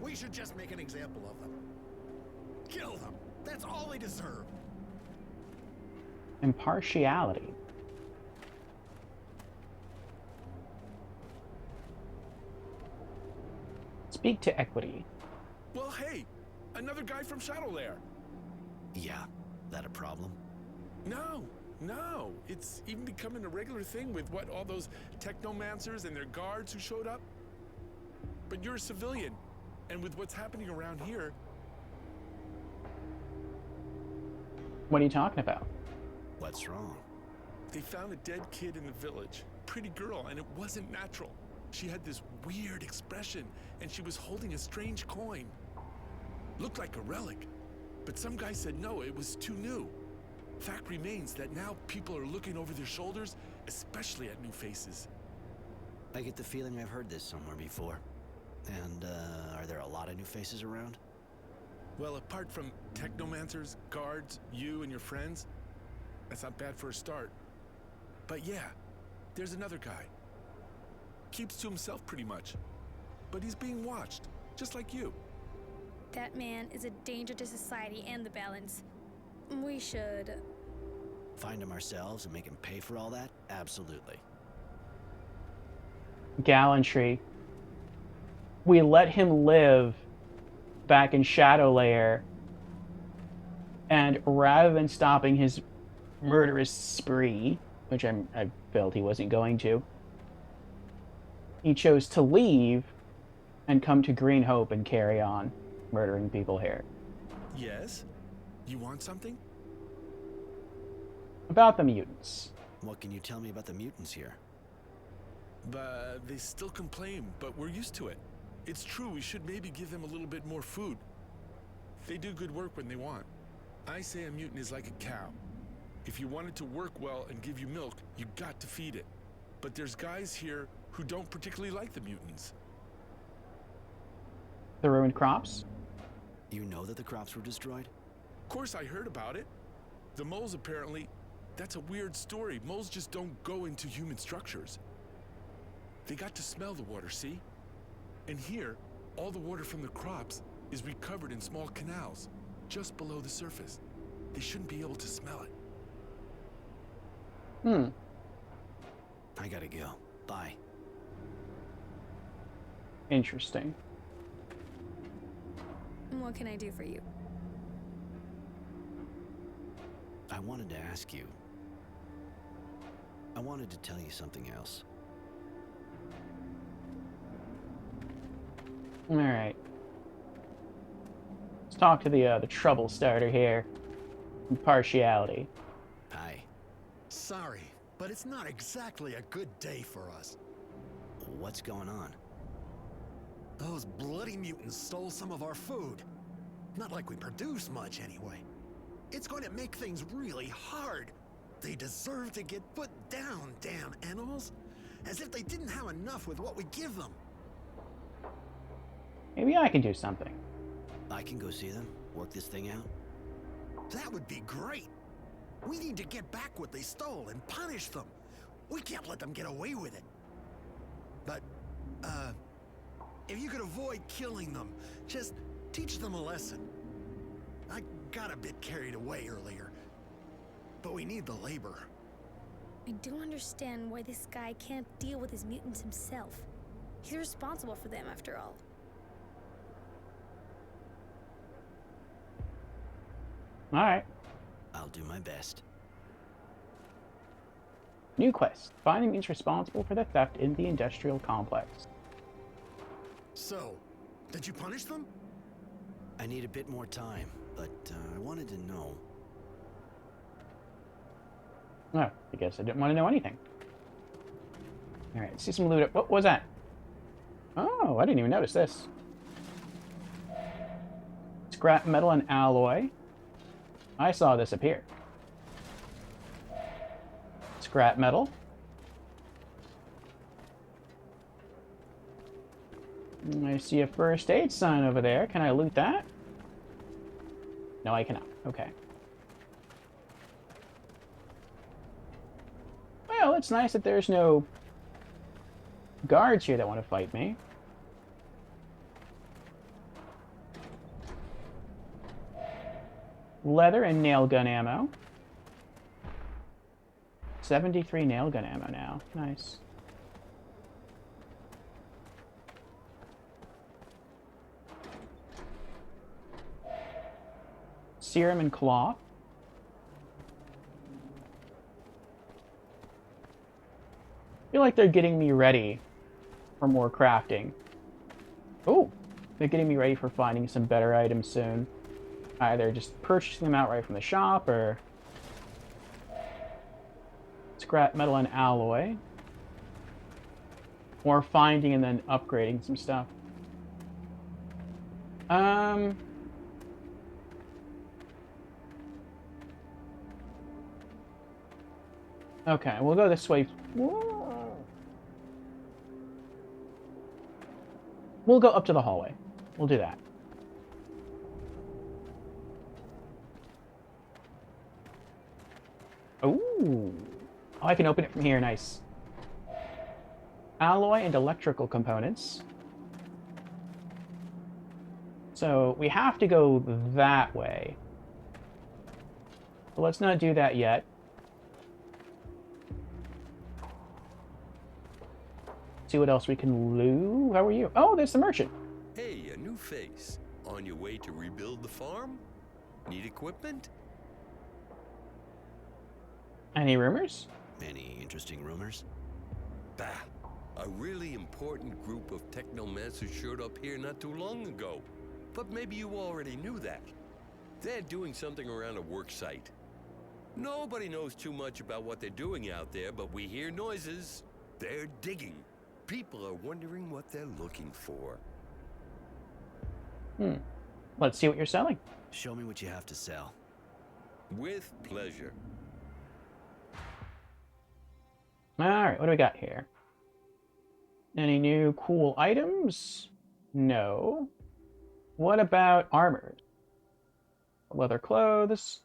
We should just make an example of them. Kill them. That's all they deserve. Impartiality. Speak to equity. Well, hey, another guy from Shadowlair. Yeah, that a problem? No. It's even becoming a regular thing with all those technomancers and their guards who showed up. But you're a civilian, and with what's happening around here... What are you talking about? What's wrong? They found a dead kid in the village. Pretty girl, and it wasn't natural. She had this weird expression, and she was holding a strange coin. Looked like a relic, but some guy said no, it was too new. Fact remains that now people are looking over their shoulders, especially at new faces. I get the feeling I've heard this somewhere before. And, are there a lot of new faces around? Well, apart from technomancers, guards, you and your friends, that's not bad for a start. But yeah, there's another guy. Keeps to himself pretty much. But he's being watched, just like you. That man is a danger to society and the balance. We should... Find him ourselves and make him pay for all that? Absolutely. Gallantry. We let him live back in Shadowlair, and rather than stopping his murderous spree, which I felt he wasn't going to, he chose to leave and come to Green Hope and carry on murdering people here. Yes? You want something? About the mutants. What can you tell me about the mutants here? They still complain, but we're used to it. It's true, we should maybe give them a little bit more food. They do good work when they want. I say a mutant is like a cow. If you want it to work well and give you milk, you got to feed it. But there's guys here who don't particularly like the mutants. The ruined crops? You know that the crops were destroyed? Of course I heard about it. The moles apparently... That's a weird story. Moles just don't go into human structures. They got to smell the water, see? And here, All the water from the crops is recovered in small canals, just below the surface. They shouldn't be able to smell it. I gotta go. Bye. Interesting. What can I do for you? I wanted to ask you. I wanted to tell you something else. All right. Let's talk to the trouble starter here. Impartiality. Hi. Sorry, but it's not exactly a good day for us. What's going on? Those bloody mutants stole some of our food. Not like we produce much anyway. It's going to make things really hard. They deserve to get put down, damn animals. As if they didn't have enough with what we give them. Maybe I can do something. I can go see them, work this thing out. That would be great. We need to get back what they stole and punish them. We can't let them get away with it. But, if you could avoid killing them, just teach them a lesson. I got a bit carried away earlier, but we need the labor. I don't understand why this guy can't deal with his mutants himself. He's responsible for them, after all. Alright. I'll do my best. New quest. Finding means responsible for the theft in the industrial complex. So, did you punish them? I need a bit more time, but I wanted to know. Oh, I guess I didn't want to know anything. Alright, see some loot. What was that? Oh, I didn't even notice this. Scrap metal and alloy. I saw this appear. Scrap metal. I see a first aid sign over there. Can I loot that? No, I cannot. Okay. Well, it's nice that there's no guards here that want to fight me. Leather and nail gun ammo. 73 nail gun ammo now. Nice. Serum and cloth. I feel like they're getting me ready for more crafting. Oh, they're getting me ready for finding some better items soon. Either just purchasing them outright from the shop, or scrap metal and alloy, or finding and then upgrading some stuff. Okay, we'll go this way. We'll go up to the hallway. We'll do that. Ooh. Oh, I can open it from here. Nice. Alloy and electrical components. So we have to go that way. But let's not do that yet. See what else we can loot. How are you? Oh, there's the merchant. Hey, a new face. On your way to rebuild the farm? Need equipment? Any rumors? Any interesting rumors? Bah. A really important group of technomancers showed up here not too long ago. But maybe you already knew that. They're doing something around a work site. Nobody knows too much about what they're doing out there, but we hear noises. They're digging. People are wondering what they're looking for. Let's see what you're selling. Show me what you have to sell. With pleasure. Alright, what do we got here? Any new cool items? No. What about armor? Leather clothes.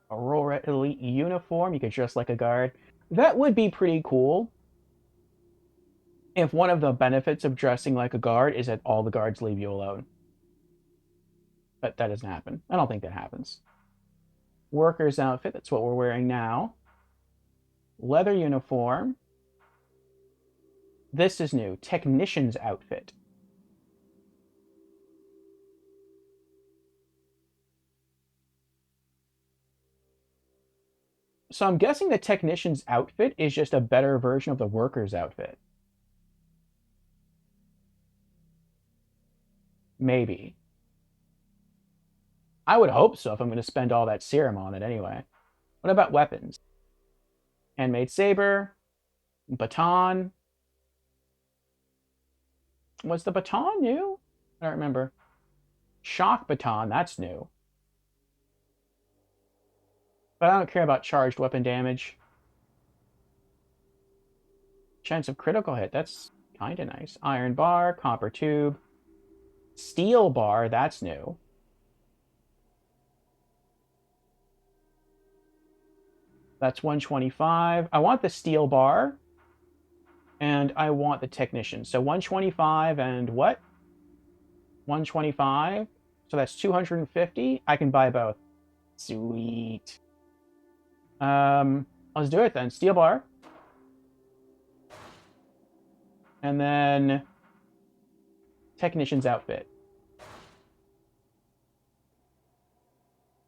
Auroran elite uniform. You could dress like a guard. That would be pretty cool. if one of the benefits of dressing like a guard is that all the guards leave you alone. But that doesn't happen. I don't think that happens. Worker's outfit, that's what we're wearing now. Leather uniform. This is new. Technician's outfit. So I'm guessing the technician's outfit is just a better version of the worker's outfit. Maybe. I would hope so if I'm going to spend all that serum on it anyway. What about weapons? Handmade saber. Baton. Was the baton new? I don't remember. Shock baton, that's new. But I don't care about charged weapon damage. Chance of critical hit, that's kind of nice. Iron bar, copper tube. Steel bar, that's new. That's 125. I want the steel bar. And I want the technician. So 125 and what? 125. So that's 250. I can buy both. Sweet. Let's do it then. Steel bar. And then technician's outfit.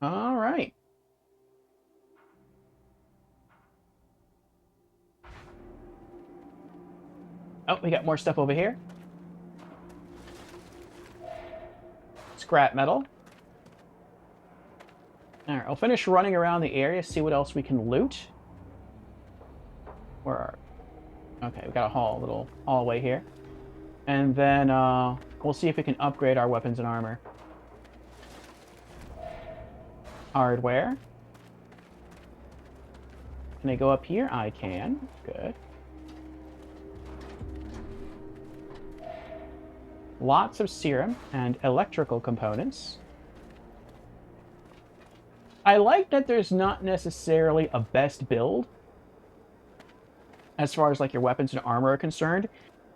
All right. Oh, we got more stuff over here. Scrap metal. Alright, I'll finish running around the area, see what else we can loot. Where are... Okay, we got a little hallway here. And then we'll see if we can upgrade our weapons and armor. Hardware. Can I go up here? I can. Good. Lots of serum and electrical components. I like that there's not necessarily a best build as far as like your weapons and armor are concerned.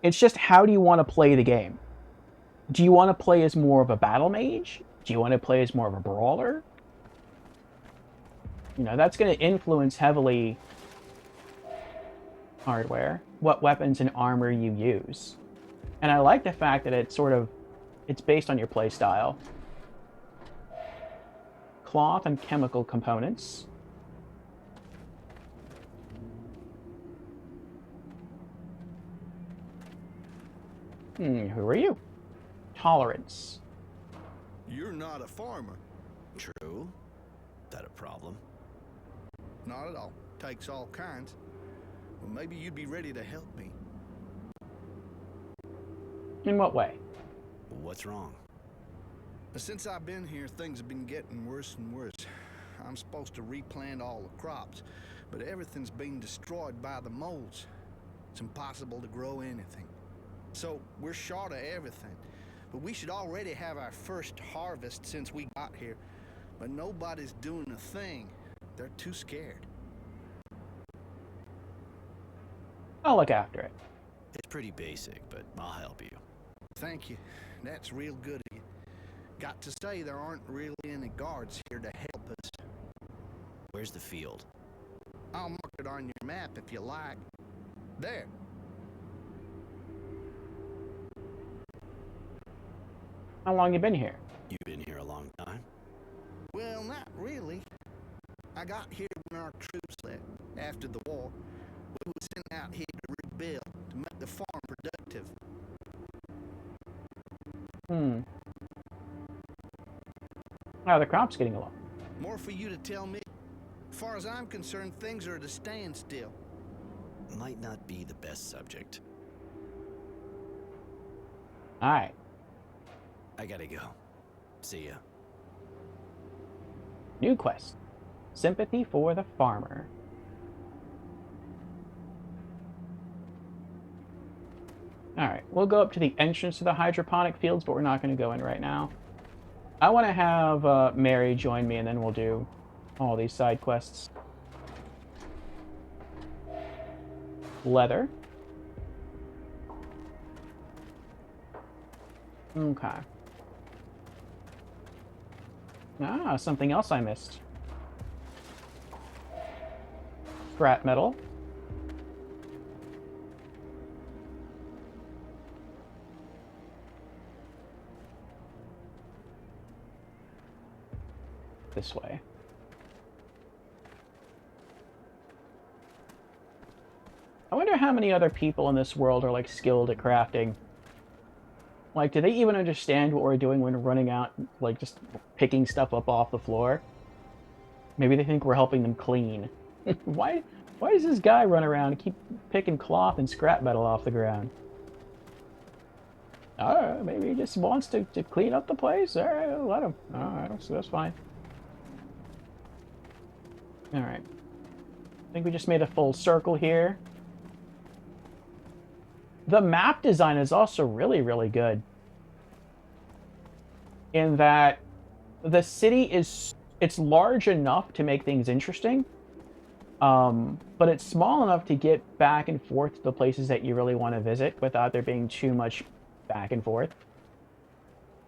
It's just how do you want to play the game? Do you want to play as more of a battle mage? Do you want to play as more of a brawler? You know, that's going to influence heavily hardware, what weapons and armor you use. And I like the fact that it's based on your play style. Cloth and chemical components. Who are you? Tolerance. You're not a farmer. True. That a problem? Not at all. Takes all kinds. Well, maybe you'd be ready to help me. In what way? What's wrong? Since I've been here, things have been getting worse and worse. I'm supposed to replant all the crops, but everything's being destroyed by the moles. It's impossible to grow anything. So we're short of everything. But we should already have our first harvest since we got here. But nobody's doing a thing. They're too scared. I'll look after it. It's pretty basic, but I'll help you. Thank you. That's real good of you. Got to say, there aren't really any guards here to help us. Where's the field? I'll mark it on your map if you like. There. How long you been here? You've been here a long time? Well, not really. I got here when our troops left, after the war. We were sent out here to rebuild, to make the farm productive. How are the crops getting along? More for you to tell me. As far as I'm concerned, things are at a standstill. Might not be the best subject. Alright. I gotta go. See ya. New quest. Sympathy for the farmer. Alright, we'll go up to the entrance to the hydroponic fields, but we're not going to go in right now. I want to have Mary join me, and then we'll do all these side quests. Leather. Okay. Ah, something else I missed. Scrap metal. This way. I wonder how many other people in this world are, like, skilled at crafting. Like, do they even understand what we're doing when we're running out, like, just picking stuff up off the floor? Maybe they think we're helping them clean. Why does this guy run around and keep picking cloth and scrap metal off the ground? Alright, maybe he just wants to clean up the place. Alright, let him. Alright, so that's fine. Alright. I think we just made a full circle here. The map design is also really, really good. In that the city it's large enough to make things interesting. But it's small enough to get back and forth to the places that you really want to visit without there being too much back and forth.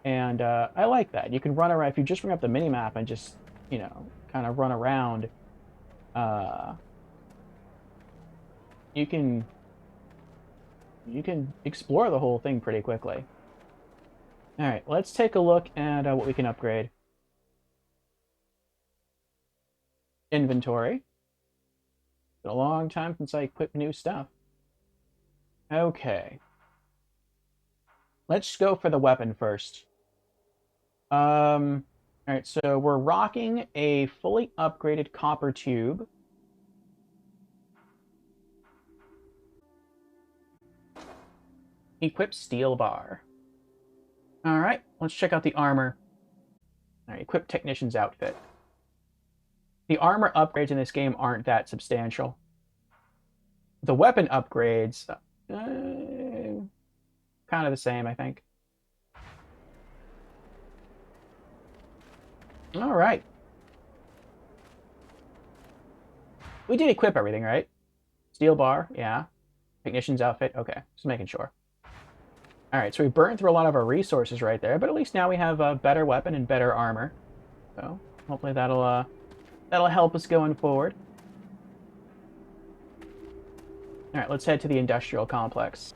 And I like that. You can run around, if you just bring up the minimap and just, you know, kind of run around, you can explore the whole thing pretty quickly. Alright, let's take a look at what we can upgrade. Inventory. It's been a long time since I equipped new stuff. Okay. Let's go for the weapon first. Alright, so we're rocking a fully upgraded copper tube. Equip steel bar. Alright, let's check out the armor. Alright, equip technician's outfit. The armor upgrades in this game aren't that substantial. The weapon upgrades, kind of the same, I think. Alright. We did equip everything, right? Steel bar, yeah. Technician's outfit, okay. Just making sure. Alright, so we burned through a lot of our resources right there, but at least now we have a better weapon and better armor. So, hopefully that'll help us going forward. Alright, let's head to the industrial complex.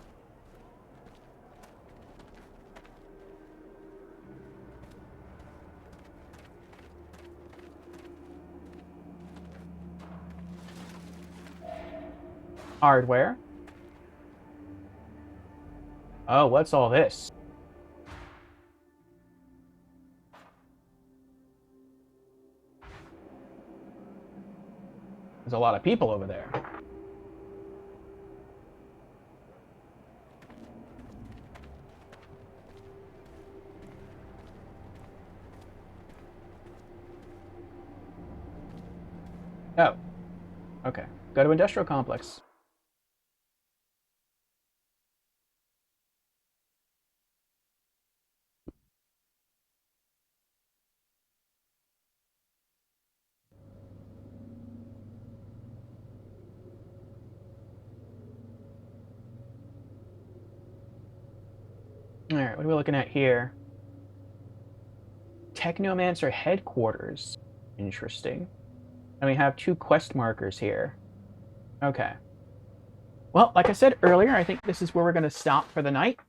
Hardware. Oh, what's all this? There's a lot of people over there. Oh. Okay. Go to industrial complex. Alright, what are we looking at here? Technomancer headquarters. Interesting. And we have 2 quest markers here. Okay. Well, like I said earlier, I think this is where we're going to stop for the night.